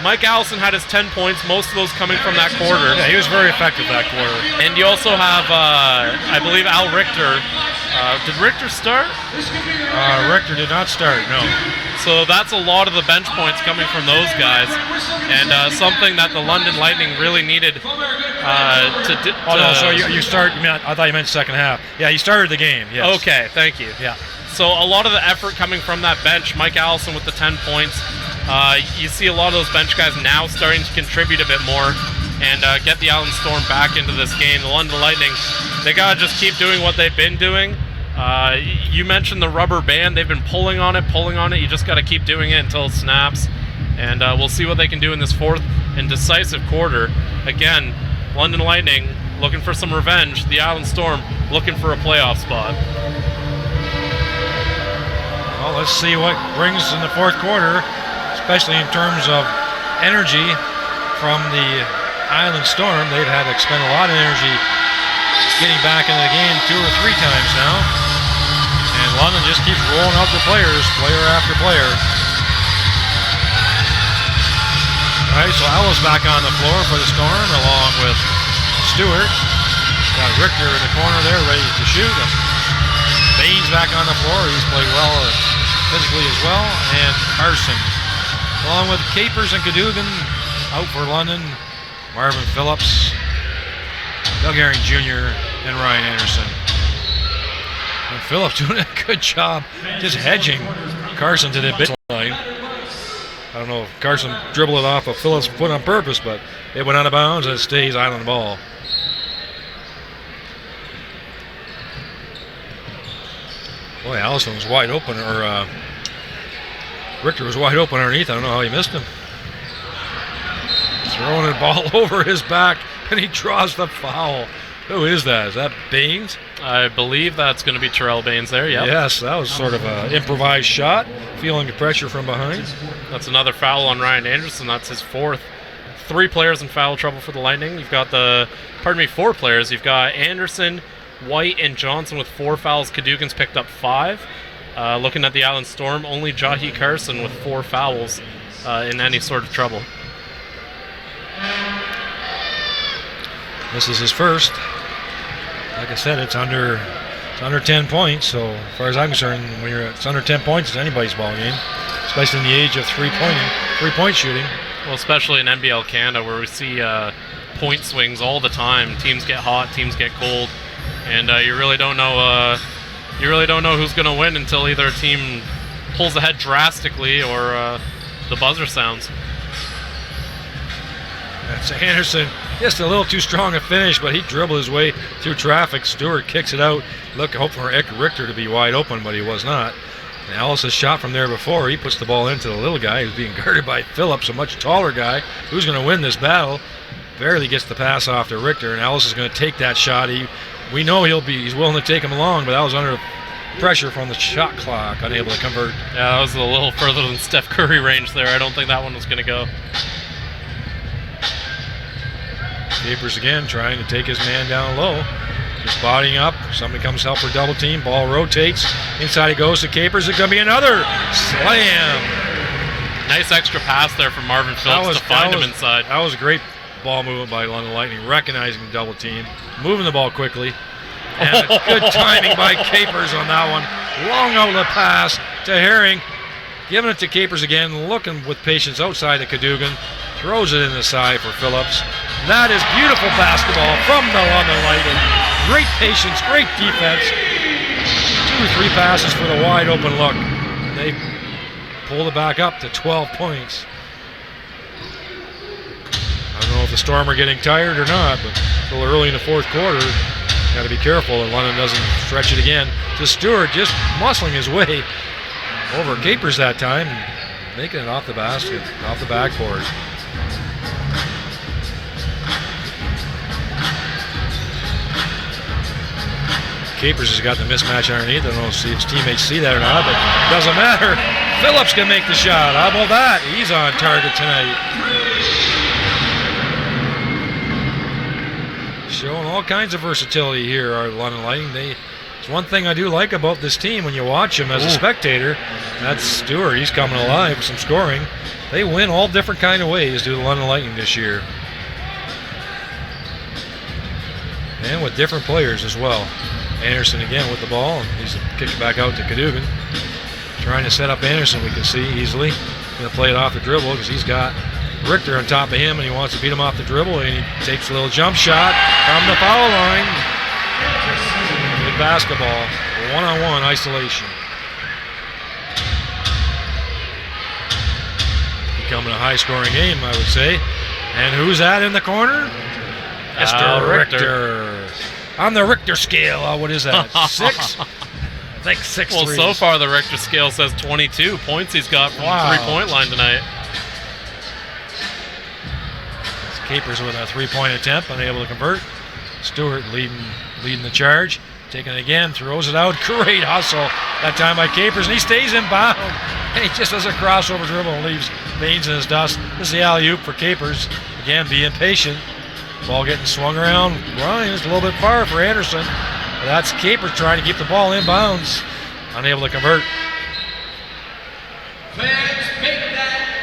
Mike Allison had his 10 points, most of those coming from that quarter. Yeah, he was very effective that quarter. And you also have, I believe, Al Richter. Did Richter start? Richter did not start, no. So that's a lot of the bench points coming from those guys, and something that the London Lightning really needed So you start. I thought you meant second half. Yeah, he started the game. Yes. Okay, thank you. Yeah. So a lot of the effort coming from that bench. Mike Allison with the 10 points. You see a lot of those bench guys now starting to contribute a bit more and get the Allen Storm back into this game. The London Lightning, they gotta just keep doing what they've been doing. You mentioned the rubber band. They've been pulling on it. You just got to keep doing it until it snaps. And we'll see what they can do in this fourth and decisive quarter. Again, London Lightning looking for some revenge. The Island Storm looking for a playoff spot. Well, let's see what brings in the fourth quarter, especially in terms of energy from the Island Storm. They've had to expend a lot of energy getting back into the game 2 or 3 times now. And London just keeps rolling out their players, player after player. All right, so Allen's back on the floor for the Storm, along with Stewart. Got Richter in the corner there, ready to shoot. Baines back on the floor. He's played well physically as well. And Carson, along with Capers and Cadogan, out for London. Marvin Phillips, Doug Herring Jr., and Ryan Anderson. And Phillips doing a good job just hedging Carson to the baseline. I don't know if Carson dribbled it off of Phillips' foot on purpose, but it went out of bounds and it stays Island ball. Boy, Allison was wide open, or Richter was wide open underneath. I don't know how he missed him. Throwing the ball over his back, and he draws the foul. Who is that? Is that Baines? I believe that's going to be Terrell Baines there, yeah. Yes, that was sort of an improvised shot, feeling the pressure from behind. That's another foul on Ryan Anderson. That's his fourth. 3 players in foul trouble for the Lightning. You've got 4 players. You've got Anderson, White, and Johnson with 4 fouls. Cadogan's picked up 5. Looking at the Island Storm, only Jahi Carson with 4 fouls in any sort of trouble. This is his first. Like I said, it's under 10 points. So as far as I'm concerned, when it's under 10 points, it's anybody's ball game, especially in the age of three-point shooting. Well, especially in NBL Canada, where we see point swings all the time. Teams get hot, teams get cold, and you really don't know. Who's going to win until either a team pulls ahead drastically or the buzzer sounds. That's Anderson. Just a little too strong a finish, but he dribbled his way through traffic. Stewart kicks it out. Hope for Richter to be wide open, but he was not. And Ellis has shot from there before. He puts the ball into the little guy who's being guarded by Phillips, a much taller guy. Who's going to win this battle? Barely gets the pass off to Richter, and Ellis is going to take that shot. We know he's willing to take him along, but that was under pressure from the shot clock, unable to convert. Yeah, that was a little further than Steph Curry range there. I don't think that one was going to go. Capers again trying to take his man down low. Just bodying up. Somebody comes help for double team. Ball rotates. Inside he goes to Capers. It's going to be another slam. Nice extra pass there from Marvin Phillips to find him inside. That was a great ball movement by London Lightning, recognizing the double team, moving the ball quickly. And good timing by Capers on that one. Long outlet pass to Herring. Giving it to Capers again, looking with patience outside to Cadogan. Throws it in the side for Phillips. That is beautiful basketball from the London Lightning. Great patience, great defense. 2 or 3 passes for the wide open look. They pulled it back up to 12 points. I don't know if the Storm are getting tired or not, but still early in the fourth quarter. Got to be careful that London doesn't stretch it again. To Stewart, just muscling his way over Capers that time, making it off the basket, off the backboard. Capers has got the mismatch underneath. I don't know if his teammates see that or not, but it doesn't matter. Phillips can make the shot. How about that? He's on target tonight. all kinds of versatility here, our London Lightning. It's one thing I do like about this team when you watch them as a spectator. That's Stewart. He's coming alive with some scoring. They win all different kind of ways, do the London Lightning this year. And with different players as well. Anderson again with the ball, and he's kicked back out to Cadogan. Trying to set up Anderson, we can see easily. Going to play it off the dribble because he's got Richter on top of him, and he wants to beat him off the dribble, and he takes a little jump shot from the foul line. Good basketball, one-on-one isolation. Becoming a high-scoring game, I would say. And who's that in the corner? Mr. Richter. On the Richter scale, what is that, 6? I think 6 Well, threes. so far the Richter scale says 22 points he's got from the three-point line tonight. Capers with a three-point attempt, unable to convert. Stewart leading the charge. Taking it again, throws it out. Great hustle that time by Capers, and he stays in bound. And he just does a crossover dribble and leaves Baines in his dust. This is the alley-oop for Capers. Again, be impatient. Ball getting swung around. Ryan is a little bit far for Anderson. But that's Capers trying to keep the ball in bounds. Unable to convert.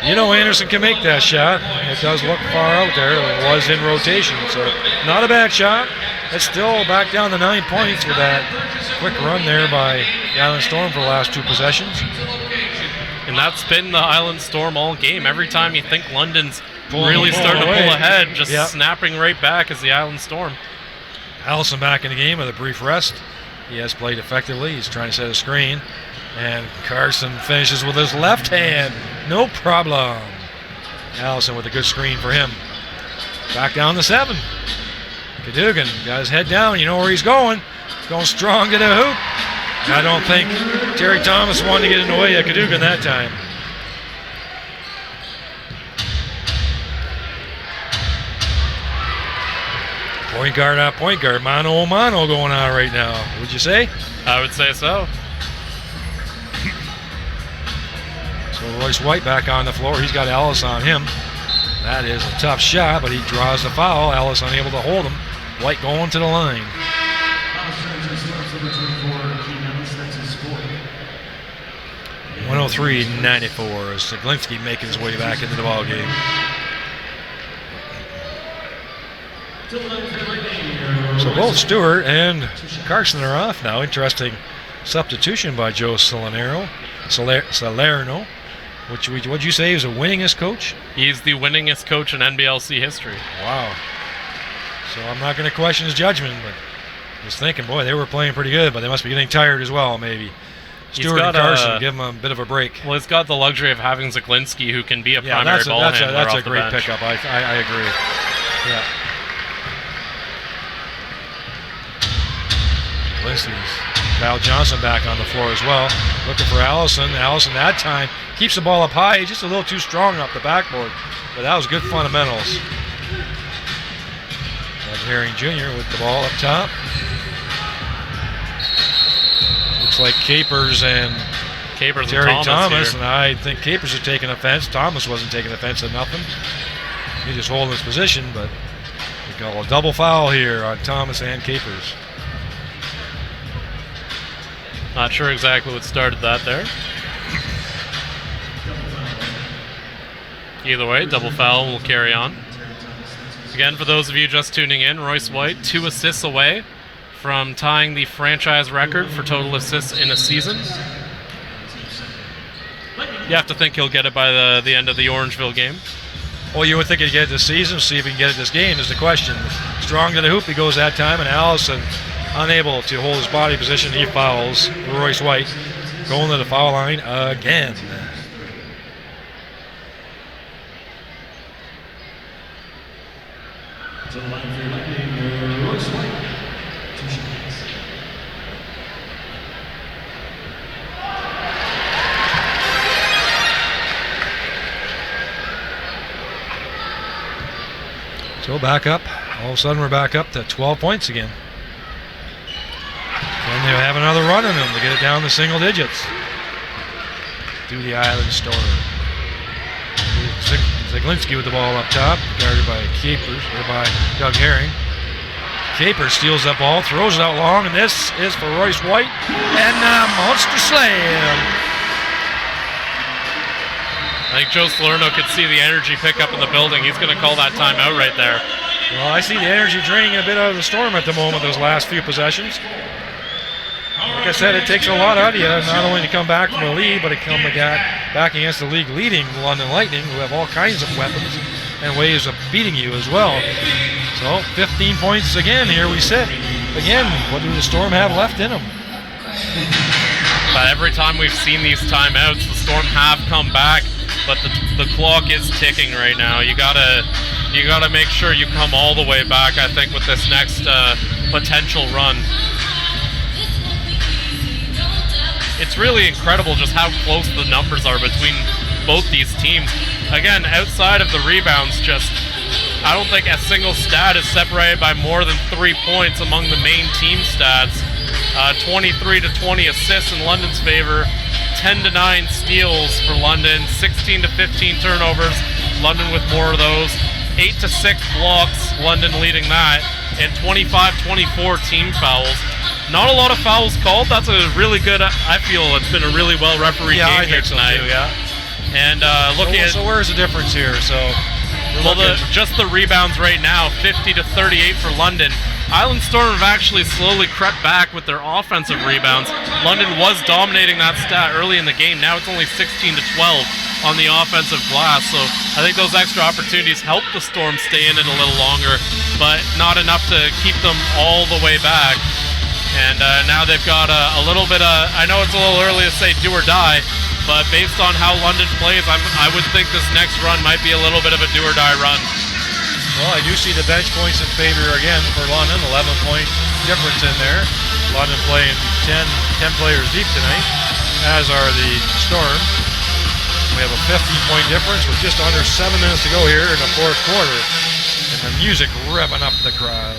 You know Anderson can make that shot. It does look far out there. It was in rotation, so not a bad shot. It's still back down to 9 points with that quick run there by the Island Storm for the last 2 possessions. And that's been the Island Storm all game. Every time you think London's really starting to pull ahead, just snapping right back as the Island Storm. Allison back in the game with a brief rest. He has played effectively. He's trying to set a screen. And Carson finishes with his left hand. No problem. Allison with a good screen for him. Back down to 7. Cadogan got his head down. You know where he's going. Going strong to the hoop. I don't think Terry Thomas wanted to get in the way of Cadogan that time. Point guard on point guard. Mano a mano going on right now. Would you say? I would say so. So Royce White back on the floor. He's got Ellis on him. That is a tough shot, but he draws the foul. Ellis unable to hold him. White going to the line. 103-94 as Zaglinski making his way back into the ball game. So both Stewart and Carson are off now. Interesting substitution by Joe Salerno. What'd you say he was the winningest coach? He's the winningest coach in NBLC history. Wow. So I'm not going to question his judgment, but just thinking, boy, they were playing pretty good, but they must be getting tired as well, maybe. Stewart and Carson give him a bit of a break. Well, he's got the luxury of having Zaglinski, who can be a primary ball handler. That's off a great the bench. pickup. I agree. Yeah. Zaglinski's Val Johnson back on the floor as well, looking for Allison. Allison that time keeps the ball up high, just a little too strong up the backboard, but that was good fundamentals. Doug Herring Jr. with the ball up top. Looks like Capers and Terry Thomas, and I think Capers are taking offense. Thomas wasn't taking offense at nothing. He just holding his position, but we got a double foul here on Thomas and Capers. Not sure exactly what started that there. Either way, double foul will carry on. Again, for those of you just tuning in, Royce White 2 assists away from tying the franchise record for total assists in a season. You have to think he'll get it by the end of the Orangeville game. Well, you would think he'd get it this season. See if he can get it this game is the question. Strong to the hoop, he goes that time, and Allison unable to hold his body position. He fouls Royce White, going to the foul line again. To the line for your Lightning, Royce White. 2 shots. So back up. All of a sudden we're back up to 12 points again. And they have another run in them to get it down to single digits. Do the Island Storm. Zaglinski with the ball up top, guarded by Capers, or by Doug Herring. Capers steals that ball, throws it out long, and this is for Royce White, and monster slam. I think Joe Salerno could see the energy pick up in the building. He's going to call that timeout right there. Well, I see the energy draining a bit out of the Storm at the moment, those last few possessions. Like I said, it takes a lot out of you, not only to come back from a lead, but to come back against the league-leading London Lightning, who have all kinds of weapons and ways of beating you as well. So, 15 points again, here we sit. Again, what do the Storm have left in them? But every time we've seen these timeouts, the Storm have come back, but the clock is ticking right now. You gotta make sure you come all the way back, I think, with this next potential run. It's really incredible just how close the numbers are between both these teams. Again, outside of the rebounds, I don't think a single stat is separated by more than 3 points among the main team stats. 23-20 assists in London's favor, 10-9 steals for London, 16-15 turnovers, London with more of those, 8-6 blocks, London leading that, and 25-24 team fouls. Not a lot of fouls called. That's a really good, I feel it's been a really well refereed game here tonight. So too, yeah. And looking at... So where's the difference here? Just the rebounds right now, 50-38 for London. Island Storm have actually slowly crept back with their offensive rebounds. London was dominating that stat early in the game. Now it's only 16-12 on the offensive glass. So I think those extra opportunities help the Storm stay in it a little longer, but not enough to keep them all the way back. And now they've got a little bit of, I know it's a little early to say do or die, but based on how London plays, I would think this next run might be a little bit of a do or die run. Well, I do see the bench points in favor again for London, 11-point difference in there. London playing 10 players deep tonight, as are the Storm. We have a 15-point difference with just under 7 minutes to go here in the fourth quarter. And the music revving up the crowd.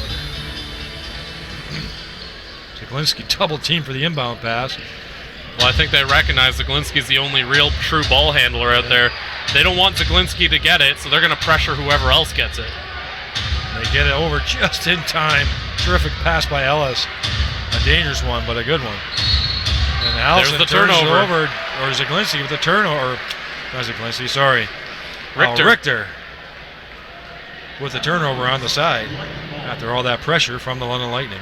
Zaglinski double team for the inbound pass. Well, I think they recognize Zaglinski's the only real true ball handler out there. They don't want Zaglinski to get it, so they're going to pressure whoever else gets it. They get it over just in time. Terrific pass by Ellis. A dangerous one, but a good one. And Allison There's the turns it turnover. over, or Zaglinski with the turnover. Not Zaglinski, sorry. Richter. With the turnover on the side after all that pressure from the London Lightning.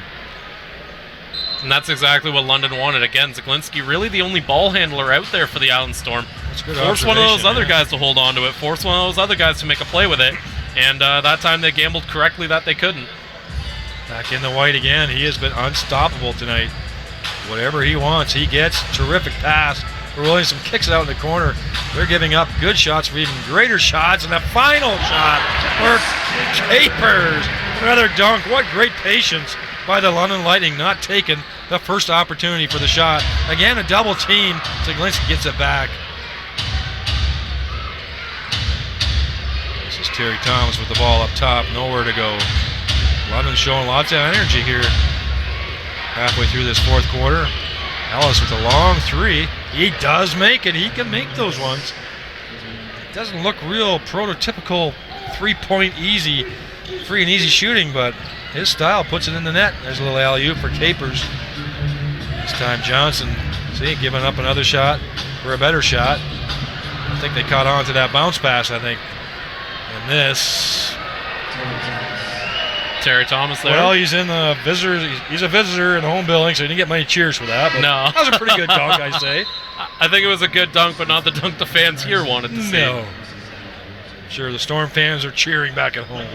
And that's exactly what London wanted. Again, Zaglinski really the only ball handler out there for the Island Storm. That's good. Force one of those other guys to hold on to it. Force one of those other guys to make a play with it. And that time they gambled correctly that they couldn't. Back in the white again. He has been unstoppable tonight. Whatever he wants, he gets. Terrific pass. Williamson kicks it out in the corner. They're giving up good shots for even greater shots. And the final shot for Capers. Another dunk. What great patience by the London Lightning, not taking the first opportunity for the shot. Again, a double team. Zaglinski gets it back. This is Terry Thomas with the ball up top. Nowhere to go. London showing lots of energy here. Halfway through this fourth quarter. Ellis with a long three. He does make it. He can make those ones. It doesn't look real prototypical three-point free and easy shooting, but his style puts it in the net. There's a little alley-oop for Capers. This time Johnson, giving up another shot for a better shot. I think they caught on to that bounce pass, I think. And this... Terry Thomas there. Well, he's in the visitors. He's a visitor in the home building, so he didn't get many cheers for that. But no. That was a pretty good dunk, I say. I think it was a good dunk, but not the dunk the fans here wanted to see. No. Sure, the Storm fans are cheering back at home.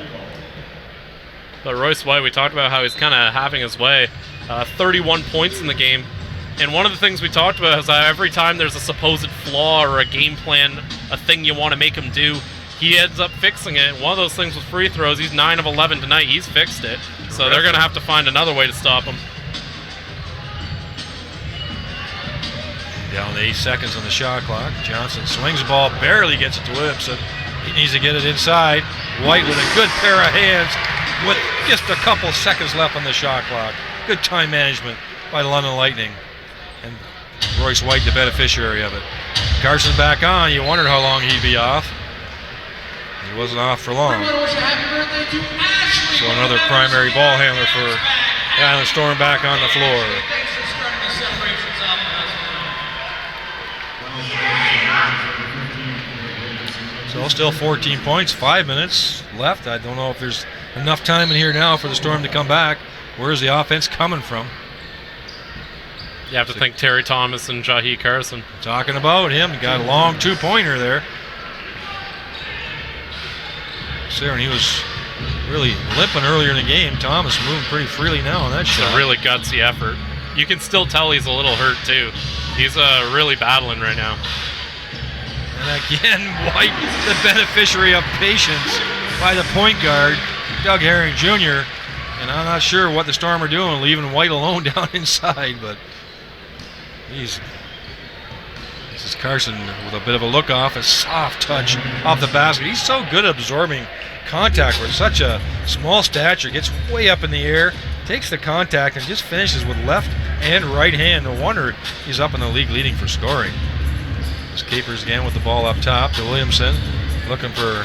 But Royce White, we talked about how he's kind of having his way. 31 points in the game. And one of the things we talked about is that every time there's a supposed flaw or a game plan, a thing you want to make him do, he ends up fixing it. One of those things with free throws, he's 9 of 11 tonight. He's fixed it. So they're going to have to find another way to stop him. Down to 8 seconds on the shot clock. Johnson swings the ball, barely gets it to Williamson. He needs to get it inside. White with a good pair of hands with just a couple seconds left on the shot clock. Good time management by the London Lightning. And Royce White, the beneficiary of it. Carson back on. You wondered how long he'd be off. He wasn't off for long. So So another primary ball handler for the Island Storm back on the floor. So still 14 points, 5 minutes left. I don't know if there's enough time in here now for the Storm to come back. Where's the offense coming from? You have to think Terry Thomas and Jahi Carson. Talking about him, he got a long two-pointer there. And he was really limping earlier in the game. Thomas moving pretty freely now on that shot. It's a really gutsy effort. You can still tell he's a little hurt too. He's really battling right now. And again, White, the beneficiary of patience by the point guard, Doug Herring Jr. And I'm not sure what the Storm are doing, leaving White alone down inside, but this is Carson with a bit of a look off, a soft touch off the basket. He's so good at absorbing contact with such a small stature, gets way up in the air, takes the contact, and just finishes with left and right hand. No wonder he's up in the league leading for scoring. This Capers again with the ball up top to Williamson, looking for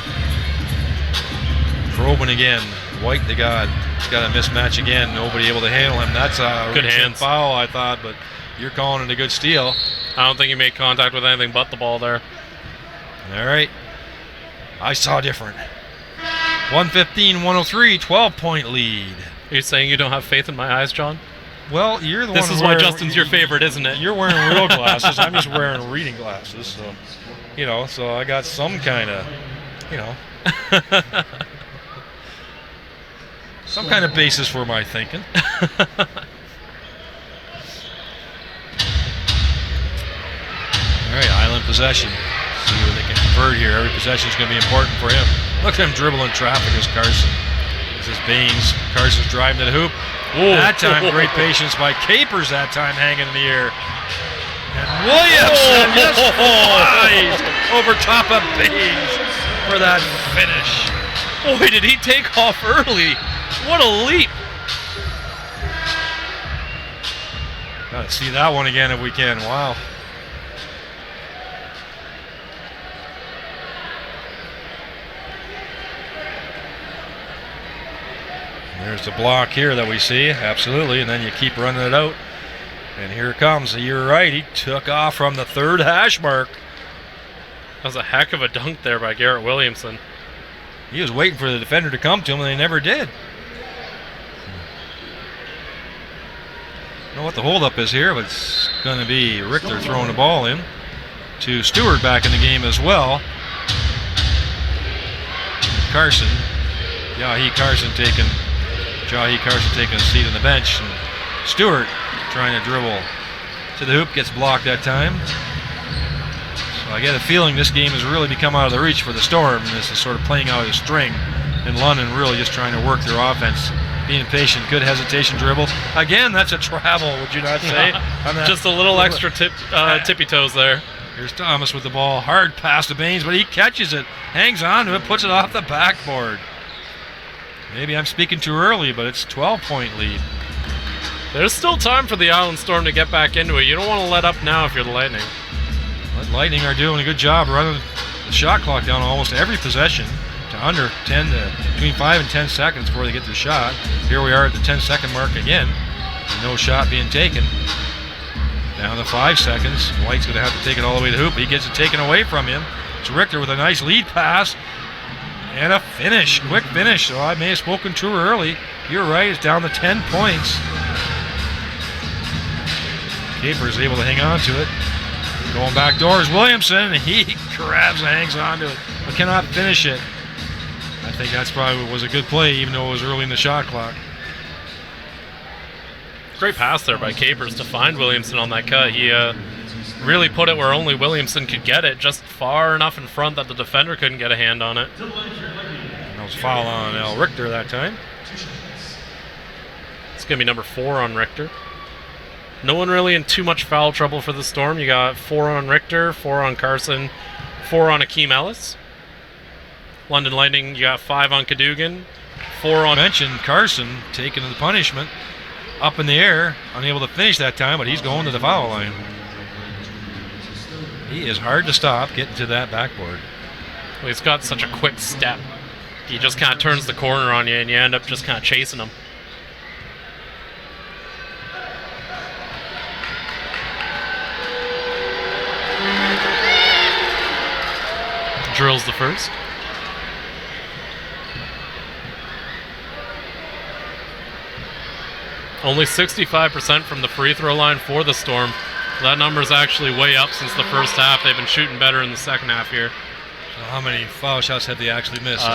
probing again. White, he's got a mismatch again. Nobody able to handle him. That's a good hands foul, I thought, but you're calling it a good steal. I don't think he made contact with anything but the ball there. All right. I saw different. 115-103, 12-point lead. Are you saying you don't have faith in my eyes, John? Well, you're the This one is why Justin's your favorite, isn't it? You're wearing real glasses. I'm just wearing reading glasses. So, so I got some kind of, some kind of basis for my thinking. All right, Island possession. See what they can convert here. Every possession is going to be important for him. Look at him dribbling traffic as Carson. This is Baines. Carson's driving to the hoop. Ooh. That time, great patience by Capers that time, hanging in the air. And Williamson just flies over top of Baines for that finish. Boy, did he take off early. What a leap. Gotta see that one again if we can. Wow. There's the block here that we see, absolutely, and then you keep running it out. And here it comes. You're right, he took off from the third hash mark. That was a heck of a dunk there by Garrett Williamson. He was waiting for the defender to come to him, and they never did. I don't know what the holdup is here, but it's going to be Richter throwing the ball in to Stewart back in the game as well. Carson, Jahi Carson taking a seat on the bench. And Stewart trying to dribble to the hoop, gets blocked that time. So I get a feeling this game has really become out of the reach for the Storm, and this is sort of playing out a string. And London really just trying to work their offense, being patient, good hesitation dribble. Again, that's a travel, would you not say? Just a little extra tippy toes there. Here's Thomas with the ball, hard pass to Baines, but he catches it, hangs on to it, puts it off the backboard. Maybe I'm speaking too early, but it's 12-point lead. There's still time for the Island Storm to get back into it. You don't want to let up now if you're the Lightning. The Lightning are doing a good job running the shot clock down almost every possession to under 10 to between 5 and 10 seconds before they get their shot. Here we are at the 10-second mark again. No shot being taken. Down to 5 seconds. White's going to have to take it all the way to the hoop. He gets it taken away from him. It's Richter with a nice lead pass. And a finish, quick finish. So I may have spoken too early. You're right, it's down to 10 points. Capers able to hang on to it. Going back doors, Williamson, he grabs and hangs on to it, but cannot finish it. I think that's probably was a good play, even though it was early in the shot clock. Great pass there by Capers to find Williamson on that cut. He really put it where only Williamson could get it, just far enough in front that the defender couldn't get a hand on it. That was a foul on Al Richter that time. It's going to be number 4 on Richter. No one really in too much foul trouble for the Storm. You got 4 on Richter, 4 on Carson, 4 on Akeem Ellis. London Lightning, you got 5 on Cadogan, 4 on... Mentioned Carson taking the punishment up in the air, unable to finish that time, but he's going to the foul line. He is hard to stop getting to that backboard. Well, he's got such a quick step. he just kind of turns the corner on you, and you end up just kind of chasing him. Drills the first. Only 65% from the free throw line for the Storm. That number is actually way up since the first half. They've been shooting better in the second half here. So how many foul shots have they actually missed?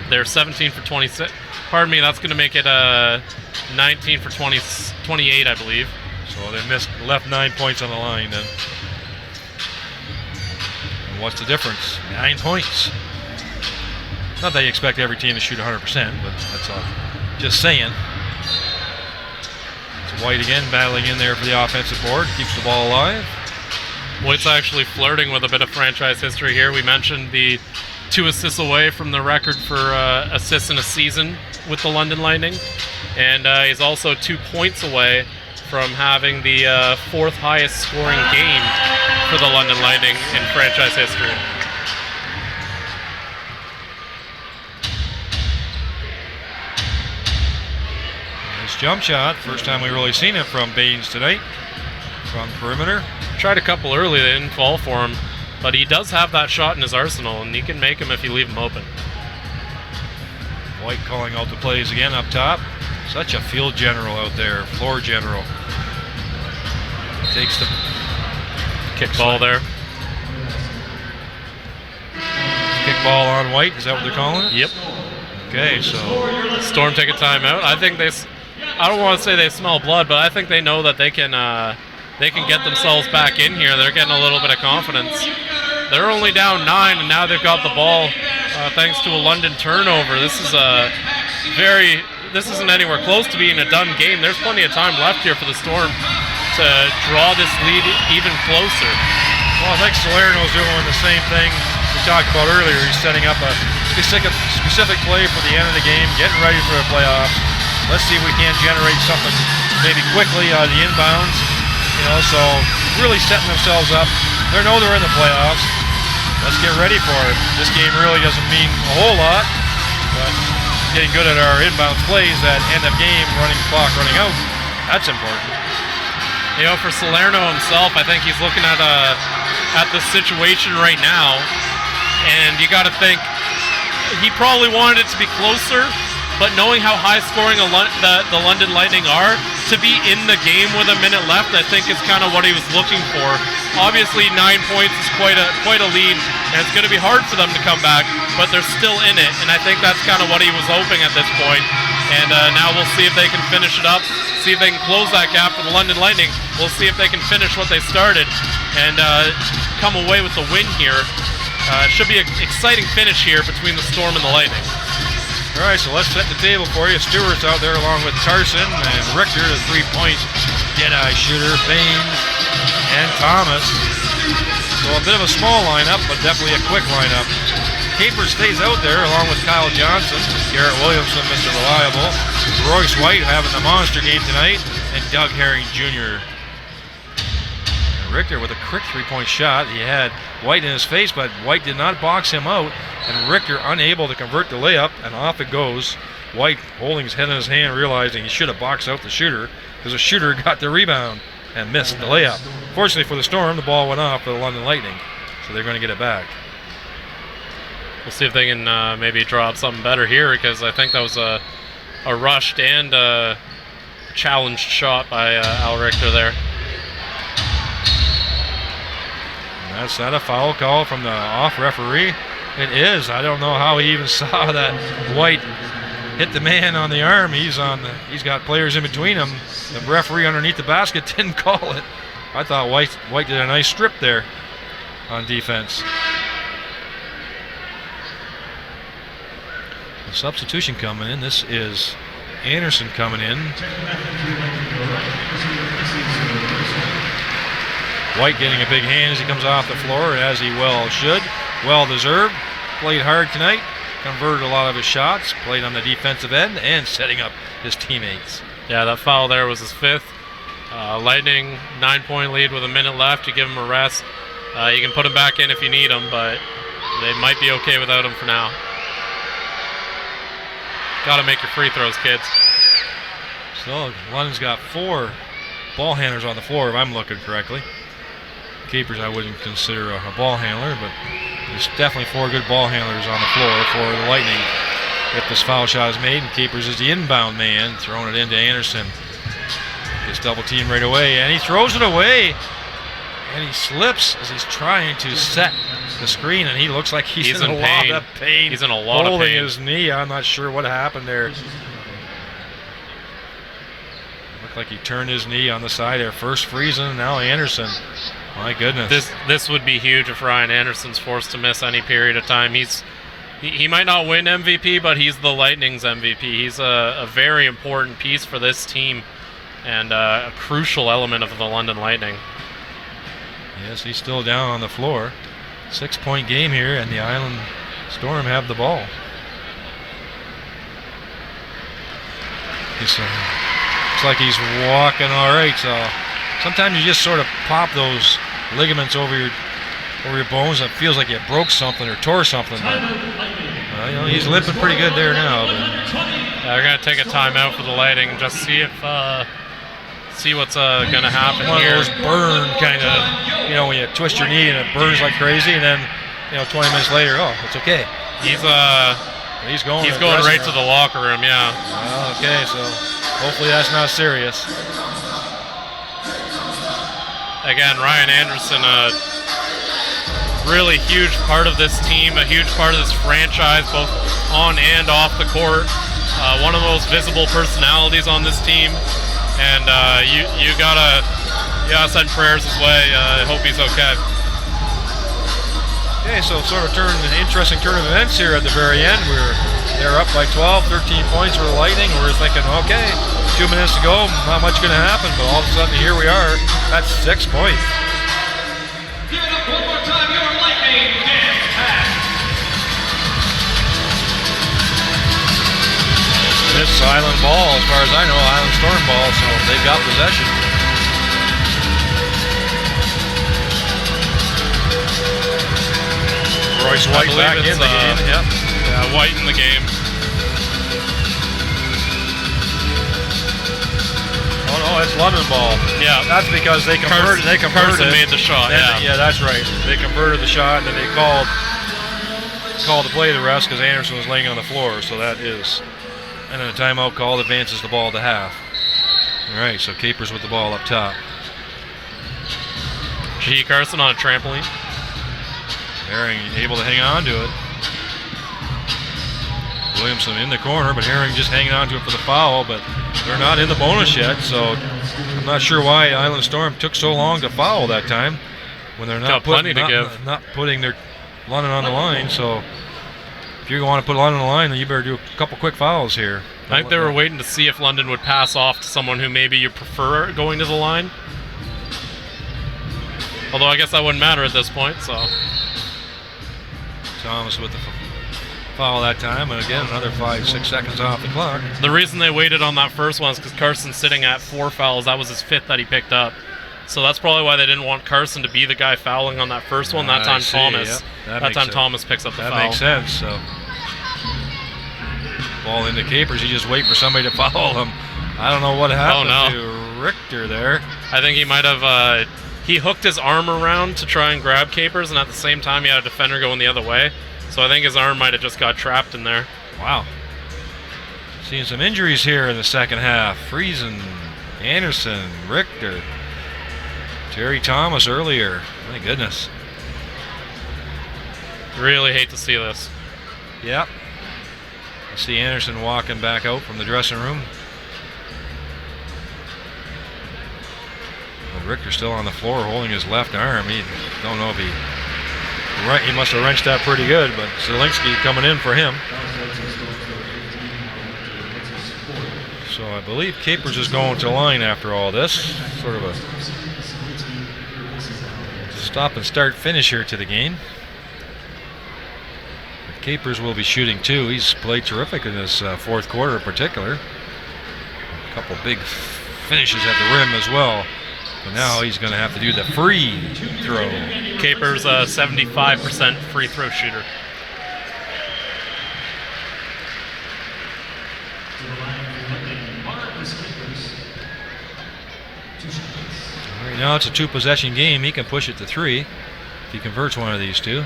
They're 17 for 26. Pardon me, that's going to make it 19 for 28, I believe. So they left 9 points on the line then. And what's the difference? 9 points. Not that you expect every team to shoot 100%, but that's all. Just saying. It's White again battling in there for the offensive board, keeps the ball alive. White's actually flirting with a bit of franchise history here. We mentioned the 2 assists away from the record for assists in a season with the London Lightning. And he's also 2 points away from having the 4th highest scoring game for the London Lightning in franchise history. Nice jump shot. First time we've really seen it from Baines tonight. From perimeter. Tried a couple early, they didn't fall for him. But he does have that shot in his arsenal, and he can make him if you leave him open. White calling out the plays again up top. Such a field general out there, floor general. Takes the kick ball there. Kick ball on White, is that what they're calling it? Yep. Okay, so Storm take a timeout. I think I don't want to say they smell blood, but I think they know that they can get themselves back in here. They're getting a little bit of confidence. They're only down 9, and now they've got the ball thanks to a London turnover. This isn't anywhere close to being a done game. There's plenty of time left here for the Storm to draw this lead even closer. Well, I think Salerno's doing the same thing we talked about earlier. He's setting up a specific play for the end of the game, getting ready for the playoffs. Let's see if we can generate something maybe quickly out of the inbounds. So really setting themselves up. They know they're in the playoffs. Let's get ready for it. This game really doesn't mean a whole lot, but getting good at our inbounds plays, that end of game, clock running out, that's important. For Salerno himself, I think he's looking at the situation right now, and you got to think he probably wanted it to be closer, but knowing how high scoring the London Lightning are, to be in the game with a minute left, I think is kind of what he was looking for. Obviously, 9 points is quite a lead, and it's going to be hard for them to come back, but they're still in it, and I think that's kind of what he was hoping at this point. And now we'll see if they can finish it up, see if they can close that gap for the London Lightning. We'll see if they can finish what they started and come away with the win here. Should be an exciting finish here between the Storm and the Lightning. All right, so let's set the table for you. Stewart's out there along with Carson and Richter, the 3-point Deadeye shooter, Baines, and Thomas. So a bit of a small lineup, but definitely a quick lineup. Capers stays out there along with Kyle Johnson, Garrett Williamson, Mr. Reliable, Royce White having the monster game tonight, and Doug Herring Jr. And Richter with a quick 3-point shot. He had White in his face, but White did not box him out, and Richter unable to convert the layup, and off it goes. White holding his head in his hand, realizing he should have boxed out the shooter, because the shooter got the rebound and missed the layup. Fortunately for the Storm, the ball went off for the London Lightning, so they're going to get it back. We'll see if they can maybe draw up something better here, because I think that was a rushed and challenged shot by Al Richter there. And that's not a foul call from the off referee. It is. I don't know how he even saw that White hit the man on the arm. He's got players in between him. The referee underneath the basket didn't call it. I thought White did a nice strip there on defense. The substitution coming in. This is Anderson coming in. White getting a big hand as he comes off the floor, as he well should. Well deserved. Played hard tonight. Converted a lot of his shots. Played on the defensive end and setting up his teammates. Yeah, that foul there was his 5th. Lightning 9-point lead with a minute left. You give him a rest. You can put him back in if you need him, but they might be okay without him for now. Got to make your free throws, kids. So London's got 4 ball handlers on the floor, if I'm looking correctly. Capers I wouldn't consider a ball handler, but there's definitely 4 good ball handlers on the floor for the Lightning. If this foul shot is made, and Capers is the inbound man, throwing it into Anderson. Gets double teamed right away, and he throws it away. And he slips as he's trying to set the screen, and he looks like he's in a lot of pain. He's in a lot of pain. Holding his knee. I'm not sure what happened there. Looked like he turned his knee on the side there. First Friesen, now Anderson. My goodness. This would be huge if Ryan Anderson's forced to miss any period of time. He might not win MVP, but he's the Lightning's MVP. He's a very important piece for this team and a crucial element of the London Lightning. Yes, he's still down on the floor. 6-point game here, and the Island Storm have the ball. Looks like he's walking all right. So sometimes you just sort of pop those ligaments over your bones. It feels like you broke something or tore something. But he's limping pretty good there now. They're gonna take a timeout for the Lightning and just see what's gonna happen One here. of those burn kind of, when you twist your knee and it burns like crazy, and then 20 minutes later, it's okay. He's going to right to the locker room. Yeah. Okay, so hopefully that's not serious. Again, Ryan Anderson, a really huge part of this team, a huge part of this franchise, both on and off the court. One of the most visible personalities on this team, and you gotta send prayers his way. I hope he's okay. Okay, so sort of an interesting turn of events here at the very end. They're up by 12, 13 points for the Lightning. We're thinking, okay, 2 minutes to go, not much going to happen, but all of a sudden here we are. That's 6 points. Give it up one more time, your Lightning dance attack. This Island ball, as far as I know, Island Storm ball, so they've got possession. Royce White back in the game. Yep. Yeah, White in the game. Oh no, it's London ball. Yeah, that's because they converted. Carson made the shot. Yeah, that's right. They converted the shot, and then they called the play to the refs because Anderson was laying on the floor. So that is, and then a timeout call advances the ball to half. All right, so Capers with the ball up top. G. Carson on a trampoline. Herring able to hang on to it. Williamson in the corner, but Herring just hanging on to it for the foul, but they're not in the bonus yet, so I'm not sure why Island Storm took so long to foul that time when they're not putting their London on the line. So if you want to put London on the line, then you better do a couple quick fouls here. I think they were waiting to see if London would pass off to someone who maybe you prefer going to the line. Although I guess that wouldn't matter at this point, so. Thomas with the foul that time, and again another 5-6 seconds off the clock. The reason they waited on that first one is because Carson's sitting at 4 fouls. That was his 5th that he picked up. So that's probably why they didn't want Carson to be the guy fouling on that first one. That time Thomas. Yep. Thomas picks up the foul. That makes sense. So ball into Capers. He just wait for somebody to foul him. I don't know what happened to Richter there. I think he might have. He hooked his arm around to try and grab Capers, and at the same time he had a defender going the other way. So I think his arm might have just got trapped in there. Wow. Seeing some injuries here in the second half. Friesen, Anderson, Richter, Terry Thomas earlier. My goodness. Really hate to see this. Yep. I see Anderson walking back out from the dressing room. Richter's still on the floor holding his left arm. He don't know if he must have wrenched that pretty good, but Zielinski coming in for him. So I believe Capers is going to line after all this. Sort of a stop and start finish here to the game. But Capers will be shooting too. He's played terrific in this fourth quarter in particular. A couple big finishes at the rim as well. But now he's going to have to do the free throw. Capers 75% free throw shooter. Now it's a 2-possession game. He can push it to 3 if he converts one of these two.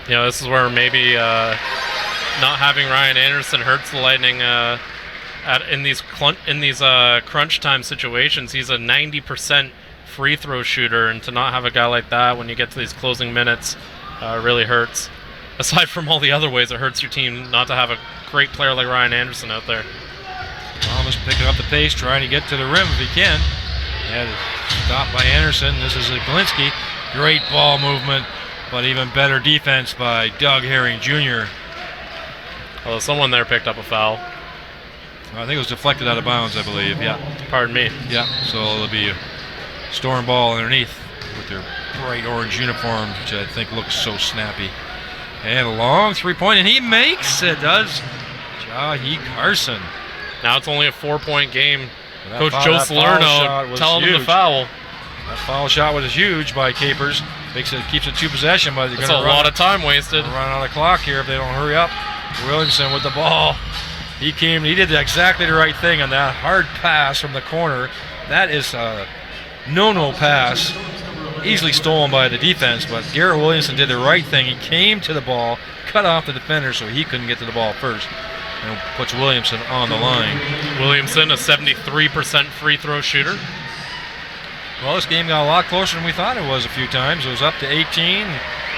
You know, this is where maybe not having Ryan Anderson hurts the Lightning in these crunch time situations. He's a 90% free throw shooter, and to not have a guy like that when you get to these closing minutes really hurts. Aside from all the other ways it hurts your team not to have a great player like Ryan Anderson out there. Thomas picking up the pace, trying to get to the rim if he can. Had it stopped by Anderson. This is Glinski. Great ball movement, but even better defense by Doug Herring Jr. Although someone there picked up a foul. I think it was deflected out of bounds, I believe. Yeah. Pardon me. Yeah, so it'll be a Storm ball underneath with their bright orange uniforms, which I think looks so snappy. And a long 3-point, and he makes it, does Jahi Carson. Now it's only a 4-point game. That Coach foul- Joe that foul shot Salerno was telling him to huge. foul. That foul shot was huge by Capers. Keeps it 2 possession, but they're That's going a to lot of time wasted. run out of clock here if they don't hurry up. Williamson with the ball. He did exactly the right thing on that hard pass from the corner. That is a no pass. Easily stolen by the defense, but Garrett Williamson did the right thing. He came to the ball, cut off the defender so he couldn't get to the ball first, and puts Williamson on the line. Williamson, a 73% free throw shooter. Well, this game got a lot closer than we thought it was a few times. It was up to 18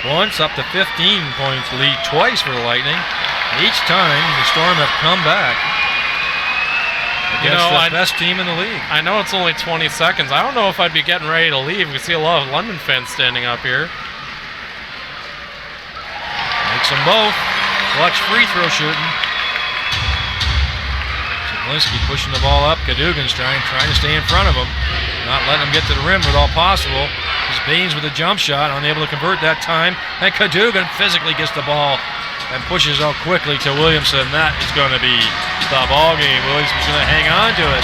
once, up to 15 points lead twice for the Lightning. Each time, the Storm have come back against the best team in the league. I know it's only 20 seconds. I don't know if I'd be getting ready to leave. We see a lot of London fans standing up here. Makes them both. Clutch free throw shooting. Zablinski pushing the ball up. Kadugan's trying to stay in front of him. Not letting him get to the rim at all possible. It's Baines with a jump shot, unable to convert that time. And Kadugan physically gets the ball and pushes out quickly to Williamson. That is going to be the ball game. Williamson's going to hang on to it.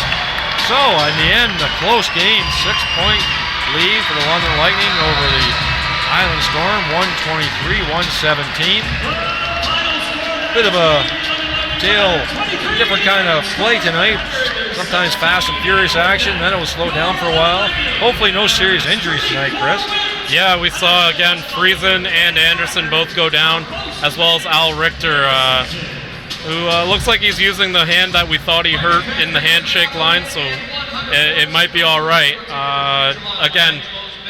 So, in the end, a close game. 6-point lead for the London Lightning over the Island Storm. 123-117. Bit of a different kind of play tonight. Sometimes fast and furious action, then it will slow down for a while. Hopefully no serious injuries tonight, Chris. Yeah, we saw, again, Friesen and Anderson both go down, as well as Al Richter, who looks like he's using the hand that we thought he hurt in the handshake line, so it might be all right. Again,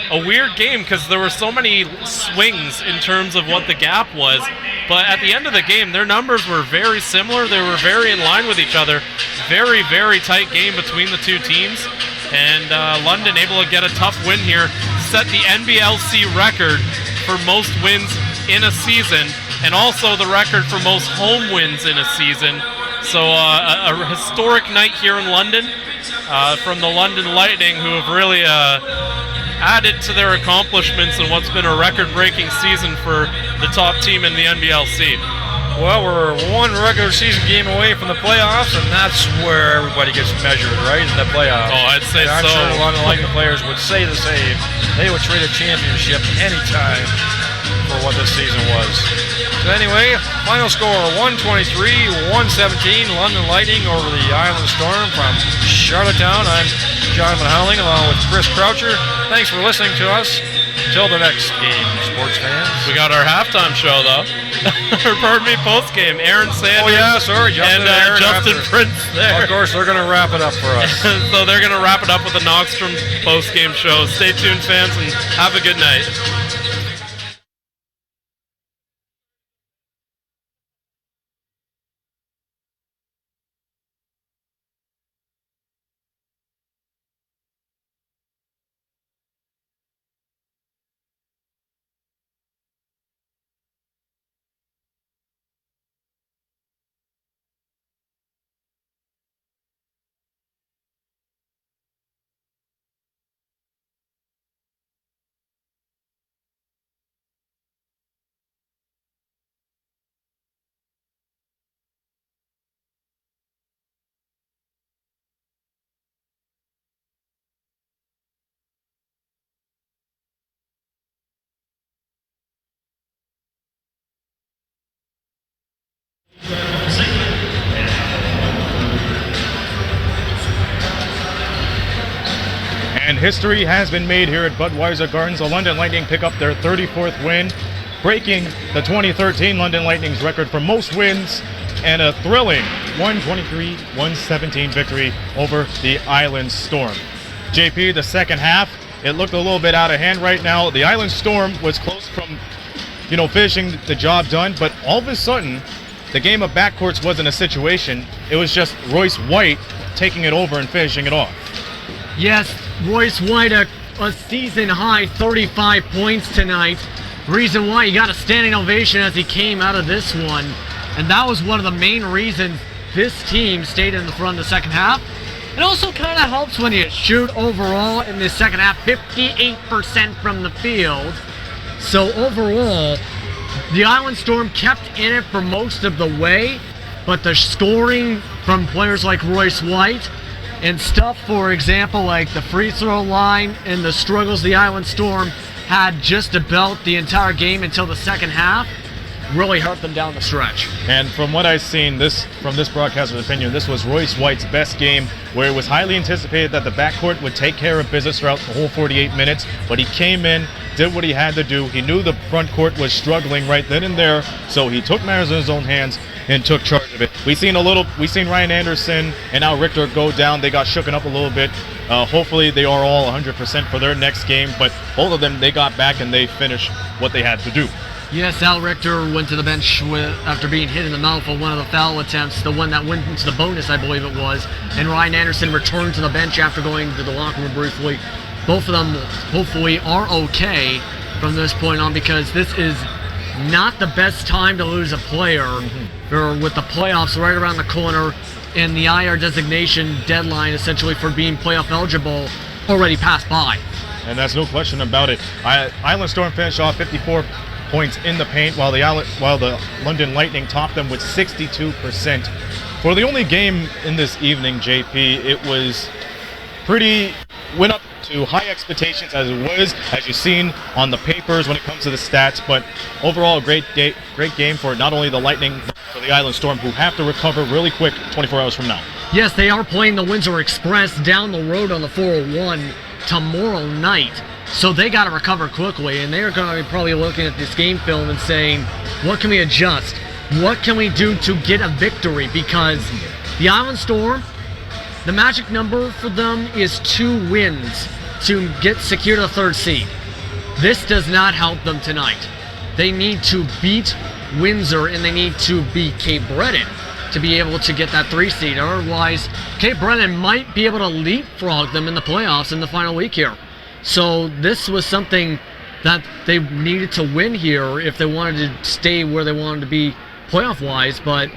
a weird game because there were so many swings in terms of what the gap was, but at the end of the game, their numbers were very similar. They were very in line with each other. Very, very tight game between the two teams, and London able to get a tough win here, set the NBLC record for most wins in a season, and also the record for most home wins in a season. So a historic night here in London from the London Lightning, who have really added to their accomplishments in what's been a record-breaking season for the top team in the NBLC. Well, we're one regular season game away from the playoffs, and that's where everybody gets measured, right, in the playoffs. Oh, I'd say and I'm so. sure a lot of Lightning players would say the same. They would trade a championship anytime for what this season was. So anyway, final score, 123-117, London Lightning over the Island Storm from Charlottetown. I'm Jonathan Howling along with Chris Croucher. Thanks for listening to us. Till the next game, sports fans. We got our halftime show, though. Or pardon me, post game. Aaron Sanders. Oh, yeah, sorry. And Justin Prince there. Of course, they're going to wrap it up for us. So they're going to wrap it up with the Knockstrom post game show. Stay tuned, fans, and have a good night. history has been made here at Budweiser Gardens. The London Lightning pick up their 34th win, breaking the 2013 London Lightning's record for most wins, and a thrilling 123-117 victory over the Island Storm. JP, the second half, it looked a little bit out of hand right now. The Island Storm was close from, finishing the job done, but all of a sudden, the game of backcourts wasn't a situation. It was just Royce White taking it over and finishing it off. Yes, Royce White, a season-high 35 points tonight. Reason why he got a standing ovation as he came out of this one. And that was one of the main reasons this team stayed in the front of the second half. It also kind of helps when you shoot overall in the second half 58% from the field. So overall, the Island Storm kept in it for most of the way, but the scoring from players like Royce White and stuff, for example, like the free throw line and the struggles the Island Storm had just about the entire game until the second half, really hurt them down the stretch. And from what I've seen, from this broadcaster's opinion, this was Royce White's best game, where it was highly anticipated that the backcourt would take care of business throughout the whole 48 minutes, but he came in, did what he had to do. He knew the front court was struggling right then and there, so he took matters in his own hands and took charge of it. We seen Ryan Anderson and now Richter go down. They got shooken up a little bit. Hopefully they are all 100% for their next game, but both of them, they got back and they finished what they had to do. Yes, Al Richter went to the bench after being hit in the mouth on one of the foul attempts, the one that went into the bonus, I believe it was. And Ryan Anderson returned to the bench after going to the locker room briefly. Both of them hopefully are okay from this point on, because this is not the best time to lose a player. Or with the playoffs right around the corner and the IR designation deadline essentially for being playoff eligible already passed by. And that's no question about it. Island Storm finished off 54 points in the paint, while the London Lightning topped them with 62%. For the only game in this evening, JP, it was went up to high expectations as it was, as you've seen on the papers when it comes to the stats, but overall a great game for not only the Lightning, but for the Island Storm, who have to recover really quick 24 hours from now. Yes, they are playing the Windsor Express down the road on the 401 tomorrow night. So they got to recover quickly, and they're going to be probably looking at this game film and saying, what can we adjust? What can we do to get a victory? Because the Island Storm, the magic number for them is 2 wins to secure the 3rd seed. This does not help them tonight. They need to beat Windsor, and they need to beat Cape Breton to be able to get that 3 seed. Otherwise, Cape Breton might be able to leapfrog them in the playoffs in the final week here. So this was something that they needed to win here if they wanted to stay where they wanted to be playoff-wise, but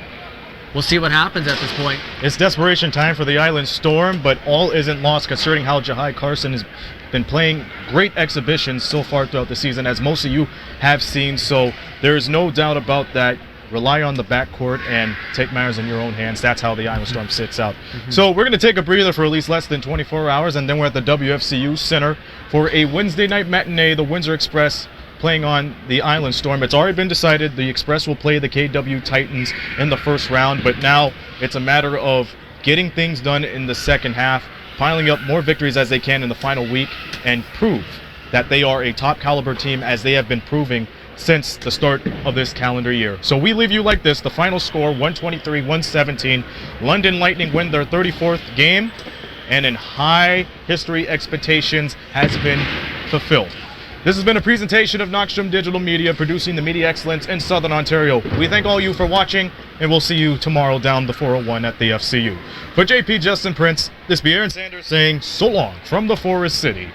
we'll see what happens at this point. It's desperation time for the Island Storm, but all isn't lost considering how Jahai Carson has been playing great exhibitions so far throughout the season, as most of you have seen, so there's no doubt about that. Rely on the backcourt and take matters in your own hands. That's how the Island Storm sits out. So we're going to take a breather for at least less than 24 hours, and then we're at the WFCU Center for a Wednesday night matinee, the Windsor Express playing on the Island Storm. It's already been decided the Express will play the KW Titans in the first round, but now it's a matter of getting things done in the second half, piling up more victories as they can in the final week, and prove that they are a top caliber team, as they have been proving since the start of this calendar year. So we leave you like this: the final score 123-117. London Lightning win their 34th game, and in high history expectations has been fulfilled. This has been a presentation of Knockstrom Digital Media, producing the media excellence in Southern Ontario. We thank all you for watching, and we'll see you tomorrow down the 401 at the FCU. For JP, Justin Prince, this be Aaron Sanders saying so long from the Forest City.